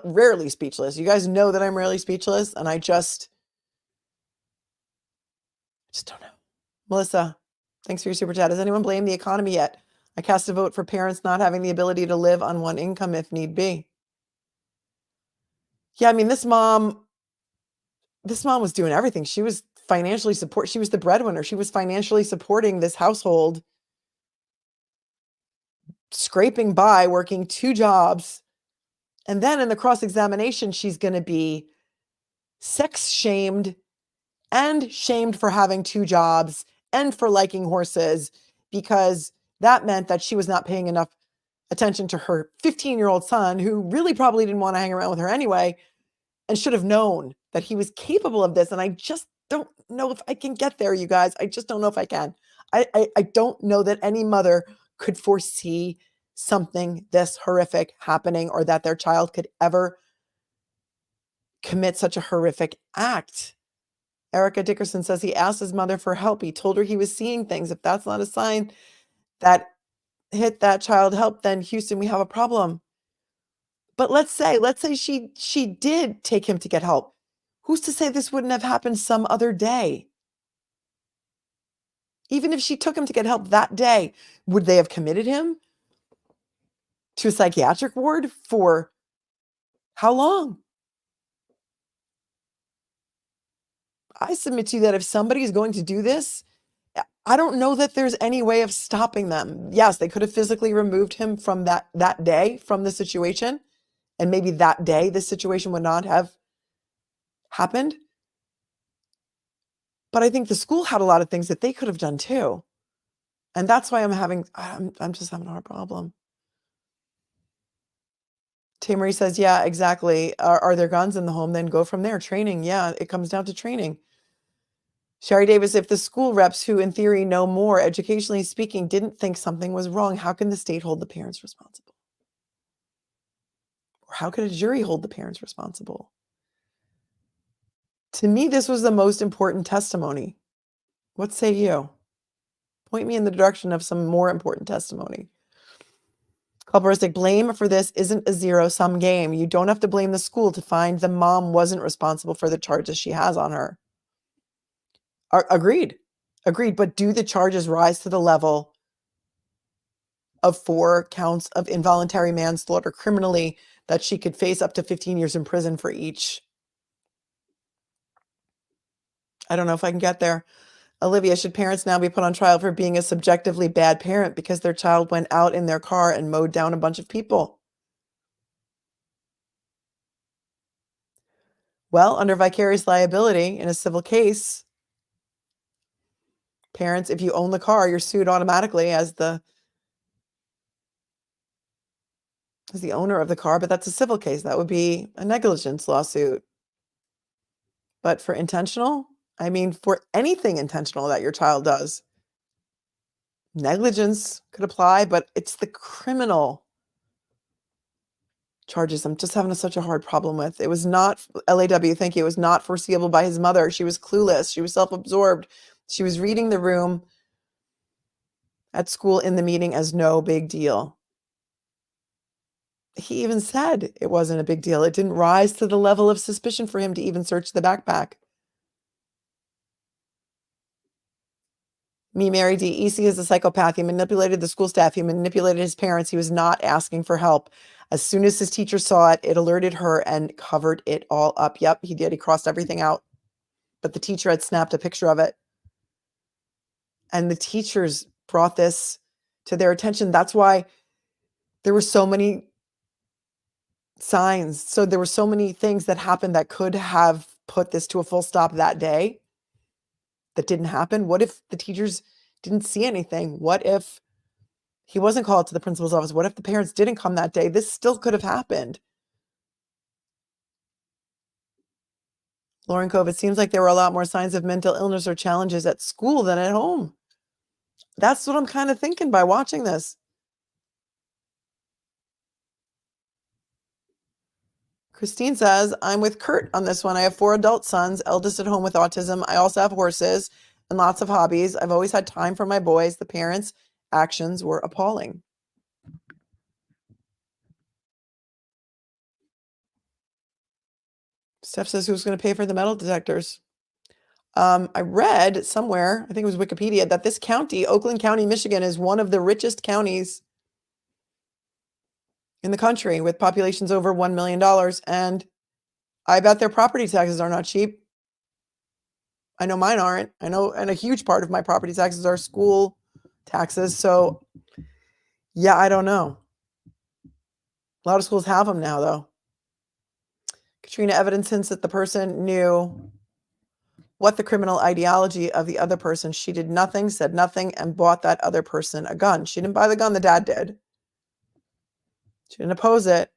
rarely speechless. You guys know that I'm rarely speechless, and I just don't know. Melissa, thanks for your super chat. Does anyone blame the economy yet? I cast a vote for parents not having the ability to live on one income if need be. Yeah, I mean, this mom was doing everything. She was financially she was the breadwinner. She was financially supporting this household, scraping by, working 2 jobs. And then in the cross-examination, she's going to be sex shamed and shamed for having 2 jobs and for liking horses, because that meant that she was not paying enough attention to her 15-year-old son, who really probably didn't want to hang around with her anyway, and should have known that he was capable of this. And I just don't know if I can get there, you guys. I just don't know if I can. I don't know that any mother could foresee something this horrific happening, or that their child could ever commit such a horrific act. Erica Dickerson says he asked his mother for help. He told her he was seeing things. If that's not a sign that hit that child help, then Houston, we have a problem. But let's say she did take him to get help. Who's to say this wouldn't have happened some other day? Even if she took him to get help that day, would they have committed him to a psychiatric ward for how long? I submit to you that if somebody is going to do this, I don't know that there's any way of stopping them. Yes, they could have physically removed him from that day from the situation, and maybe that day the situation would not have happened. But I think the school had a lot of things that they could have done too. And that's why I'm just having a hard problem. Tamery says, yeah, exactly. Are there guns in the home? Then go from there. Training. Yeah, it comes down to training. Sherry Davis, if the school reps, who in theory know more, educationally speaking, didn't think something was wrong, how can the state hold the parents responsible? Or how could a jury hold the parents responsible? To me, this was the most important testimony. What say you? Point me in the direction of some more important testimony. Culperistic, blame for this isn't a zero-sum game. You don't have to blame the school to find the mom wasn't responsible for the charges she has on her. Agreed. But do the charges rise to the level of 4 counts of involuntary manslaughter criminally that she could face up to 15 years in prison for each? I don't know if I can get there. Olivia, should parents now be put on trial for being a subjectively bad parent because their child went out in their car and mowed down a bunch of people? Well, under vicarious liability in a civil case, parents, if you own the car, you're sued automatically as the owner of the car, but that's a civil case. That would be a negligence lawsuit. But for intentional, I mean, for anything intentional that your child does, negligence could apply, but it's the criminal charges I'm just having such a hard problem with. It was not, LAW, thank you, it was not foreseeable by his mother. She was clueless. She was self-absorbed. She was reading the room at school in the meeting as no big deal. He even said it wasn't a big deal. It didn't rise to the level of suspicion for him to even search the backpack. Me, Mary D. EC is a psychopath. He manipulated the school staff. He manipulated his parents. He was not asking for help. As soon as his teacher saw it, it alerted her and covered it all up. Yep, he did. He crossed everything out. But the teacher had snapped a picture of it. And the teachers brought this to their attention. That's why there were so many signs. So there were so many things that happened that could have put this to a full stop that day that didn't happen. What if the teachers didn't see anything? What if he wasn't called to the principal's office? What if the parents didn't come that day? This still could have happened. Lauren Cove, it seems like there were a lot more signs of mental illness or challenges at school than at home. That's what I'm kind of thinking by watching this. Christine says, I'm with Kurt on this one. I have 4 adult sons, eldest at home with autism. I also have horses and lots of hobbies. I've always had time for my boys. The parents' actions were appalling. Steph says, who's going to pay for the metal detectors? I read somewhere, I think it was Wikipedia, that this county, Oakland County, Michigan, is one of the richest counties in the country with populations over $1 million. And I bet their property taxes are not cheap. I know mine aren't. I know, and a huge part of my property taxes are school taxes. So yeah, I don't know. A lot of schools have them now, though. Katrina, evidence hints that the person knew what the criminal ideology of the other person. She did nothing, said nothing, and bought that other person a gun. She didn't buy the gun, the dad did. She didn't oppose it.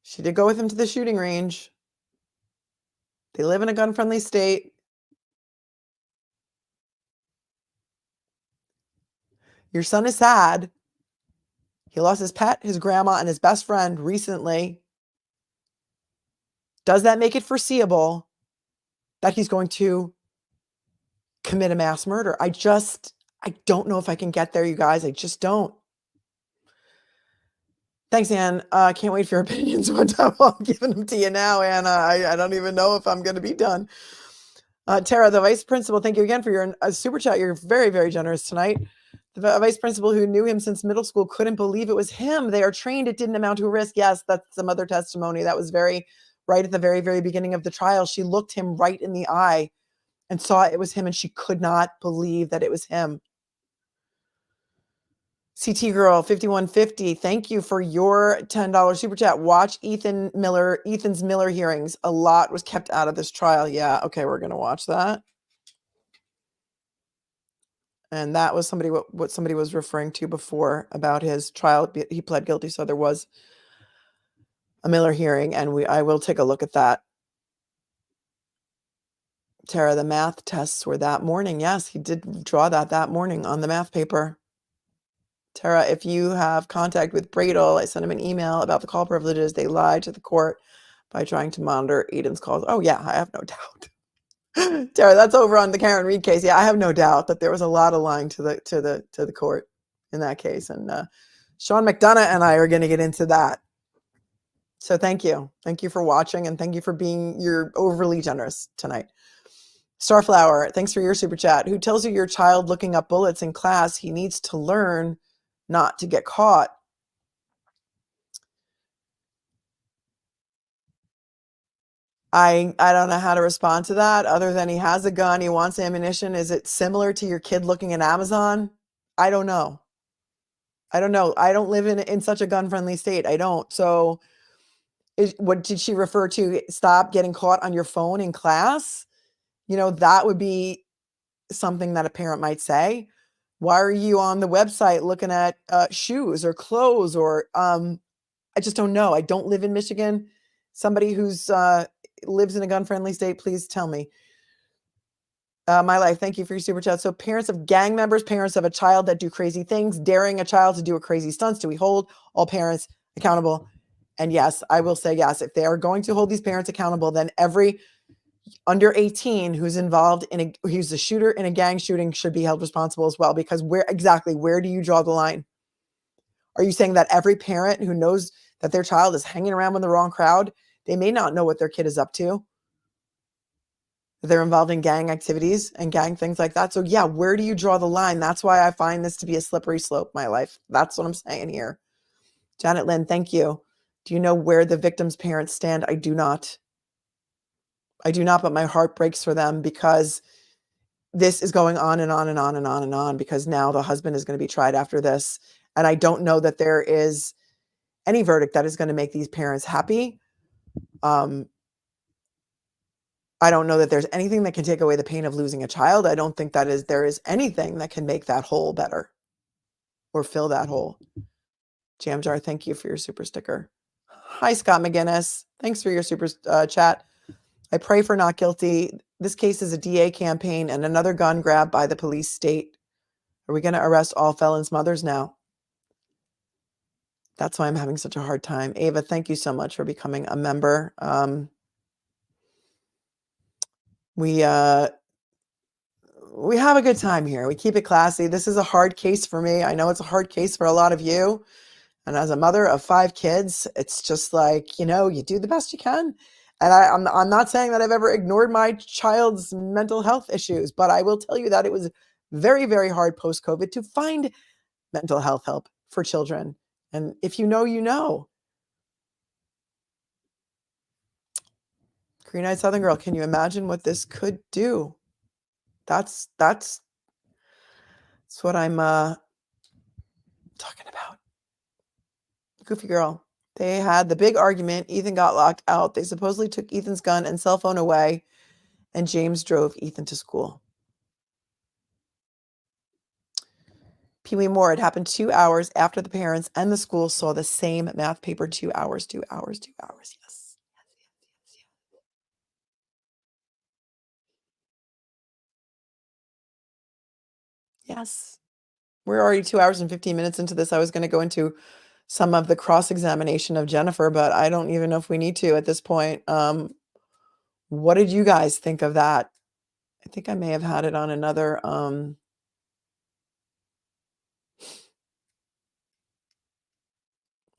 She did go with him to the shooting range. They live in a gun-friendly state. Your son is sad. He lost his pet, his grandma, and his best friend recently. Does that make it foreseeable that he's going to commit a mass murder? I don't know if I can get there, you guys. I just don't. Thanks, Ann. Can't wait for your opinions one time. I'm giving them to you now, Anna. I don't even know if I'm going to be done. Tara, the vice principal, thank you again for your super chat. You're very, very generous tonight. The vice principal who knew him since middle school couldn't believe it was him. They are trained. It didn't amount to a risk. Yes, that's some other testimony. That was right at the very, very beginning of the trial. She looked him right in the eye and saw it was him, and she could not believe that it was him. CT Girl 5150, thank you for your $10 super chat. Watch Ethan's Miller hearings. A lot was kept out of this trial. Yeah, okay, we're going to watch that. And that was what somebody was referring to before about his trial. He pled guilty, so there was a Miller hearing, and I will take a look at that. Tara, the math tests were that morning. Yes, he did draw that morning on the math paper. Tara, if you have contact with Bradel, I sent him an email about the call privileges. They lied to the court by trying to monitor Aiden's calls. Oh yeah, I have no doubt. Tara, that's over on the Karen Reed case. Yeah, I have no doubt that there was a lot of lying to the court in that case. And Sean McDonough and I are going to get into that. So thank you. Thank you for watching, and thank you for you're overly generous tonight. Starflower, thanks for your super chat. Who tells you your child looking up bullets in class? He needs to learn not to get caught. I don't know how to respond to that other than he has a gun. He wants ammunition. Is it similar to your kid looking at Amazon? I don't know. I don't live in such a gun-friendly state. I don't. So what did she refer to? Stop getting caught on your phone in class? That would be something that a parent might say. Why are you on the website looking at shoes or clothes or I just don't know. I don't live in Michigan. Somebody who's lives in a gun-friendly state, please tell me. My life, thank you for your super chat. So parents of gang members, parents of a child that do crazy things, daring a child to do a crazy stunts, do we hold all parents accountable? And yes, I will say yes. If they are going to hold these parents accountable, then every under 18 who's involved who's a shooter in a gang shooting should be held responsible as well, because where do you draw the line? Are you saying that every parent who knows that their child is hanging around with the wrong crowd, they may not know what their kid is up to, that they're involved in gang activities and gang things like that? So yeah, where do you draw the line? That's why I find this to be a slippery slope, my life. That's what I'm saying here. Janet Lynn, thank you. Do you know where the victim's parents stand? I do not. I do not, but my heart breaks for them, because this is going on and on and on and on and on, because now the husband is going to be tried after this. And I don't know that there is any verdict that is going to make these parents happy. I don't know that there's anything that can take away the pain of losing a child. I don't think there is anything that can make that hole better or fill that hole. Jam Jar, thank you for your super sticker. Hi, Scott McGinnis. Thanks for your super chat. I pray for not guilty. This case is a DA campaign and another gun grab by the police state. Are we going to arrest all felons' mothers now? That's why I'm having such a hard time. Ava, thank you so much for becoming a member. We have a good time here. We keep it classy. This is a hard case for me. I know it's a hard case for a lot of you. And as a mother of 5 kids, it's just like, you do the best you can. And I'm not saying that I've ever ignored my child's mental health issues, but I will tell you that it was very, very hard post-COVID to find mental health help for children. And if you know, you know. Green Eyed Southern Girl, can you imagine what this could do? That's what I'm talking about. Goofy Girl. They had the big argument. Ethan got locked out. They supposedly took Ethan's gun and cell phone away, and James drove Ethan to school. Pee Wee Moore, it happened 2 hours after the parents and the school saw the same math paper. 2 hours, 2 hours, 2 hours. Yes. Yes. We're already 2 hours and 15 minutes into this. I was going to go into some of the cross-examination of Jennifer, but I don't even know if we need to at this point. What did you guys think of that? I think I may have had it on another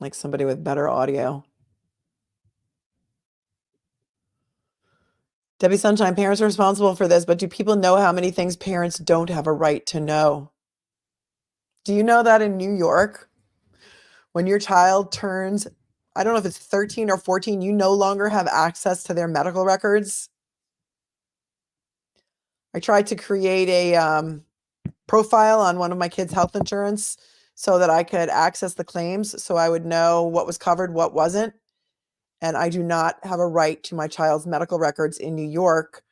like somebody with better audio. Debbie Sunshine, parents are responsible for this, but do people know how many things parents don't have a right to know? Do you know that in New York, when your child turns, I don't know if it's 13 or 14, you no longer have access to their medical records? I tried to create a profile on one of my kids' health insurance so that I could access the claims, so I would know what was covered, what wasn't. And I do not have a right to my child's medical records in New York.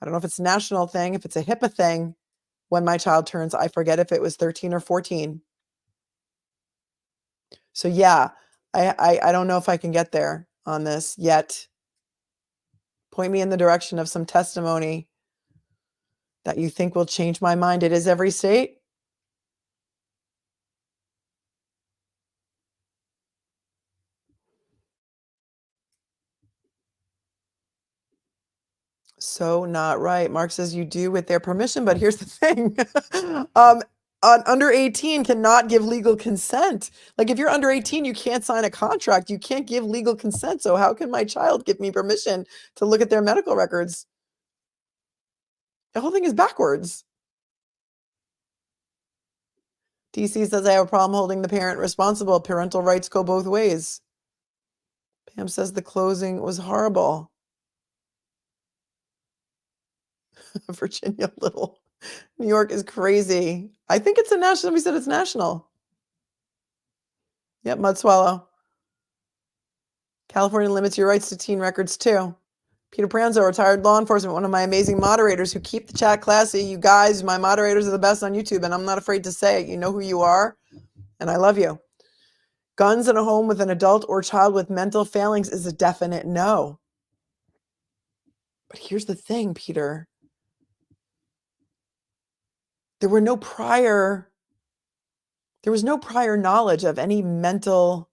I don't know if it's a national thing, if it's a HIPAA thing. When my child turns, I forget if it was 13 or 14. So yeah, I don't know if I can get there on this yet. Point me in the direction of some testimony that you think will change my mind. It is every state. So not right. Mark says you do with their permission, but here's the thing. Under 18 cannot give legal consent. Like if you're under 18, you can't sign a contract. You can't give legal consent. So how can my child give me permission to look at their medical records? The whole thing is backwards. DC says I have a problem holding the parent responsible. Parental rights go both ways. Pam says the closing was horrible. Virginia Little. New York is crazy. I think it's a national. We said it's national. Yep, Mud Swallow. California limits your rights to teen records too. Peter Pranzo, retired law enforcement, one of my amazing moderators who keep the chat classy. You guys, my moderators are the best on YouTube, and I'm not afraid to say it. You know who you are, and I love you. Guns in a home with an adult or child with mental failings is a definite no. But here's the thing, Peter. There was no prior knowledge of any mental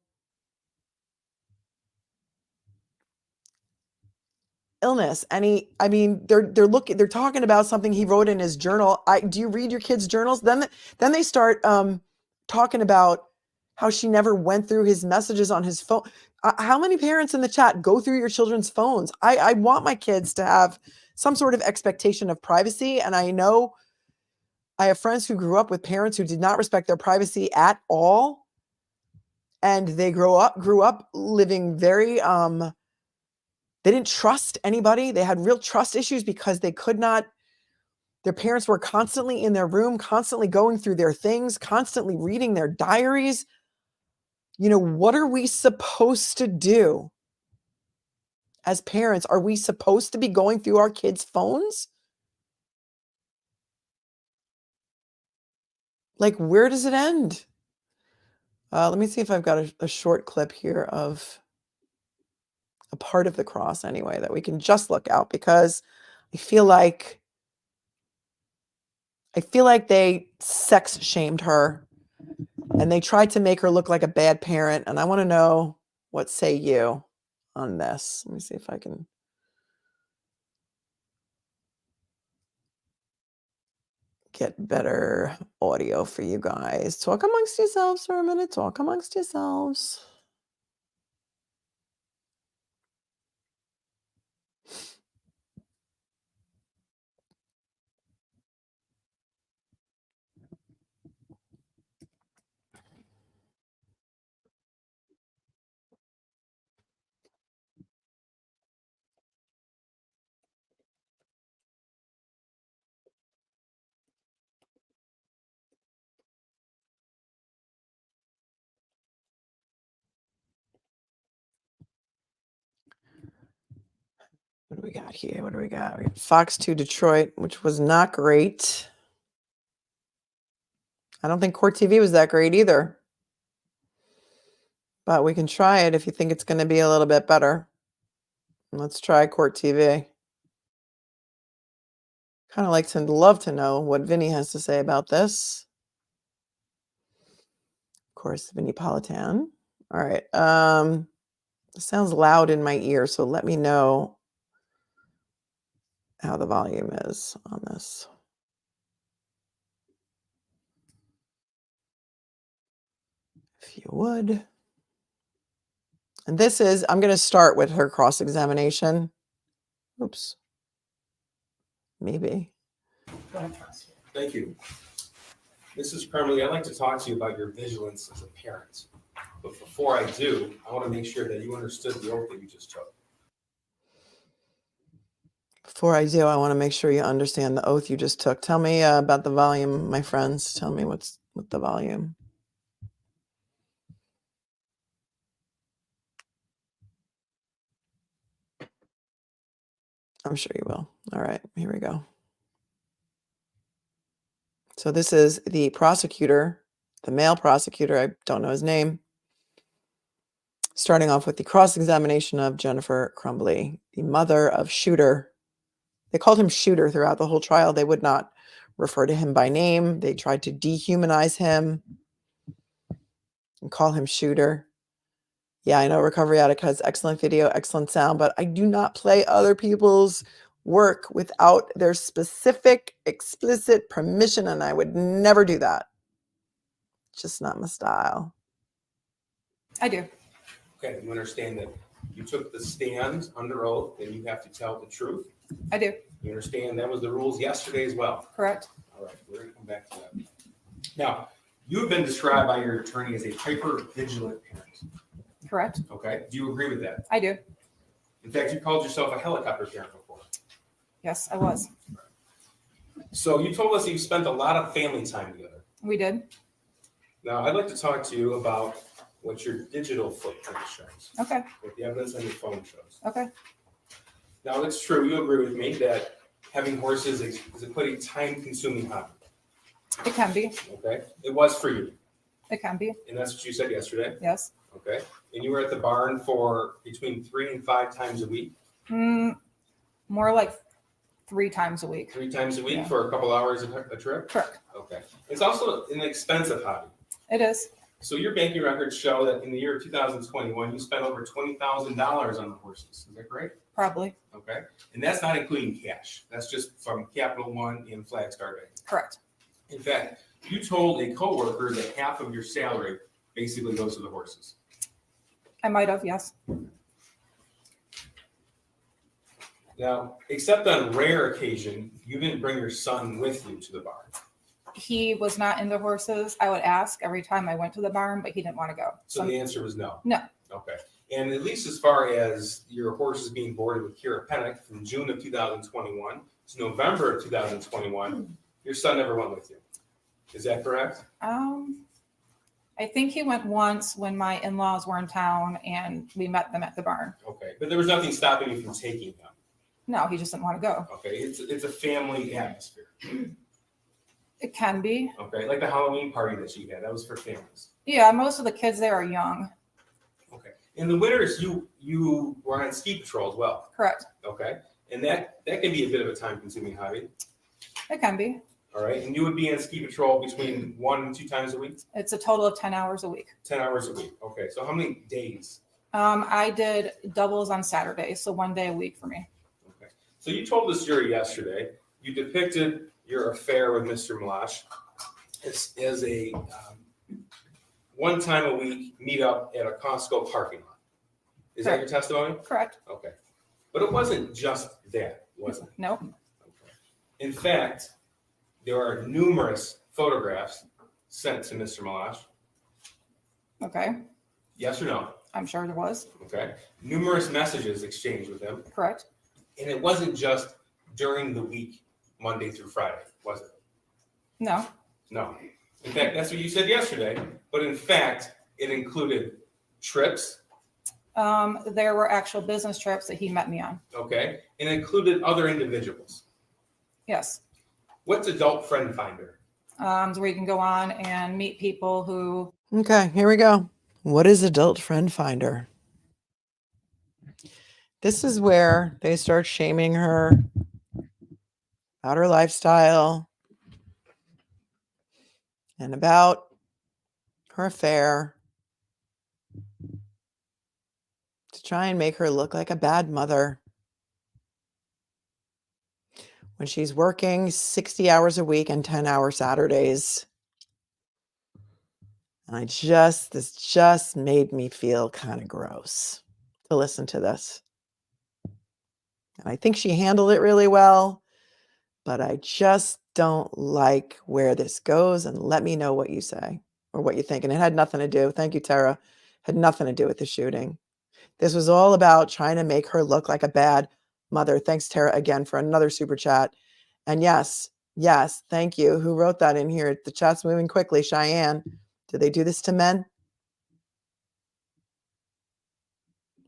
illness. And they're talking about something he wrote in his journal. Do you read your kids' journals? Then they start talking about how she never went through his messages on his phone. How many parents in the chat go through your children's phones? I want my kids to have some sort of expectation of privacy. And I know I have friends who grew up with parents who did not respect their privacy at all. And they grew up living very, they didn't trust anybody. They had real trust issues because they could not, their parents were constantly in their room, constantly going through their things, constantly reading their diaries. You know, what are we supposed to do as parents? Are we supposed to be going through our kids' phones? Like, where does it end? Let me see if I've got a short clip here of a part of the cross anyway that we can just look out, because I feel like they sex shamed her and they tried to make her look like a bad parent. And I want to know, what say you on this? Let me see if I can get better audio for you guys. Talk amongst yourselves for a minute. Talk amongst yourselves. What do we got here? What do we got? We got Fox 2 Detroit, which was not great. I don't think Court TV was that great either. But we can try it if you think it's going to be a little bit better. Let's try Court TV. Kind of like to love to know what Vinny has to say about this. Of course, Vinny Politan. All right. It sounds loud in my ear, so let me know how the volume is on this. If you would. And this is, I'm going to start with her cross-examination. Oops. Maybe. Thank you. Mrs. Crumbley, I'd like to talk to you about your vigilance as a parent. But before I do, I want to make sure that you understood the oath that you just took. Before I do, I want to make sure you understand the oath you just took. Tell me about the volume, my friends. Tell me what's with the volume. I'm sure you will. All right, here we go. So this is the prosecutor, the male prosecutor, I don't know his name, starting off with the cross-examination of Jennifer Crumbley, the mother of Shooter. They called him Shooter throughout the whole trial. They would not refer to him by name. They tried to dehumanize him and call him Shooter. Yeah, I know Recovery Addict has excellent video, excellent sound, but I do not play other people's work without their specific, explicit permission, and I would never do that. It's just not my style. I do. Okay, you understand that you took the stand under oath and you have to tell the truth? I do. You understand that was the rules yesterday as well? Correct. All right, we're gonna come back to that. Now, you have been described by your attorney as a hyper-vigilant parent. Correct. Okay, do you agree with that? I do. In fact, you called yourself a helicopter parent before. Yes, I was. So you told us you spent a lot of family time together. We did. Now, I'd like to talk to you about what your digital footprint shows, Okay. what the evidence on your phone shows. Okay. Now, it's true, you agree with me that having horses is quite a time-consuming hobby, It can be. okay? It was for you, It can be. and that's what you said yesterday, Yes. okay? And you were at the barn for between 3 and 5 times a week? More like 3 times a week. 3 times a week Yeah. for a couple hours a trip? Correct. Okay. It's also an expensive hobby. It is. So your banking records show that in the year of 2021, you spent over $20,000 on the horses. Is that correct? Probably. Okay, and that's not including cash. That's just from Capital One and Flagstar Bank. Correct. In fact, you told a coworker that half of your salary basically goes to the horses. I might have, yes. Now, except on rare occasion, you didn't bring your son with you to the barn. He was not into horses. I would ask every time I went to the barn, but he didn't want to go. So the answer was no. No. Okay. And at least as far as your horses being boarded with Kira Pennick from June of 2021 to November of 2021, your son never went with you. Is that correct? I think he went once when my in-laws were in town and we met them at the barn. Okay. But there was nothing stopping you from taking him. No, he just didn't want to go. Okay. It's a family atmosphere. It can be. Okay. Like the Halloween party that you had, that was for families. Yeah, most of the kids there are young. Okay. In the winters, you were on ski patrol as well. Correct. Okay. And that can be a bit of a time-consuming hobby. It can be. All right. And you would be on ski patrol between 1 and 2 times a week? It's a total of 10 hours a week. 10 hours a week. Okay. So how many days? I did doubles on Saturdays, so 1 day a week for me. Okay. So you told this jury yesterday, you depicted your affair with Mr. Malash as a one time a week meetup at a Costco parking lot. Is that your testimony? Correct. Okay. But it wasn't just that, was it? Nope. Okay. In fact, there are numerous photographs sent to Mr. Malash. Okay. Yes or no? I'm sure there was. Okay. Numerous messages exchanged with him. Correct. And it wasn't just during the week, Monday through Friday, was it? No. No. In fact, that's what you said yesterday. But in fact, it included trips. There were actual business trips that he met me on. Okay. And it included other individuals. Yes. What's Adult Friend Finder? Where you can go on and meet people who. Okay, here we go. What is Adult Friend Finder? This is where they start shaming her about her lifestyle and about her affair to try and make her look like a bad mother when she's working 60 hours a week and 10-hour Saturdays. And this just made me feel kind of gross to listen to this. And I think she handled it really well, but I just don't like where this goes. And let me know what you say or what you think. And it had nothing to do. Thank you, Tara. Had nothing to do with the shooting. This was all about trying to make her look like a bad mother. Thanks, Tara, again for another super chat. And yes, thank you. Who wrote that in here? The chat's moving quickly. Cheyenne. Do they do this to men?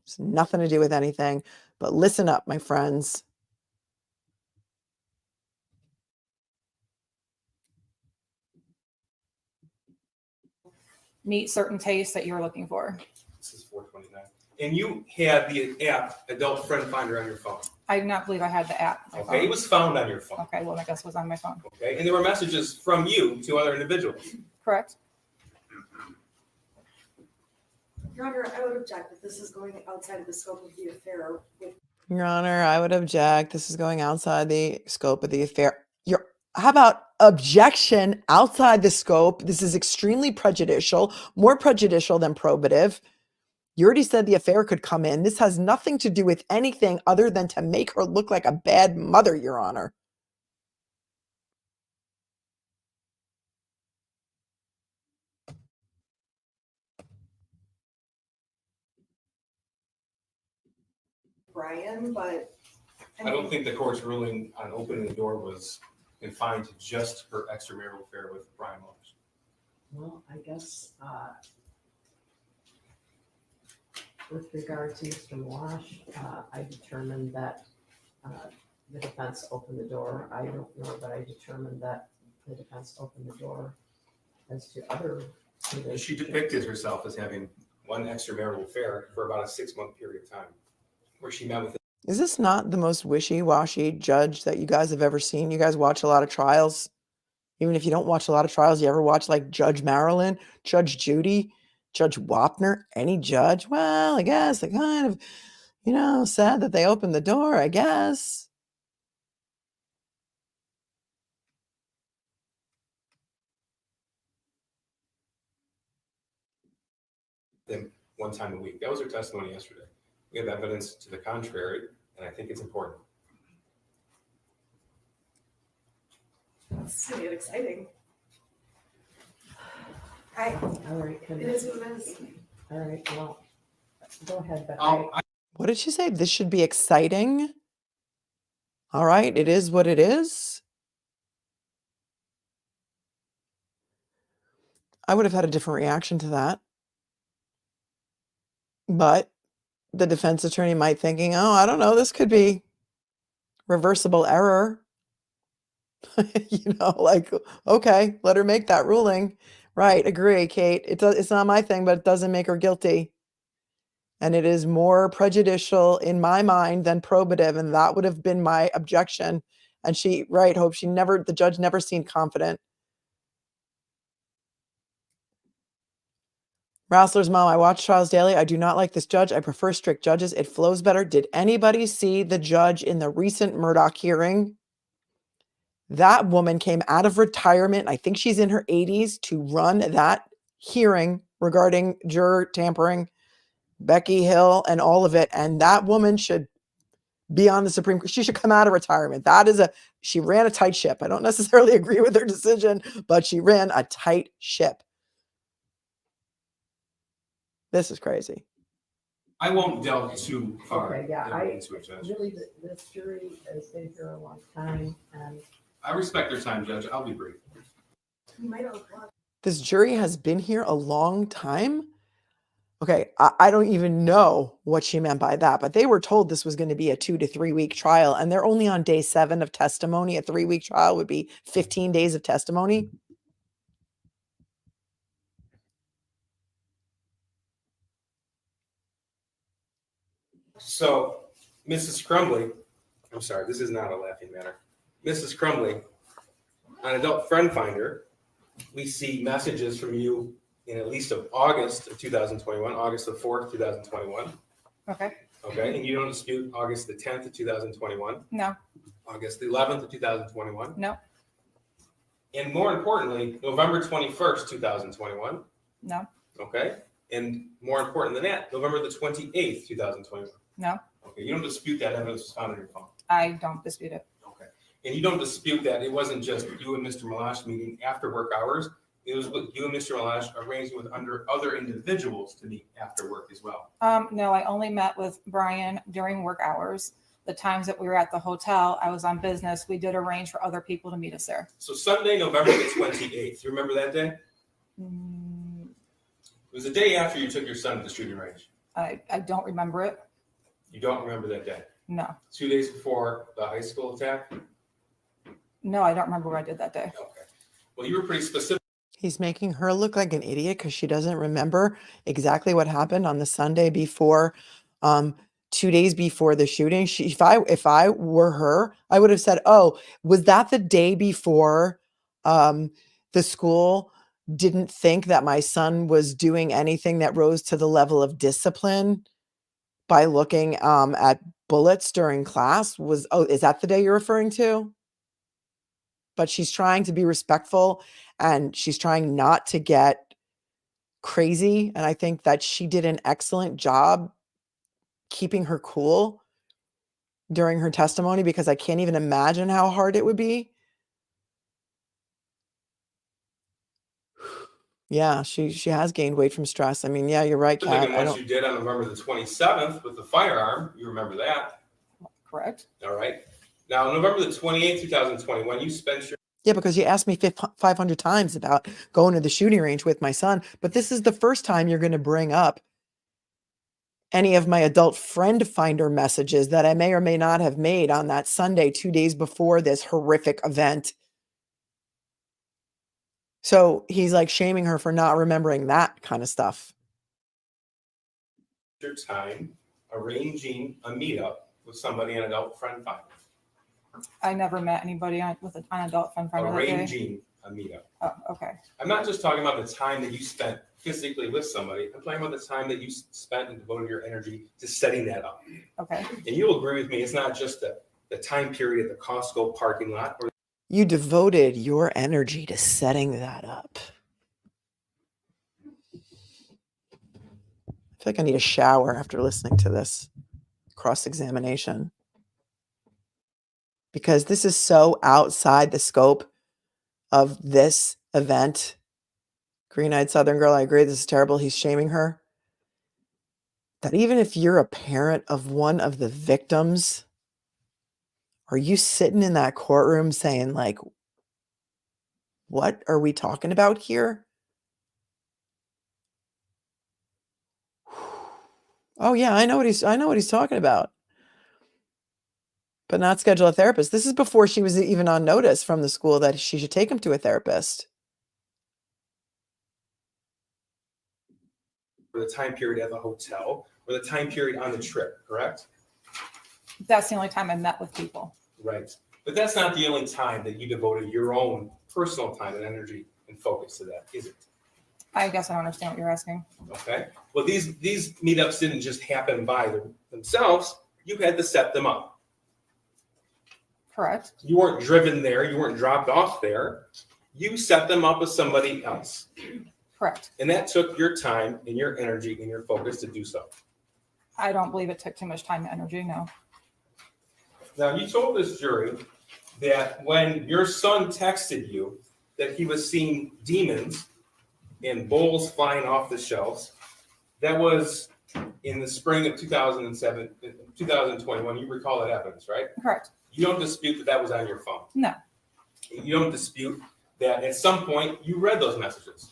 It's nothing to do with anything, but listen up, my friends. Meet certain tastes that you're looking for. This is 429. And you had the app Adult Friend Finder on your phone. I do not believe I had the app. on my Okay. It phone. was found on your phone. Okay, well, I guess it was on my phone. Okay. And there were messages from you to other individuals. Correct. Your Honor, I would object that this is going outside of the scope of the affair with Your Honor, I would object. This is going outside the scope of the affair. How about objection outside the scope? This is extremely prejudicial, more prejudicial than probative. You already said the affair could come in. This has nothing to do with anything other than to make her look like a bad mother, Your Honor. Brian, but I don't think the court's ruling on opening the door was confined to just her extramarital affair with Brian Motors. Well, I guess with regard to Mr. Malash, I determined that the defense opened the door. I don't know, but I determined that the defense opened the door as to other. She depicted herself as having one extramarital affair for about a 6-month period of time, where she met with. Is this not the most wishy-washy judge that you guys have ever seen? You guys watch a lot of trials. Even if you don't watch a lot of trials, you ever watch like Judge Marilyn, Judge Judy, Judge Wapner, any judge? Well, I guess they kind of, You know, sad that they opened the door, I guess. Them one time a week. That was her testimony yesterday. We have evidence to the contrary, and I think it's important. It's gonna get exciting. All right, It is what it is. all right, well, go ahead, but What did she say? This should be exciting. All right, it is what it is. I would have had a different reaction to that. But the defense attorney might thinking, oh, I don't know, this could be reversible error. You know, like, okay, let her make that ruling. Right, agree, Kate. It's not my thing, but it doesn't make her guilty. And it is more prejudicial in my mind than probative. And that would have been my objection. And she, right, Hope, the judge never seemed confident. Rassler's mom, I watch trials daily. I do not like this judge. I prefer strict judges. It flows better. Did anybody see the judge in the recent Murdoch hearing? That woman came out of retirement. I think she's in her 80s to run that hearing regarding juror tampering, Becky Hill, and all of it. And that woman should be on the Supreme Court. She should come out of retirement. She ran a tight ship. I don't necessarily agree with her decision, but she ran a tight ship. This is crazy. I won't delve too far Okay, yeah, into it, Judge. really, this jury has been here a long time, and I respect their time, Judge. I'll be brief. You might not want. This jury has been here a long time. Okay, I don't even know what she meant by that, but they were told this was going to be a 2 to 3 week trial, and they're only on day 7 of testimony. A 3-week trial would be 15 days of testimony. So, Mrs. Crumbly, I'm sorry, this is not a laughing matter. Mrs. Crumbly, on Adult Friend Finder, we see messages from you in at least of August of 2021, August the 4th, 2021. Okay, Okay, and you don't dispute August the 10th of 2021, no, August the 11th of 2021, no, and more importantly, November 21st, 2021. no, Okay, and more important than that, November the 28th, 2021. no, Okay, you don't dispute that evidence was found on your phone. I don't dispute it. Okay, and you don't dispute that it wasn't just you and Mr. Malash meeting after work hours. It was with you and Mr. Malash arranging with other individuals to meet after work as well. No, I only met with Brian during work hours. The times that we were at the hotel, I was on business. We did arrange for other people to meet us there. So Sunday, November the 28th, you remember that day? Mm, It was the day after you took your son to the shooting range. I don't remember it. You don't remember that day? No, 2 days before the high school attack? no, I don't remember what I did that day. Okay. Well, you were pretty specific. He's making her look like an idiot because she doesn't remember exactly what happened on the Sunday before, 2 days before the shooting. If I were her, I would have said, "Oh, was that the day before the school didn't think that my son was doing anything that rose to the level of discipline by looking at bullets during class?" Is that the day you're referring to? But she's trying to be respectful and she's trying not to get crazy. And I think that she did an excellent job keeping her cool during her testimony because I can't even imagine how hard it would be. Yeah, she has gained weight from stress. I mean, yeah, you're right, Kat. Than what you did on November the 27th with the firearm. You remember that? Correct. All right. Now, November the 28th, 2021, you spent your Yeah, because you asked me 500 times about going to the shooting range with my son, but this is the first time you're going to bring up any of my adult friend finder messages that I may or may not have made on that Sunday, 2 days before this horrific event. So he's like shaming her for not remembering that kind of stuff. time arranging a meetup with somebody on Adult Friend Finder. I never met anybody on adult friend finder that day. Arranging a meetup. Oh, okay. I'm not just talking about the time that you spent physically with somebody. I'm talking about the time that you spent and devoted your energy to setting that up. Okay. And you'll agree with me, it's not just the time period at the Costco parking lot or You devoted your energy to setting that up. I feel like I need a shower after listening to this cross-examination, because this is so outside the scope of this event. Green-eyed Southern girl, I agree, this is terrible. He's shaming her. That even if you're a parent of one of the victims, are you sitting in that courtroom saying, like, what are we talking about here? Oh yeah, I know what he's talking about. But not schedule a therapist. This is before she was even on notice from the school that she should take him to a therapist. the time period at the hotel or the time period on the trip, correct? That's the only time I met with people. Right. But that's not the only time that you devoted your own personal time and energy and focus to that, is it? I guess I don't understand what you're asking. Okay. Well, these meetups didn't just happen by themselves. You had to set them up. Correct. You weren't driven there. You weren't dropped off there. You set them up with somebody else. Correct. And that took your time and your energy and your focus to do so. I don't believe it took too much time and energy, no. Now, you told this jury that when your son texted you that he was seeing demons and bowls flying off the shelves, that was in the spring of 2021. You recall that evidence, right? Correct. You don't dispute that that was on your phone. No. You don't dispute that at some point you read those messages.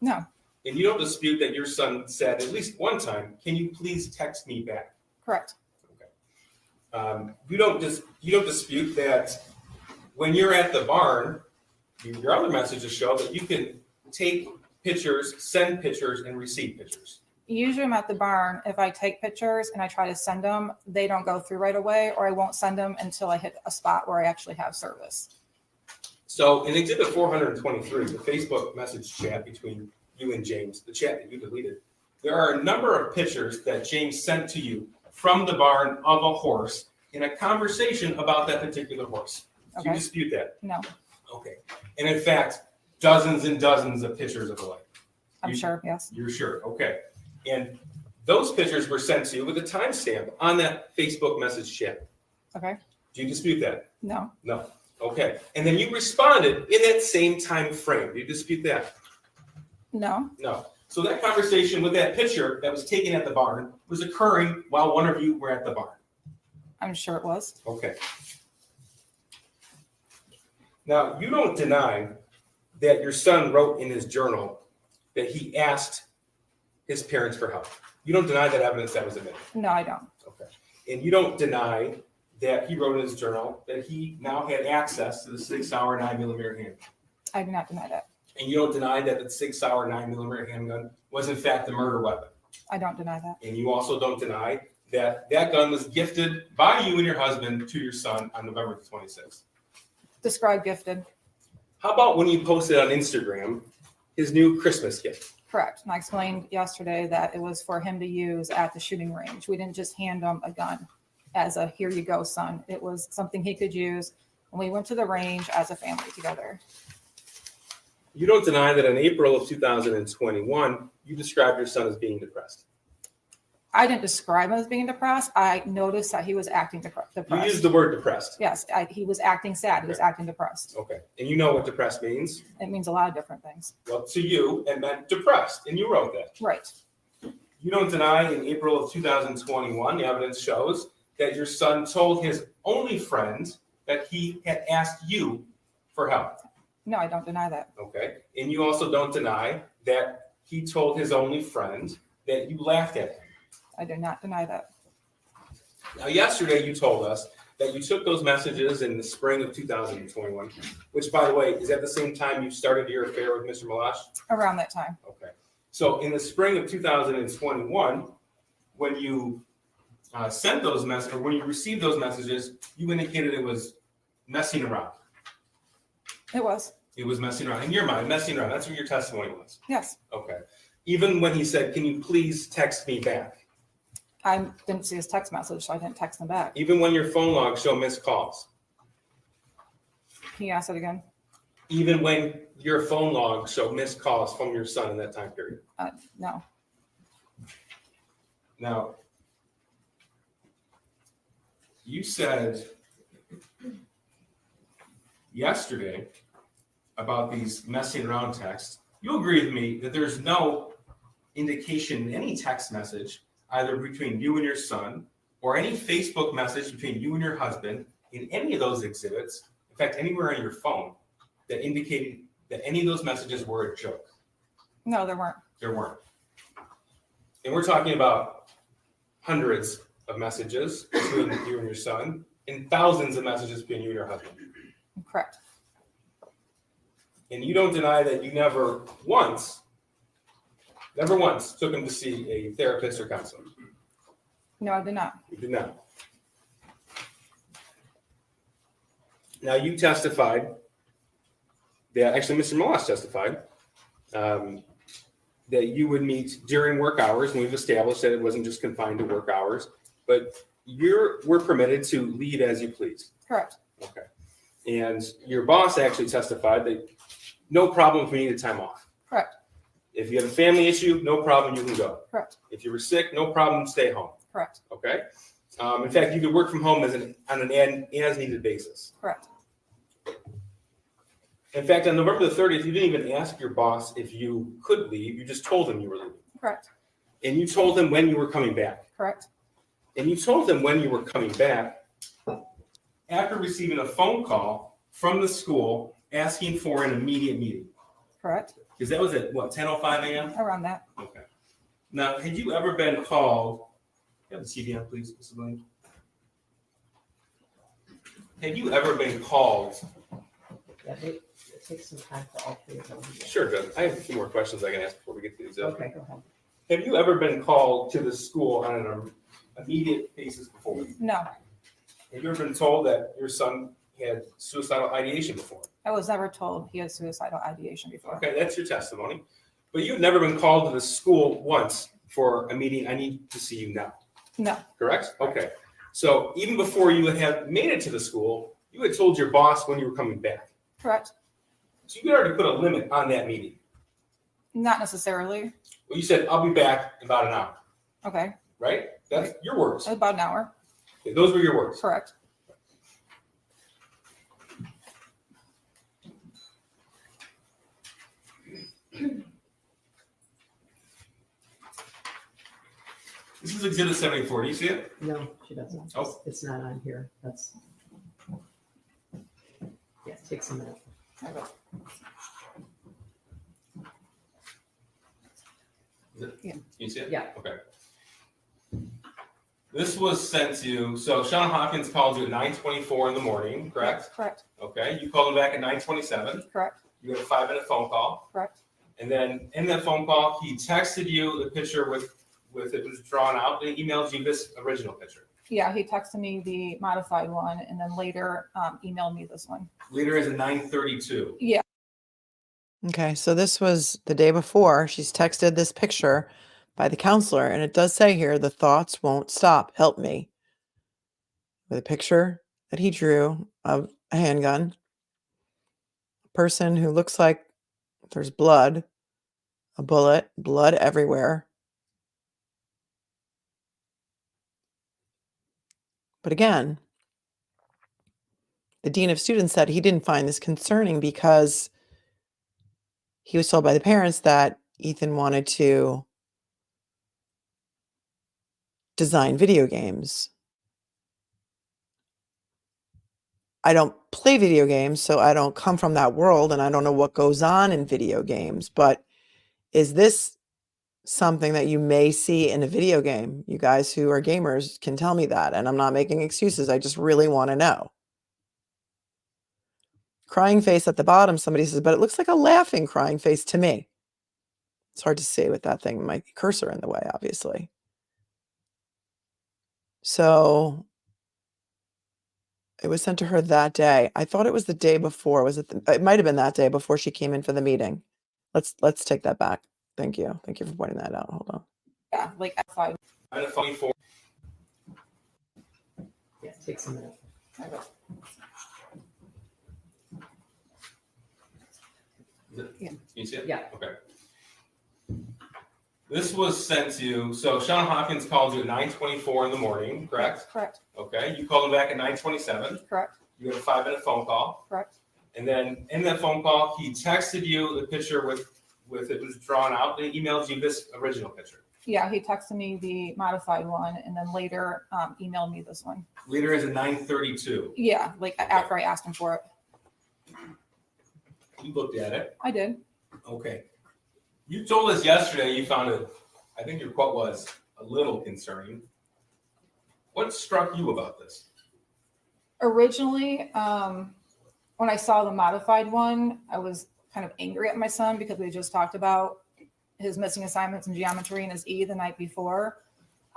No. And you don't dispute that your son said at least one time, "Can you please text me back?" Correct. You don't dispute that when you're at the barn, your other messages show that you can take pictures, send pictures, and receive pictures. Usually I'm at the barn. If I take pictures and I try to send them, they don't go through right away, or I won't send them until I hit a spot where I actually have service. So in Exhibit 423, the Facebook message chat between you and James, the chat that you deleted, there are a number of pictures that James sent to you from the barn of a horse in a conversation about that particular horse. Do you Okay. dispute that? No, Okay. And in fact, dozens and dozens of pictures of the like. I'm You- sure. Yes. You're sure? Okay. And those pictures were sent to you with a timestamp on that Facebook message chat. Okay. Do you dispute that? No, No. Okay. And then you responded in that same time frame. Do you dispute that? no, No. So that conversation with that picture that was taken at the barn was occurring while one of you were at the barn. I'm sure it was. Okay. Now, you don't deny that your son wrote in his journal that he asked his parents for help. You don't deny that evidence that was admitted. No, I don't. Okay. And you don't deny that he wrote in his journal that he now had access to the 6-hour 9mm handgun. I do not deny that. And you don't deny that the 6-hour 9mm handgun was in fact the murder weapon. I don't deny that. And you also don't deny that that gun was gifted by you and your husband to your son on November 26th. Describe gifted. How about when you posted on Instagram his new Christmas gift? Correct. And I explained yesterday that it was for him to use at the shooting range. We didn't just hand him a gun as a here you go, son. It was something he could use when we went to the range as a family together. You don't deny that in April of 2021, you described your son as being depressed. I didn't describe him as being depressed. I noticed that he was acting depressed. You used the word depressed. Yes, he was acting sad. He was acting depressed. Okay. And you know what depressed means? It means a lot of different things. Well, to you, it meant depressed, and you wrote that. Right. You don't deny in April of 2021, the evidence shows that your son told his only friend that he had asked you for help. No, I don't deny that. Okay. And you also don't deny that he told his only friend that you laughed at him. I do not deny that. Now, yesterday you told us that you took those messages in the spring of 2021, which, by the way, is at the same time you started your affair with Mr. Malash? Around that time. Okay. So in the spring of 2021, when you sent those messages, or when you received those messages, you indicated it was messing around. It was. He was messing around. In your mind, messing around. That's what your testimony was. Yes. Okay. Even when he said, can you please text me back? I didn't see his text message, so I didn't text him back. Even when your phone logs show missed calls? Can you ask it again? Even when your phone logs show missed calls from your son in that time period? No. Now, you said yesterday about these messing around texts. You agree with me that there's no indication in any text message, either between you and your son, or any Facebook message between you and your husband, in any of those exhibits, in fact, anywhere on your phone, that indicated that any of those messages were a joke? No, there weren't. There weren't. And we're talking about hundreds of messages between you and your son, and thousands of messages between you and your husband. Correct. And you don't deny that you never once took him to see a therapist or counselor. No, I did not. You did not. Now, you testified that, actually, Mr. Moss testified that you would meet during work hours, and we've established that it wasn't just confined to work hours, but we're permitted to leave as you please. Correct. Okay. And your boss actually testified that no problem if we needed time off. Correct. If you had a family issue, no problem, you can go. Correct. If you were sick, no problem, stay home. Correct. Okay? In fact, you could work from home on an as-needed basis. Correct. In fact, on November the 30th, you didn't even ask your boss if you could leave. You just told him you were leaving. Correct. And you told him when you were coming back. Correct. And you told him when you were coming back after receiving a phone call from the school asking for an immediate meeting. Correct. Because that was at, what, 10:05 a.m.? Around that. Okay. Now, had you ever been called, you have the CV on, please, Mrs. Williams? Had you ever been called? Yeah, it takes some time for all three of them. Sure, Judge. I have a few more questions I can ask before we get to these. Okay, go ahead. Have you ever been called to the school on an immediate basis before? No, Have you ever been told that your son had suicidal ideation before? I was never told he had suicidal ideation before. Okay, that's your testimony. But you've never been called to the school once for a meeting, I need to see you now, No, correct? Okay. So even before you had made it to the school, you had told your boss when you were coming back. correct. So you had already put a limit on that meeting. Not necessarily. Well, you said, I'll be back in about an hour, Okay, right? That's your words. about an hour. Okay, those were your words. Correct. This is Exhibit 74. Do you see it? No, she doesn't. Oh. It's not on here. That's. Yeah, it takes a minute. Yeah. You see it? Yeah. Okay. This was sent to, so Sean Hawkins called you at 9:24 in the morning, correct? Correct. Okay, you called him back at 9:27. Correct. You had a 5-minute phone call. Correct. And then in that phone call, he texted you the picture with it was drawn out, and he emailed you this original picture. Yeah, he texted me the modified one and then later emailed me this one. Later is at 9:32. Yeah. Okay, so this was the day before. She's texted this picture by the counselor, and it does say here, the thoughts won't stop. Help me. With a picture that he drew of a handgun, a person who looks like there's blood, a bullet, blood everywhere. But again, the dean of students said he didn't find this concerning because he was told by the parents that Ethan wanted to design video games. I don't play video games, so I don't come from that world, and I don't know what goes on in video games. But is this something that you may see in a video game? You guys who are gamers can tell me that, and I'm not making excuses. I just really want to know. Crying face at the bottom, somebody says, but it looks like a laughing crying face to me. It's hard to see with that thing, my cursor in the way, obviously. So It was sent to her that day. I thought it was the day before. Was it? It might have been that day before she came in for the meeting. Let's take that back. Thank you. Thank you for pointing that out. Hold on. Yeah, like at 5. On the phone for Yeah, it takes a minute. Yeah. you see it? Yeah. Okay. This was sent to, so Sean Hawkins called you at 9:24 in the morning, correct? Correct, Okay, you called him back at 9:27. correct, You had a 5-minute phone call. correct. And then in that phone call, he texted you the picture with it was drawn out, and he emailed you this original picture. Yeah, he texted me the modified one and then later emailed me this one. Later is at 9:32. Yeah, like after I asked him for it. You looked at it. I did. Okay. You told us yesterday you found it, I think your quote was a little concerning. What struck you about this? Originally, when I saw the modified one, I was kind of angry at my son because we just talked about his missing assignments in geometry and his E the night before.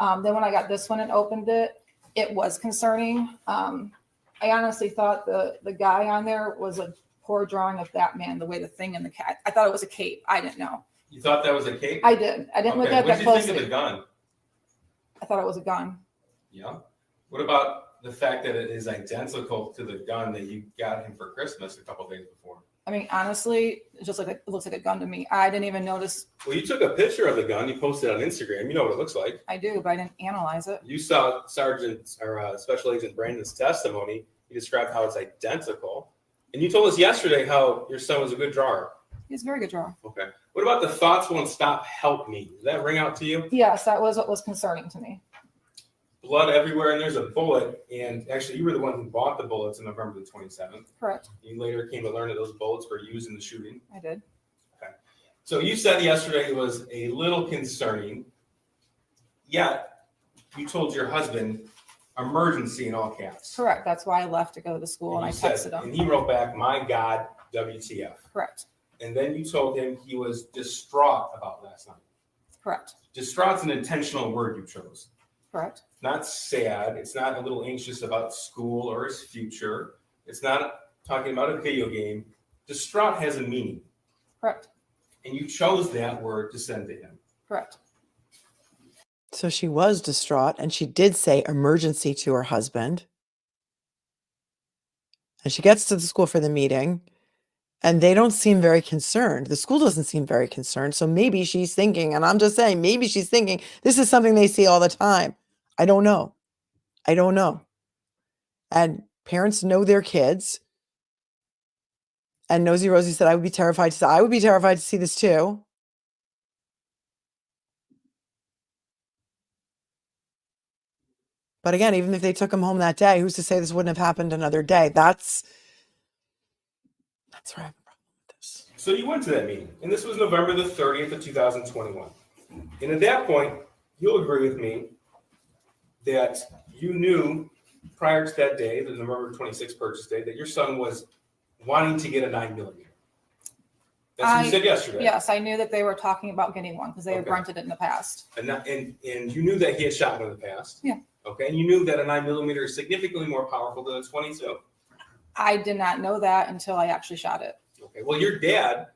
Then when I got this one and opened it, it was concerning. I honestly thought the guy on there was a poor drawing of Batman, the way the thing in the cat. I thought it was a cape. I didn't know. You thought that was a cape? I did. I didn't look Okay, at what that did you think closely. of the gun? I thought it was a gun. Yeah. What about the fact that it is identical to the gun that you got him for Christmas a couple days before? I mean, honestly, it's just like it looks like a gun to me. I didn't even notice. Well, you took a picture of the gun. You posted it on Instagram. You know what it looks like. I do, but I didn't analyze it. You saw Sergeant or Special Agent Brandon's testimony. He described how it's identical. And you told us yesterday how your son was a good drawer. He's a very good drawer. Okay. What about the thoughts won't stop, help me? Does that ring out to you? Yes, that was what was concerning to me. Blood everywhere, and there's a bullet. And actually, you were the one who bought the bullets on November the 27th. Correct. You later came to learn that those bullets were used in the shooting. I did. So you said yesterday it was a little concerning. Yet, you told your husband emergency in all caps. Correct. That's why I left to go to school and I you said- texted him. And he wrote back, "My God, WTF." Correct. And then you told him he was distraught about last night. Correct. Distraught's an intentional word you chose. Correct. Not sad. It's not a little anxious about school or his future. It's not talking about a video game. Distraught has a meaning. Correct. And you chose that word to send to him. Correct. So she was distraught and she did say emergency to her husband. And she gets to the school for the meeting and they don't seem very concerned. The school doesn't seem very concerned. So maybe she's thinking, and I'm just saying, maybe she's thinking this is something they see all the time. I don't know. I don't know. And parents know their kids. And Nosy Rosie said, I would be terrified to see this too. But again, even if they took him home that day, who's to say this wouldn't have happened another day? That's where I have a problem with this. So you went to that meeting, and this was November the 30th of 2021. And at that point, you'll agree with me that you knew prior to that day, the November 26th purchase date, that your son was wanting to get a 9mm. That's what you said yesterday. Yes, I knew that they were talking about getting one because they had Okay. rented it in the past. And you knew that he had shot one in the past. Yeah. Okay, and you knew that a 9mm is significantly more powerful than a 22. I did not know that until I actually shot it. Okay, well, your dad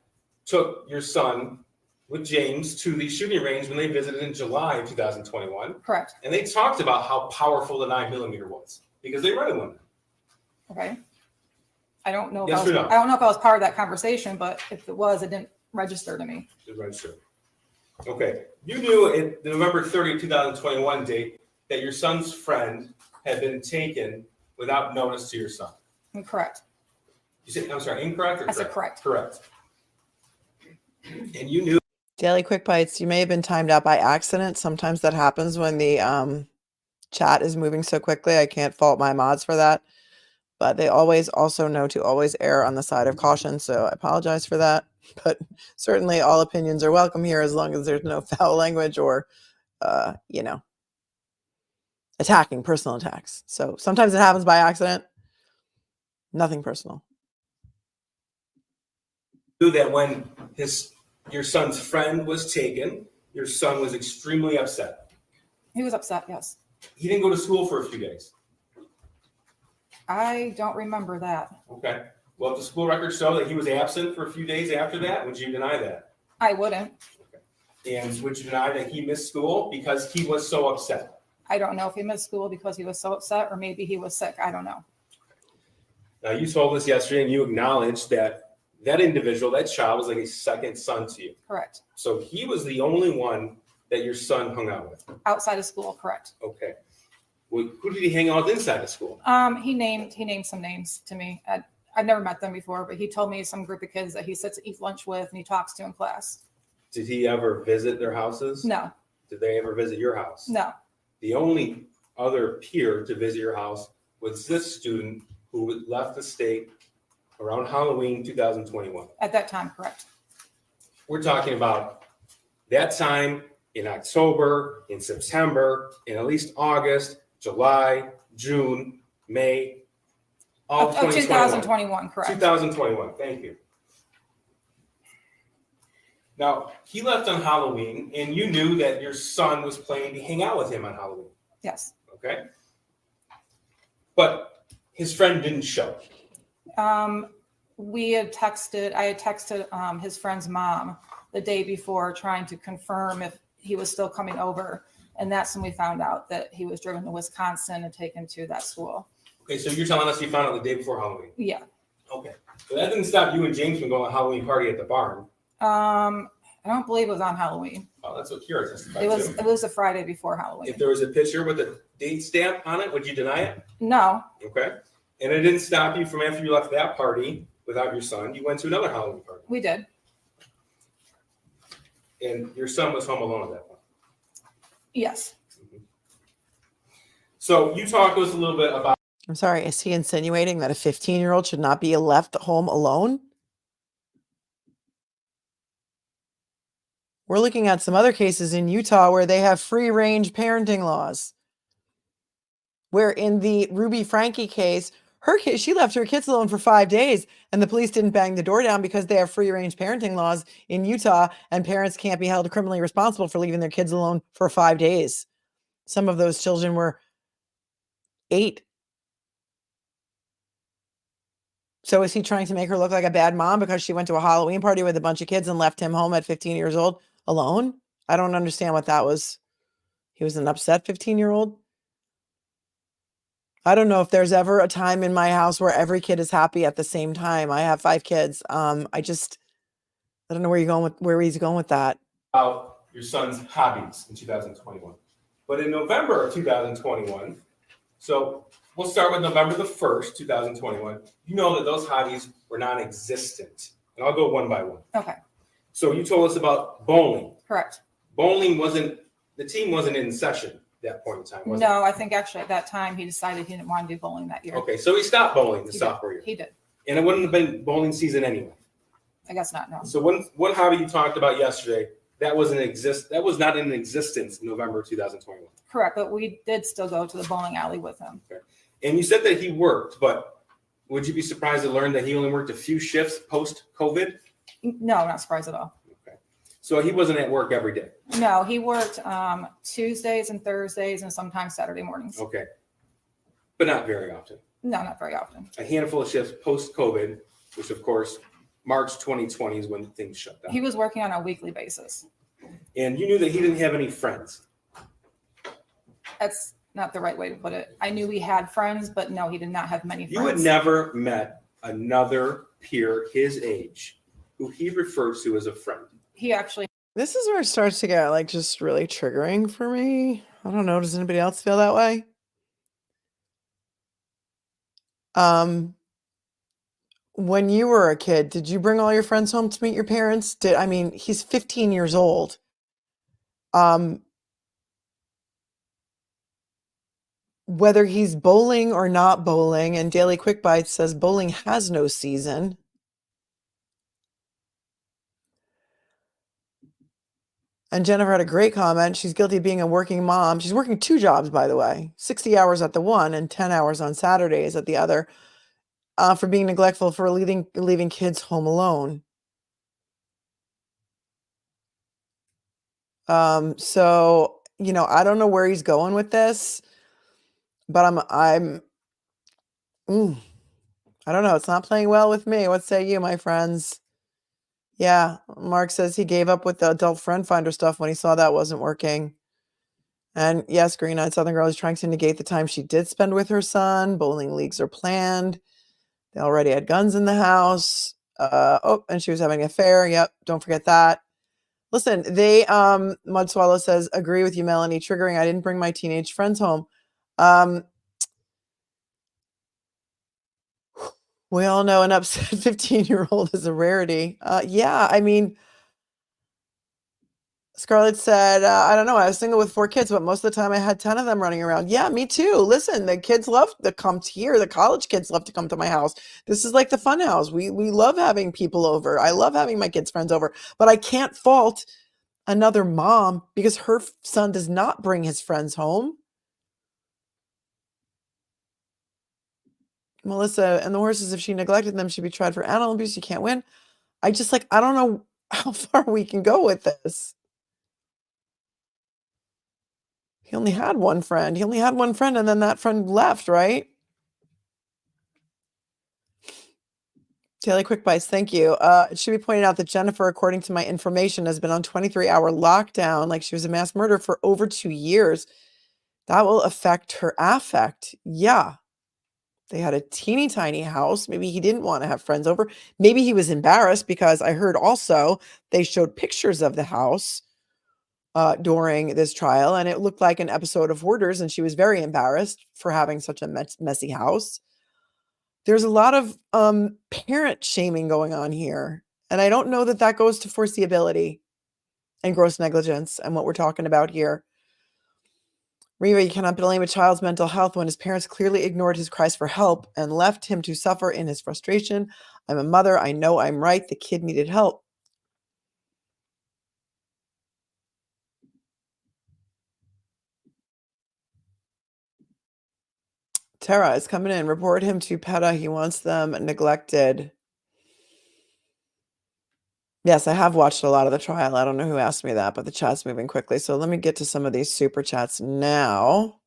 took your son with James to the shooting range when they visited in July of 2021, Correct. and they talked about how powerful the 9mm was because they rented one. Okay. I don't know. Yes or no? I don't know if I was part of that conversation, but if it was, it didn't register to me. To register. Okay, you knew at the November 30, 2021 date that your son's friend had been taken without notice to your son. Correct. You said, I'm sorry, incorrect or I said correct? correct. Correct. And you knew Daily Quick Bites, you may have been timed out by accident. Sometimes that happens when the chat is moving so quickly. I can't fault my mods for that. But they always also know to always err on the side of caution. So I apologize for that. But certainly all opinions are welcome here as long as there's no foul language or, attacking, personal attacks. So sometimes it happens by accident. Nothing personal. that when your son's friend was taken, your son was extremely upset. He was upset. Yes. He didn't go to school for a few days. I don't remember that. Okay. Well, if the school records show that he was absent for a few days after that, would you deny that? I wouldn't. And would you deny that he missed school because he was so upset? I don't know if he missed school because he was so upset, or maybe he was sick. I don't know. Now, you told us yesterday and you acknowledged that that individual, that child, was like a second son to you. Correct. So he was the only one that your son hung out with. Outside of school, correct. Okay. Well, who did he hang out with inside of school? He named some names to me. I've never met them before, but he told me some group of kids that he sits and eats lunch with and he talks to in class. Did he ever visit their houses? No, Did they ever visit your house? no. The only other peer to visit your house was this student who left the state around Halloween 2021. At that time, correct. We're talking about that time in October, in September, in at least August, July, June, May, all Of 2021. 2021, correct. 2021, thank you. Now, he left on Halloween, and you knew that your son was planning to hang out with him on Halloween, Yes. okay? But his friend didn't show. I had texted his friend's mom the day before trying to confirm if he was still coming over. And that's when we found out that he was driven to Wisconsin and taken to that school. Okay, so you're telling us you found out the day before Halloween? Yeah. Okay, so that didn't stop you and James from going to a Halloween party at the barn. I don't believe it was on Halloween. Oh, that's what Kira testified It was to. it was the Friday before Halloween. If there was a picture with a date stamp on it, would you deny it? No, Okay, and it didn't stop you from after you left that party without your son, you went to another Halloween party, we did. and your son was home alone at that point. Yes. So you talked to us a little bit about I'm sorry, is he insinuating that a 15-year-old should not be left home alone? We're looking at some other cases in Utah where they have free range parenting laws. Where in the Ruby Frankie case, she left her kids alone for 5 days and the police didn't bang the door down because they have free range parenting laws in Utah and parents can't be held criminally responsible for leaving their kids alone for 5 days. Some of those children were 8. So is he trying to make her look like a bad mom because she went to a Halloween party with a bunch of kids and left him home at 15 years old alone? I don't understand what that was. He was an upset 15-year-old. I don't know if there's ever a time in my house where every kid is happy at the same time. I have 5 kids. I don't know where he's going with that. your son's hobbies in 2021. But in November of 2021, so we'll start with November the 1st, 2021. You know that those hobbies were non-existent. And I'll go one by one. Okay. So you told us about bowling. Correct. Bowling the team wasn't in session at that point in time, was it? No, I think actually at that time he decided he didn't want to do bowling that year. Okay, so he stopped bowling the He did. sophomore year. He did. And it wouldn't have been bowling season anyway. I guess not. No. So one hobby you talked about yesterday, that was not in existence in November 2021. Correct. But we did still go to the bowling alley with him. And you said that he worked, but would you be surprised to learn that he only worked a few shifts post-COVID? No, not surprised at all. Okay. So he wasn't at work every day. No, he worked Tuesdays and Thursdays and sometimes Saturday mornings. Okay. But not very often. No, not very often. A handful of shifts post-COVID, which of course, March 2020 is when things shut down. He was working on a weekly basis. And you knew that he didn't have any friends. That's not the right way to put it. I knew he had friends, but no, he did not have many friends. You had never met another peer his age who he refers to as a friend. He actually This is where it starts to get like just really triggering for me. I don't know. Does anybody else feel that way? When you were a kid, did you bring all your friends home to meet your parents? He's 15 years old. Whether he's bowling or not bowling, and Daily Quick Bites says bowling has no season. And Jennifer had a great comment. She's guilty of being a working mom. She's working 2 jobs, by the way, 60 hours at the one and 10 hours on Saturdays at the other, for being neglectful, for leaving kids home alone. So, I don't know where he's going with this, but I don't know. It's not playing well with me. What say you, my friends? Yeah, Mark says he gave up with the adult friend finder stuff when he saw that wasn't working. And yes, Green Eyed Southern Girl is trying to negate the time she did spend with her son. Bowling leagues are planned. They already had guns in the house. And she was having an affair. Yep, don't forget that. Listen, Mud Swallow says, agree with you, Melanie. Triggering. I didn't bring my teenage friends home. We all know an upset 15-year-old is a rarity. Yeah, I mean, Scarlett said, I don't know. I was single with 4 kids, but most of the time I had 10 of them running around. Yeah, me too. Listen, the kids love to come here. The college kids love to come to my house. This is like the fun house. We love having people over. I love having my kids' friends over, but I can't fault another mom because her son does not bring his friends home. Melissa, and the horses, if she neglected them, should be tried for animal abuse. You can't win. I don't know how far we can go with this. He only had one friend. And then that friend left, right? Daily Quick Bites, thank you. It should be pointed out that Jennifer, according to my information, has been on 23-hour lockdown, like she was a mass murderer for over 2 years. That will affect her affect. Yeah. They had a teeny tiny house. Maybe he didn't want to have friends over. Maybe he was embarrassed because I heard also they showed pictures of the house during this trial, and it looked like an episode of Hoarders, and she was very embarrassed for having such a messy house. There's a lot of parent shaming going on here, and I don't know that that goes to foreseeability and gross negligence and what we're talking about here. Reva, you cannot blame a child's mental health when his parents clearly ignored his cries for help and left him to suffer in his frustration. I'm a mother. I know I'm right. The kid needed help. Tara is coming in. Report him to PETA. He wants them neglected. Yes, I have watched a lot of the trial. I don't know who asked me that, but the chat's moving quickly. So let me get to some of these super chats now.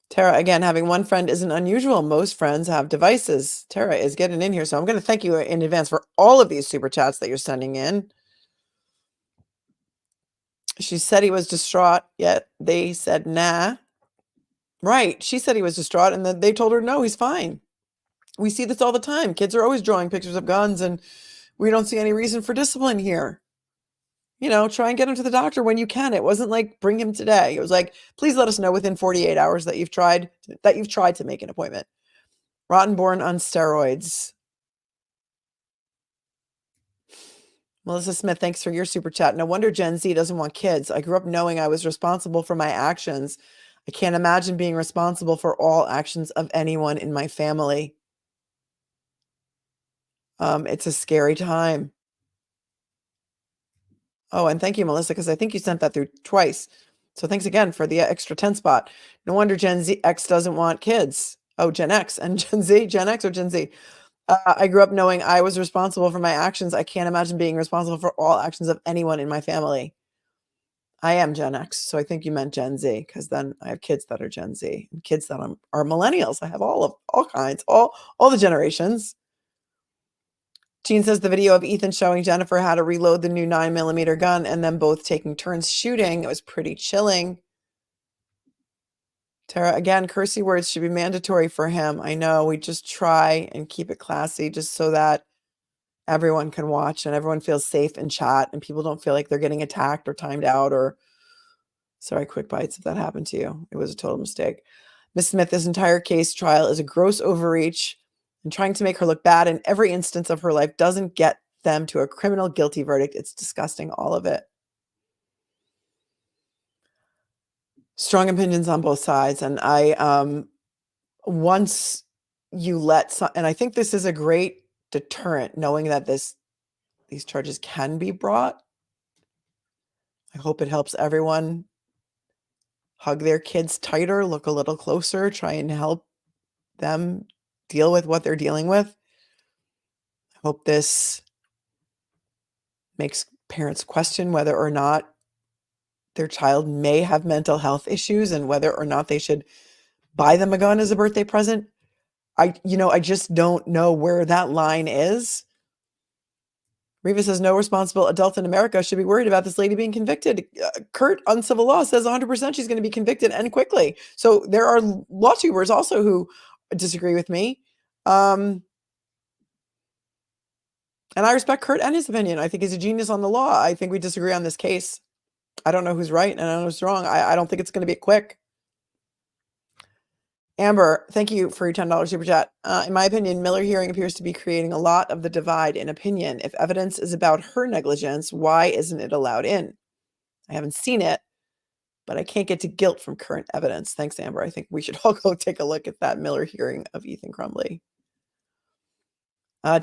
Tara, again, having one friend isn't unusual. Most friends have devices. Tara is getting in here. So I'm going to thank you in advance for all of these super chats that you're sending in. She said he was distraught, yet they said, nah. Right. She said he was distraught, and then they told her, no, he's fine. We see this all the time. Kids are always drawing pictures of guns, and we don't see any reason for discipline here. You know, try and get him to the doctor when you can. It wasn't like bring him today. It was like, please let us know within 48 hours that you've tried to make an appointment. Rottenborn on steroids. Melissa Smith, thanks for your super chat. No wonder Gen Z doesn't want kids. I grew up knowing I was responsible for my actions. I can't imagine being responsible for all actions of anyone in my family. It's a scary time. Oh, and thank you, Melissa, because I think you sent that through twice. So thanks again for the extra 10 spot. No wonder Gen Z X doesn't want kids. Oh, Gen X and Gen Z, Gen X or Gen Z. I grew up knowing I was responsible for my actions. I can't imagine being responsible for all actions of anyone in my family. I am Gen X, so I think you meant Gen Z, because then I have kids that are Gen Z and kids that are millennials. I have all kinds, all the generations. Jean says the video of Ethan showing Jennifer how to reload the new 9mm gun and them both taking turns shooting. It was pretty chilling. Tara, again, cursey words should be mandatory for him. I know, we just try and keep it classy just so that everyone can watch and everyone feels safe in chat and people don't feel like they're getting attacked or timed out or, sorry, quick bites if that happened to you. It was a total mistake. Miss Smith, this entire case trial is a gross overreach, and trying to make her look bad in every instance of her life doesn't get them to a criminal guilty verdict. It's disgusting, all of it. Strong opinions on both sides. And once you and I think this is a great deterrent, knowing that these charges can be brought. I hope it helps everyone hug their kids tighter, look a little closer, try and help them deal with what they're dealing with. I hope this makes parents question whether or not their child may have mental health issues and whether or not they should buy them a gun as a birthday present. I just don't know where that line is. Reva says no responsible adult in America should be worried about this lady being convicted. Kurt on civil law says 100% she's going to be convicted and quickly. So there are law tubers also who disagree with me. And I respect Kurt and his opinion. I think he's a genius on the law. I think we disagree on this case. I don't know who's right and I don't know who's wrong. I don't think it's going to be quick. Amber, thank you for your $10 super chat. In my opinion, Miller hearing appears to be creating a lot of the divide in opinion. If evidence is about her negligence, why isn't it allowed in? I haven't seen it, but I can't get to guilt from current evidence. Thanks, Amber. I think we should all go take a look at that Miller hearing of Ethan Crumbley.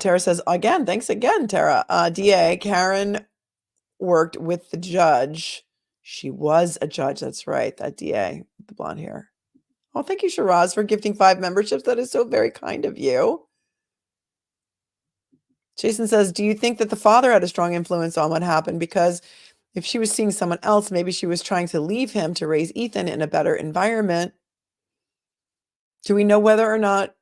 Tara says, again, thanks again, Tara. DA, Karen worked with the judge. She was a judge. That's right. That DA with the blonde hair. Oh, thank you, Shiraz, for gifting 5 memberships. That is so very kind of you. Jason says, do you think that the father had a strong influence on what happened? Because if she was seeing someone else, maybe she was trying to leave him to raise Ethan in a better environment. Do we know whether or not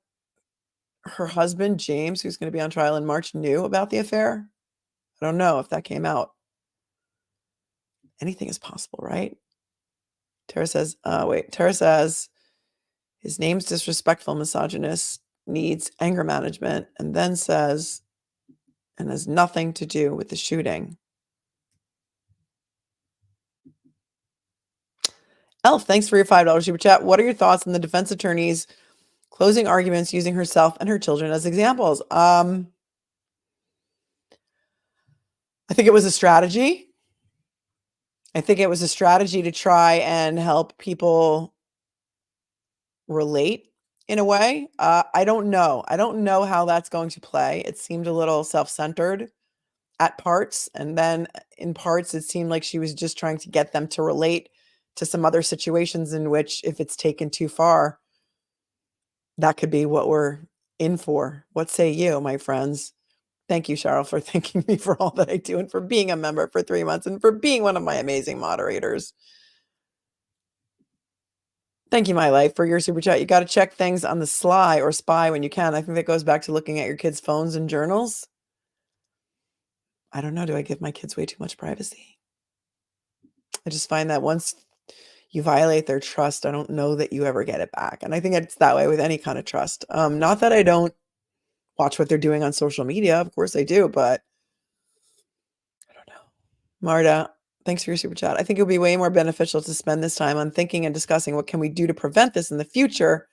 her husband, James, who's going to be on trial in March, knew about the affair? I don't know if that came out. Anything is possible, right? Tara says, Tara says, his name's disrespectful, misogynist, needs anger management, and then says, and has nothing to do with the shooting. Elf, thanks for your $5 super chat. What are your thoughts on the defense attorney's closing arguments using herself and her children as examples? I think it was a strategy. I think it was a strategy to try and help people relate in a way. I don't know. I don't know how that's going to play. It seemed a little self-centered at parts. And then in parts, it seemed like she was just trying to get them to relate to some other situations in which, if it's taken too far, that could be what we're in for. What say you, my friends? Thank you, Cheryl, for thanking me for all that I do and for being a member for 3 months and for being one of my amazing moderators. Thank you, my life, for your super chat. You got to check things on the sly or spy when you can. I think that goes back to looking at your kids' phones and journals. I don't know. Do I give my kids way too much privacy? I just find that once you violate their trust, I don't know that you ever get it back. And I think it's that way with any kind of trust. Not that I don't watch what they're doing on social media. Of course I do, but I don't know. Marta, thanks for your super chat. I think it would be way more beneficial to spend this time on thinking and discussing what can we do to prevent this in the future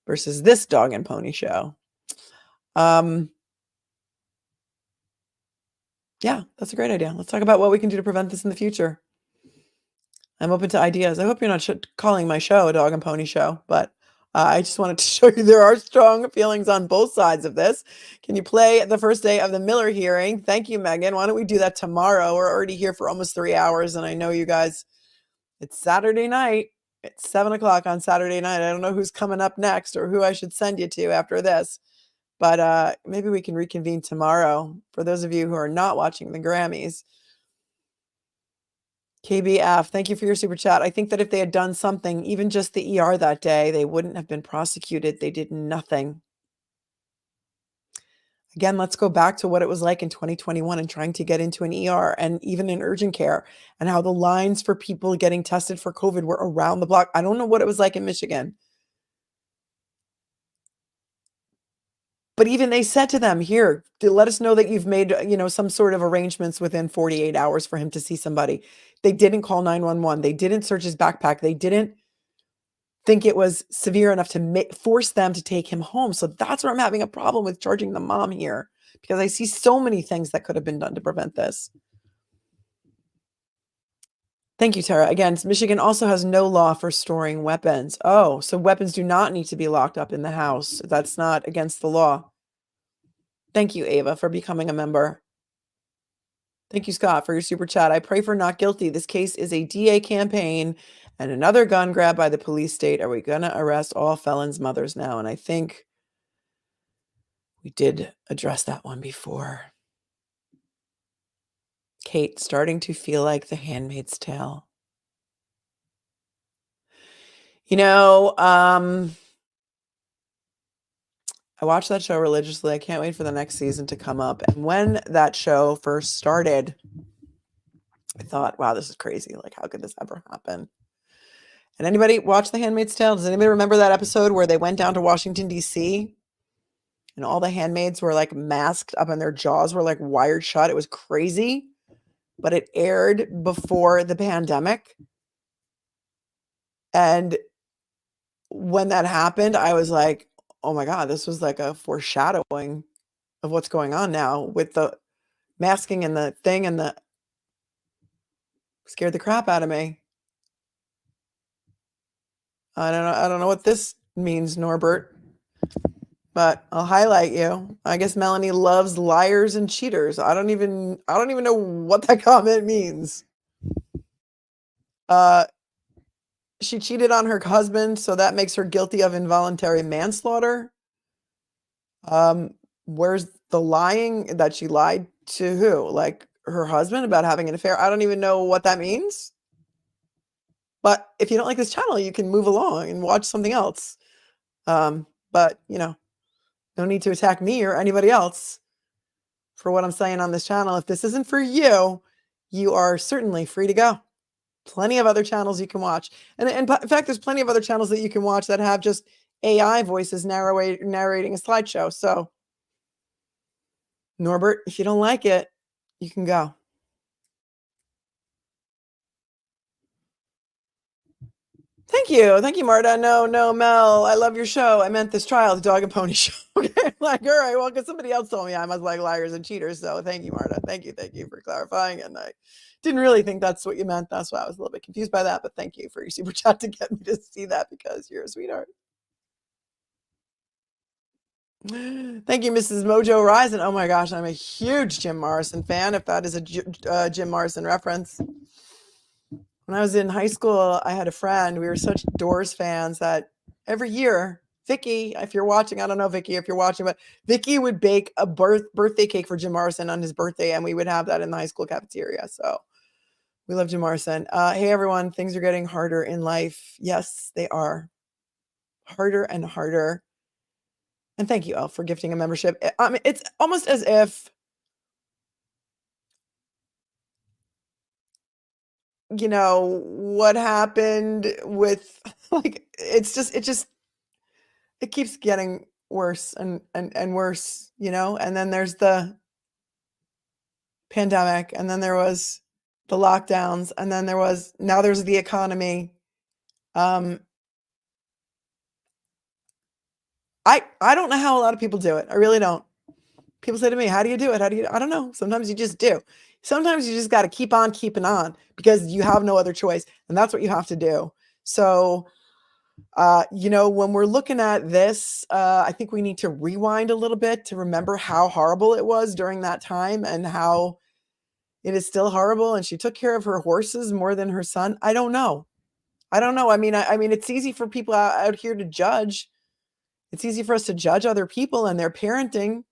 versus this dog and pony show. Yeah, that's a great idea. Let's talk about what we can do to prevent this in the future. I'm open to ideas. I hope you're not calling my show a dog and pony show, but I just wanted to show you there are strong feelings on both sides of this. Can you play the first day of the Miller hearing? Thank you, Megan. Why don't we do that tomorrow? We're already here for almost 3 hours, and I know you guys, it's Saturday night. It's 7 o'clock on Saturday night. I don't know who's coming up next or who I should send you to after this, but maybe we can reconvene tomorrow. For those of you who are not watching the Grammys, KBF, thank you for your super chat. I think that if they had done something, even just the ER that day, they wouldn't have been prosecuted. They did nothing. Again, let's go back to what it was like in 2021 and trying to get into an ER and even in urgent care, and how the lines for people getting tested for COVID were around the block. I don't know what it was like in Michigan. But even they said to them, here, let us know that you've made, some sort of arrangements within 48 hours for him to see somebody. They didn't call 911. They didn't search his backpack. They didn't think it was severe enough to force them to take him home. So that's where I'm having a problem with charging the mom here, because I see so many things that could have been done to prevent this. Thank you, Tara. Again, Michigan also has no law for storing weapons. Oh, so weapons do not need to be locked up in the house. That's not against the law. Thank you, Ava, for becoming a member. Thank you, Scott, for your super chat. I pray for not guilty. This case is a DA campaign and another gun grab by the police state. Are we going to arrest all felons' mothers now? And I think we did address that one before. Kate, starting to feel like The Handmaid's Tale. You know, I watched that show religiously. I can't wait for the next season to come up. And when that show first started, I thought, wow, this is crazy. Like, how could this ever happen? And anybody watch The Handmaid's Tale? Does anybody remember that episode where they went down to Washington, D.C. and all the handmaids were like masked up and their jaws were like wired shut? It was crazy, but it aired before the pandemic. And when that happened, I was like, oh my God, this was like a foreshadowing of what's going on now with the masking and the thing and the scared the crap out of me. I don't know what this means, Norbert, but I'll highlight you. I guess Melanie loves liars and cheaters. I don't even know what that comment means. She cheated on her husband, so that makes her guilty of involuntary manslaughter. Where's the lying that she lied to who? Like her husband about having an affair? I don't even know what that means. But if you don't like this channel, you can move along and watch something else. But you know, no need to attack me or anybody else for what I'm saying on this channel. If this isn't for you, you are certainly free to go. Plenty of other channels you can watch. And in fact, there's plenty of other channels that you can watch that have just AI voices narrating a slideshow. So Norbert, if you don't like it, you can go. Thank you, Marta. No, Mel, I love your show. I meant this trial, the dog and pony show. Okay, like, all right, well, because somebody else told me I must like liars and cheaters. So thank you, Marta. Thank you for clarifying. And I didn't really think that's what you meant. That's why I was a little bit confused by that. But thank you for your super chat to get me to see that because you're a sweetheart. Thank you, Mrs. Mojo Rising. Oh my gosh, I'm a huge Jim Morrison fan, if that is a Jim Morrison reference. When I was in high school, I had a friend. We were such Doors fans that every year, Vicky, if you're watching, I don't know, Vicky, if you're watching, but Vicky would bake a birthday cake for Jim Morrison on his birthday, and we would have that in the high school cafeteria. So we love Jim Morrison. Hey, everyone, things are getting harder in life. Yes, they are. Harder and harder. And thank you, Elle, for gifting a membership. I mean, it's almost as if, you know, what happened with, like, it keeps getting worse and worse, you know? And then there's the pandemic, and then there was the lockdowns, and then now there's the economy. I don't know how a lot of people do it. I really don't. People say to me, how do you do it? I don't know. Sometimes you just do. Sometimes you just got to keep on keeping on because you have no other choice. And that's what you have to do. So, you know, when we're looking at this, I think we need to rewind a little bit to remember how horrible it was during that time and how it is still horrible. And she took care of her horses more than her son. I don't know. I mean, it's easy for people out here to judge. It's easy for us to judge other people and their parenting.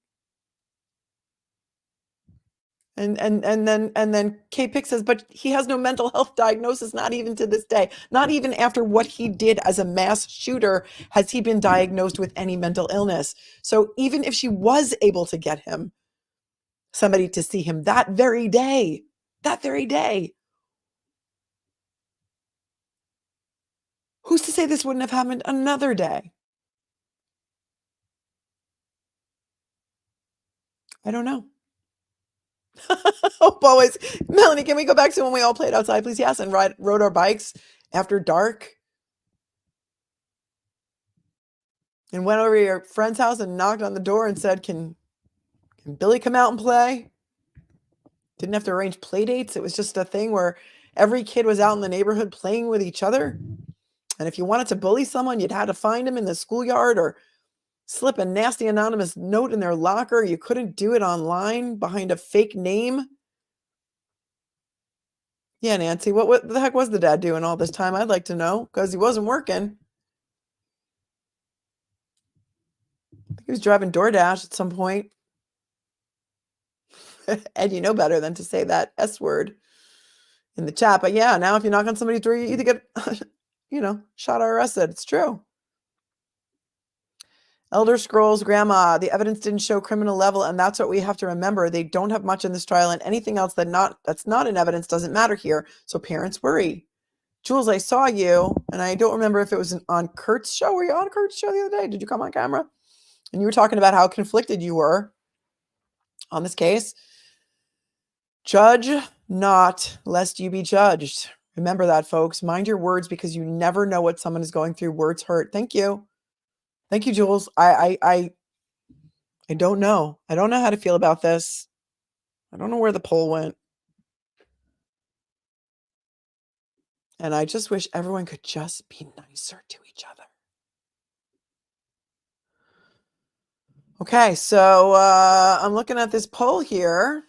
And then K Pick says, but he has no mental health diagnosis, not even to this day. Not even after what he did as a mass shooter has he been diagnosed with any mental illness. So even if she was able to get him somebody to see him that very day, who's to say this wouldn't have happened another day? I don't know. Oh, always. Melanie, can we go back to when we all played outside, please? Yes, and rode our bikes after dark. And went over to your friend's house and knocked on the door and said, can Billy come out and play? Didn't have to arrange play dates. It was just a thing where every kid was out in the neighborhood playing with each other. And if you wanted to bully someone, you'd had to find them in the schoolyard or slip a nasty anonymous note in their locker. You couldn't do it online behind a fake name. Yeah, Nancy, what the heck was the dad doing all this time? I'd like to know, because he wasn't working. He was driving DoorDash at some point. And you know better than to say that S word in the chat. But yeah, now if you knock on somebody's door, you either get shot or arrested. It's true. Elder Scrolls Grandma, the evidence didn't show criminal level, and that's what we have to remember. They don't have much in this trial, and anything else that's not in evidence doesn't matter here. So parents worry. Jules, I saw you, and I don't remember if it was on Kurt's show. Were you on Kurt's show the other day? Did you come on camera? And you were talking about how conflicted you were on this case. Judge not, lest you be judged. Remember that, folks. Mind your words, because you never know what someone is going through. Words hurt. Thank you. Thank you, Jules. I don't know. I don't know how to feel about this. I don't know where the poll went. And I just wish everyone could just be nicer to each other. Okay, so I'm looking at this poll here.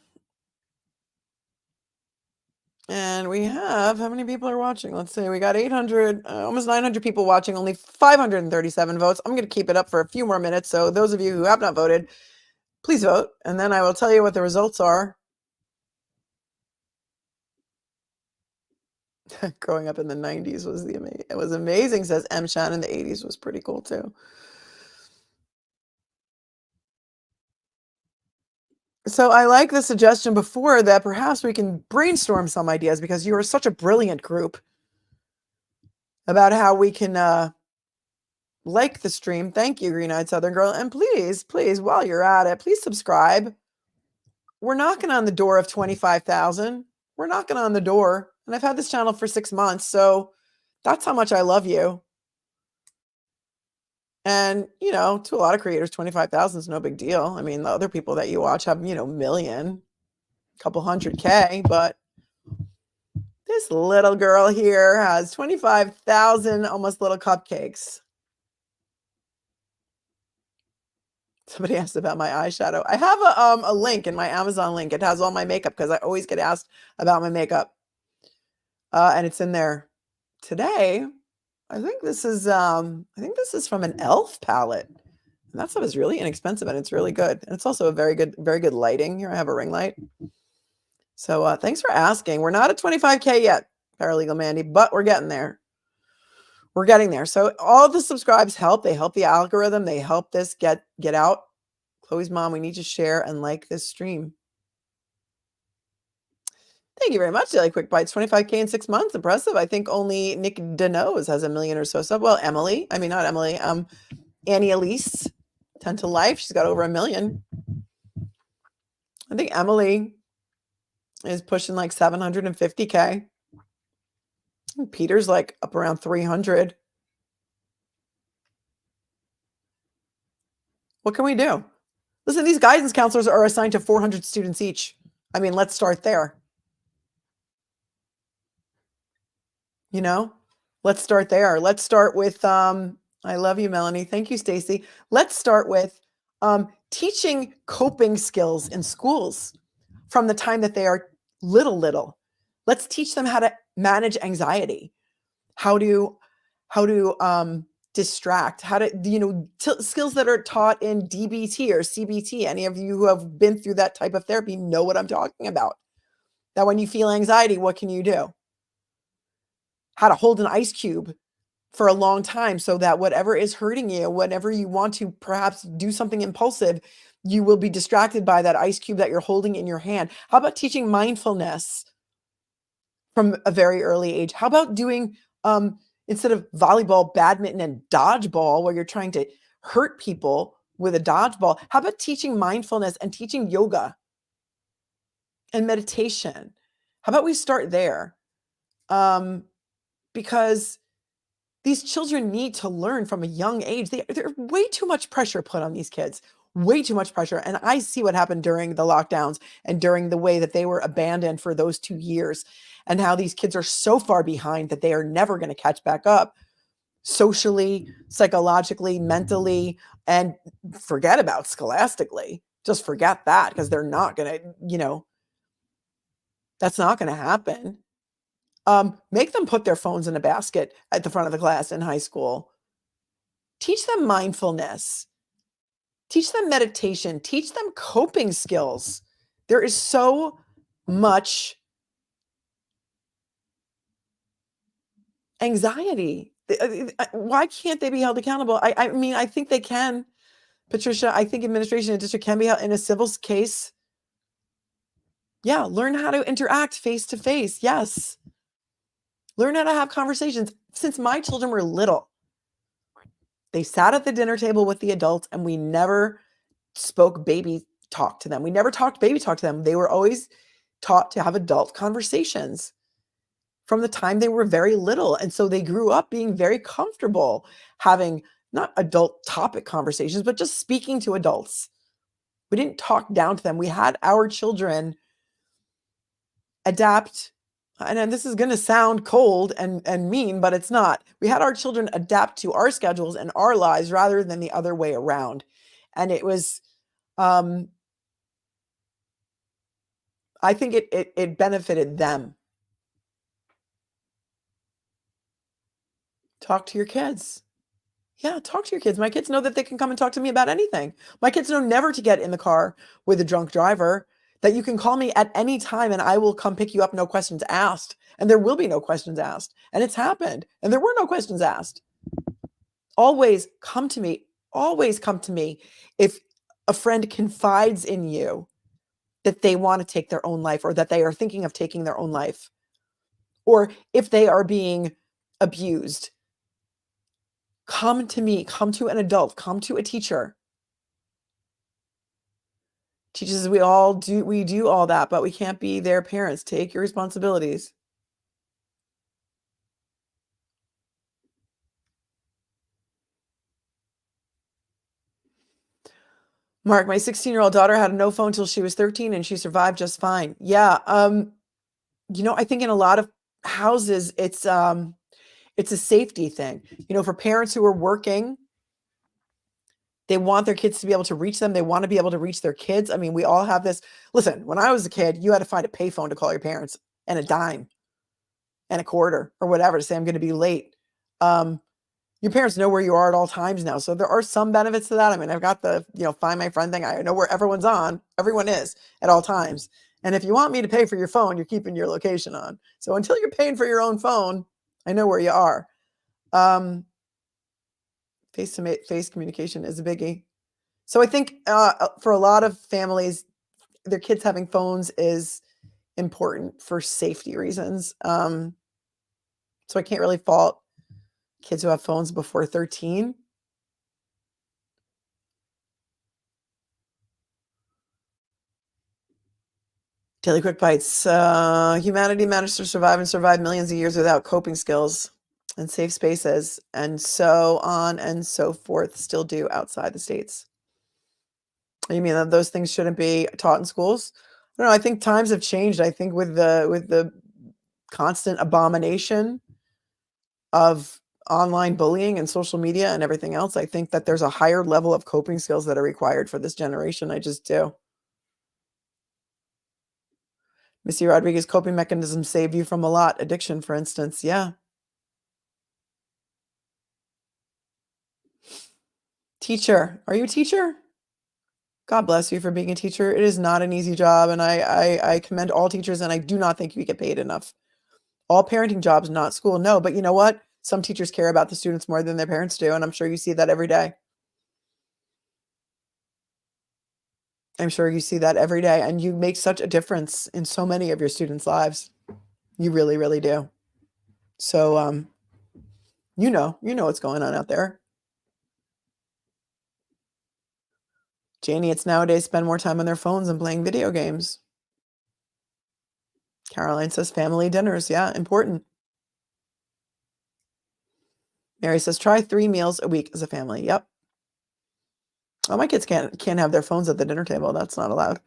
And we have, how many people are watching? Let's say we got 800, almost 900 people watching, only 537 votes. I'm going to keep it up for a few more minutes. So those of you who have not voted, please vote. And then I will tell you what the results are. Growing up in the 90s was amazing, says M. Shannon. The 80s was pretty cool too. So I like the suggestion before that perhaps we can brainstorm some ideas, because you are such a brilliant group, about how we can like the stream. Thank you, Green Eyed Southern Girl. And please, while you're at it, please subscribe. We're knocking on the door of 25,000. We're knocking on the door. And I've had this channel for 6 months. So that's how much I love you. And, to a lot of creators, 25,000 is no big deal. I mean, the other people that you watch have, million, couple 100K, but this little girl here has 25,000 almost little cupcakes. Somebody asked about my eyeshadow. I have a link in my Amazon link. It has all my makeup, because I always get asked about my makeup. And it's in there. Today, I think this is from an e.l.f. palette. And that stuff is really inexpensive, and it's really good. And it's also a very good lighting. Here I have a ring light. So thanks for asking. We're not at 25K yet, Paralegal Mandy, but we're getting there. We're getting there. So all the subscribes help. They help the algorithm. They help this get out. Chloe's mom, we need to share and like this stream. Thank you very much, Daily Quick Bites. 25K in 6 months. Impressive. I think only Nick Denoz has 1 million or so. Well, not Emily. Annie Elise, 10 to Life. She's got over 1 million. I think Emily is pushing like 750K. Peter's like up around 300. What can we do? Listen, these guidance counselors are assigned to 400 students each. I mean, let's start there. Let's start there. Let's start with, I love you, Melanie. Thank you, Stacy. Let's start with teaching coping skills in schools from the time that they are little. Let's teach them how to manage anxiety, how to distract, how to, skills that are taught in DBT or CBT. Any of you who have been through that type of therapy know what I'm talking about. That when you feel anxiety, what can you do? How to hold an ice cube for a long time, so that whatever is hurting you, whenever you want to perhaps do something impulsive, you will be distracted by that ice cube that you're holding in your hand. How about teaching mindfulness from a very early age? How about doing, instead of volleyball, badminton, and dodgeball, where you're trying to hurt people with a dodgeball, how about teaching mindfulness and teaching yoga and meditation? How about we start there? Because these children need to learn from a young age. There's way too much pressure put on these kids, way too much pressure. And I see what happened during the lockdowns and during the way that they were abandoned for those 2 years, and how these kids are so far behind that they are never going to catch back up socially, psychologically, mentally, and forget about scholastically. Just forget that, because they're not going to, that's not going to happen. Make them put their phones in a basket at the front of the class in high school. Teach them mindfulness. Teach them meditation. Teach them coping skills. There is so much anxiety. Why can't they be held accountable? I mean, I think they can. Patricia, I think administration and district can be held in a civil case. Yeah, learn how to interact face to face. Yes. Learn how to have conversations. Since my children were little, they sat at the dinner table with the adults and we never spoke baby talk to them. We never talked baby talk to them. They were always taught to have adult conversations from the time they were very little. And so they grew up being very comfortable having not adult topic conversations, but just speaking to adults. We didn't talk down to them. We had our children adapt. And this is going to sound cold and mean, but it's not. We had our children adapt to our schedules and our lives rather than the other way around. And it was, I think it benefited them. Talk to your kids. Yeah, talk to your kids. My kids know that they can come and talk to me about anything. My kids know never to get in the car with a drunk driver, that you can call me at any time and I will come pick you up, no questions asked. And there will be no questions asked. And it's happened. And there were no questions asked. Always come to me. Always come to me if a friend confides in you that they want to take their own life or that they are thinking of taking their own life, or if they are being abused. Come to me, come to an adult, come to a teacher. Teachers, we do all that, but we can't be their parents. Take your responsibilities. Mark, my 16-year-old daughter had no phone till she was 13 and she survived just fine. Yeah. I think in a lot of houses, it's a safety thing. For parents who are working, they want their kids to be able to reach them. They want to be able to reach their kids. I mean, we all have this. Listen, when I was a kid, you had to find a payphone to call your parents and a dime and a quarter or whatever to say, I'm going to be late. Your parents know where you are at all times now. So there are some benefits to that. I mean, I've got the, find my friend thing. I know where everyone is at all times. And if you want me to pay for your phone, you're keeping your location on. So until you're paying for your own phone, I know where you are. Face-to-face communication is a biggie. So I think for a lot of families, their kids having phones is important for safety reasons. So I can't really fault kids who have phones before 13. Daily Quick Bites. Humanity managed to survive and survive millions of years without coping skills and safe spaces, and so on and so forth, still do outside the States. You mean that those things shouldn't be taught in schools? I don't know. I think times have changed. I think with the constant abomination of online bullying and social media and everything else, I think that there's a higher level of coping skills that are required for this generation. I just do. Missy Rodriguez, coping mechanisms save you from a lot. Addiction, for instance. Yeah. Teacher. Are you a teacher? God bless you for being a teacher. It is not an easy job. And I commend all teachers, and I do not think you get paid enough. All parenting jobs, not school. No, but you know what? Some teachers care about the students more than their parents do. And I'm sure you see that every day. I'm sure you see that every day. And you make such a difference in so many of your students' lives. You really, really do. So, you know what's going on out there. Janie, it's nowadays spend more time on their phones and playing video games. Caroline says family dinners. Yeah, important. Mary says try 3 meals a week as a family. Yep. Oh, my kids can't have their phones at the dinner table. That's not allowed.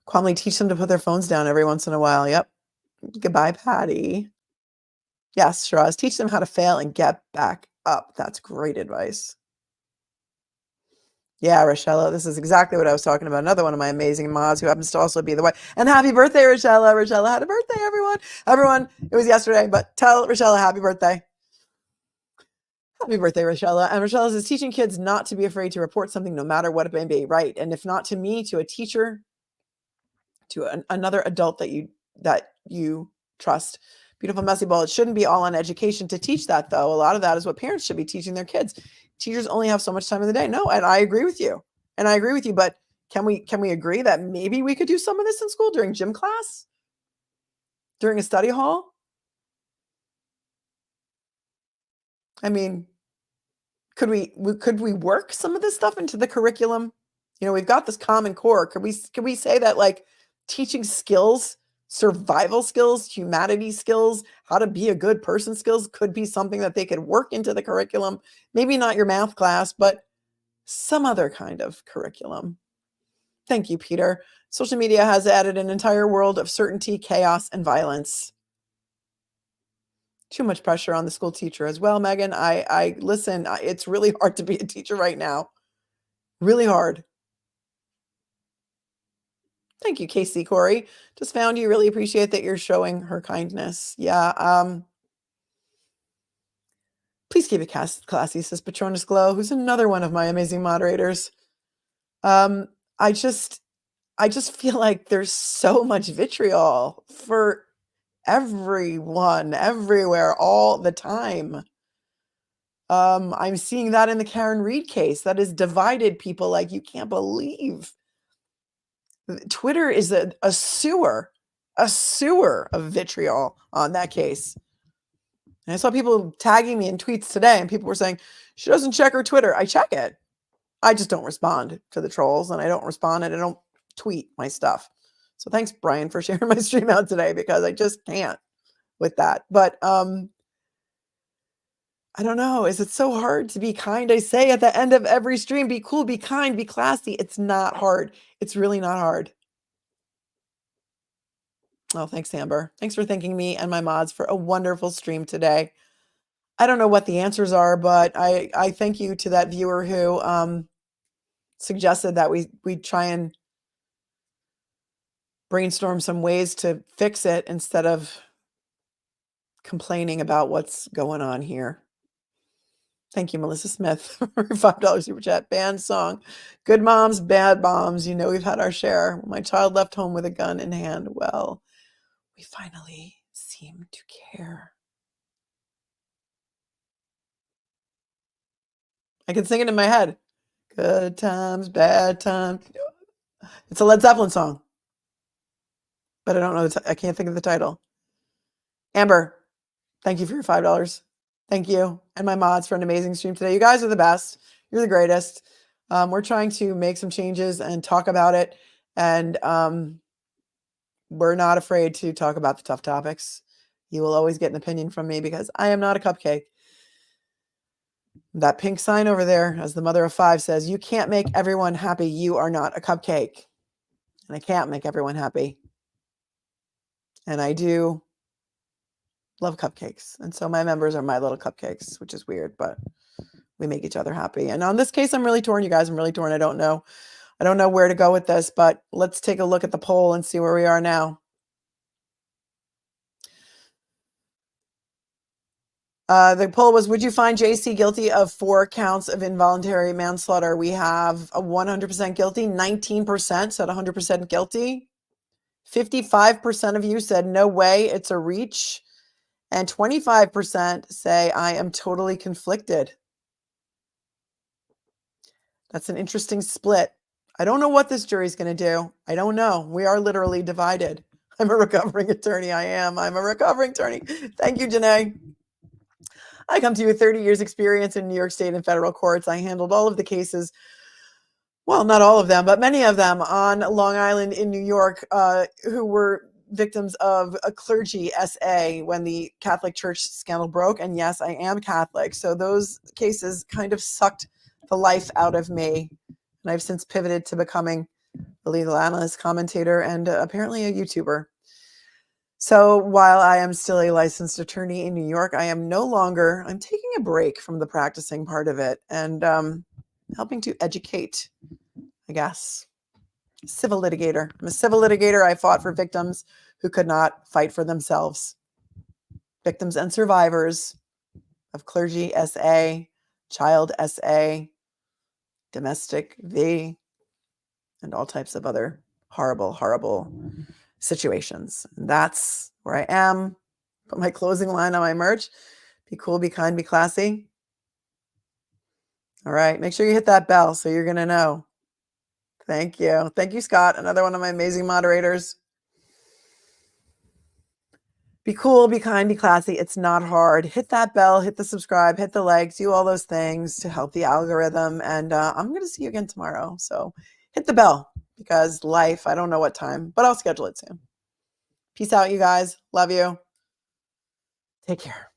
Calmly teach them to put their phones down every once in a while. Yep. Goodbye, Patty. Yes, Shiraz. Teach them how to fail and get back up. That's great advice. Yeah, Rochella, this is exactly what I was talking about. Another one of my amazing mods who happens to also be the wife. And happy birthday, Rochella. Rochella had a birthday, everyone. Everyone, it was yesterday, but tell Rochella happy birthday. Happy birthday, Rochella. And Rochella says, teaching kids not to be afraid to report something no matter what it may be. Right. And if not to me, to a teacher, to another adult that you trust. Beautiful messy ball. It shouldn't be all on education to teach that, though. A lot of that is what parents should be teaching their kids. Teachers only have so much time in the day. No, and I agree with you. And I agree with you. But can we agree that maybe we could do some of this in school during gym class, during a study hall? I mean, could we work some of this stuff into the curriculum? You know, we've got this Common Core. Could we say that, like, teaching skills, survival skills, humanity skills, how to be a good person skills could be something that they could work into the curriculum? Maybe not your math class, but some other kind of curriculum. Thank you, Peter. Social media has added an entire world of certainty, chaos, and violence. Too much pressure on the school teacher as well, Megan. I listen, it's really hard to be a teacher right now. Really hard. Thank you, Casey Corey. Just found you. Really appreciate that you're showing her kindness. Yeah. Please keep it classy, says Patronus Glow, who's another one of my amazing moderators. I just feel like there's so much vitriol for everyone, everywhere, all the time. I'm seeing that in the Karen Reed case. That has divided people like you can't believe. Twitter is a sewer of vitriol on that case. And I saw people tagging me in tweets today, and people were saying, she doesn't check her Twitter. I check it. I just don't respond to the trolls, and I don't respond, and I don't tweet my stuff. So thanks, Brian, for sharing my stream out today, because I just can't with that. But I don't know. Is it so hard to be kind? I say at the end of every stream, be cool, be kind, be classy. It's not hard. It's really not hard. Oh, thanks, Amber. Thanks for thanking me and my mods for a wonderful stream today. I don't know what the answers are, but I thank you to that viewer who suggested that we try and brainstorm some ways to fix it instead of complaining about what's going on here. Thank you, Melissa Smith, for $5 super chat. Band song. Good moms, bad moms. You know, we've had our share. When my child left home with a gun in hand, well, we finally seem to care. I can sing it in my head. Good times, bad times. It's a Led Zeppelin song, but I don't know. I can't think of the title. Amber, thank you for your $5. Thank you. And my mods for an amazing stream today. You guys are the best. You're the greatest. We're trying to make some changes and talk about it. And we're not afraid to talk about the tough topics. You will always get an opinion from me because I am not a cupcake. That pink sign over there, as the mother of 5 says, you can't make everyone happy. You are not a cupcake. And I can't make everyone happy. And I do love cupcakes. And so my members are my little cupcakes, which is weird, but we make each other happy. And on this case, I'm really torn, you guys. I'm really torn. I don't know where to go with this, but let's take a look at the poll and see where we are now. The poll was, would you find JC guilty of 4 counts of involuntary manslaughter? We have a 100% guilty, 19% said 100% guilty. 55% of you said no way, it's a reach. And 25% say I am totally conflicted. That's an interesting split. I don't know what this jury's going to do. I don't know. We are literally divided. I'm a recovering attorney. I'm a recovering attorney. Thank you, Janae. I come to you with 30 years experience in New York State and federal courts. I handled all of the cases, well, not all of them, but many of them on Long Island in New York, who were victims of a clergy SA when the Catholic Church scandal broke. And yes, I am Catholic. So those cases kind of sucked the life out of me. And I've since pivoted to becoming a legal analyst, commentator, and apparently a YouTuber. So while I am still a licensed attorney in New York, I'm taking a break from the practicing part of it and helping to educate, I guess. Civil litigator. I'm a civil litigator. I fought for victims who could not fight for themselves. Victims and survivors of clergy SA, child SA, domestic V, and all types of other horrible, horrible situations. And that's where I am Put my closing line on my merch. Be cool, be kind, be classy. All right. Make sure you hit that bell so you're going to know. Thank you. Thank you, Scott. Another one of my amazing moderators. Be cool, be kind, be classy. It's not hard. Hit that bell, hit the subscribe, hit the likes, do all those things to help the algorithm. And I'm going to see you again tomorrow. So hit the bell because life, I don't know what time, but I'll schedule it soon. Peace out, you guys. Love you. Take care.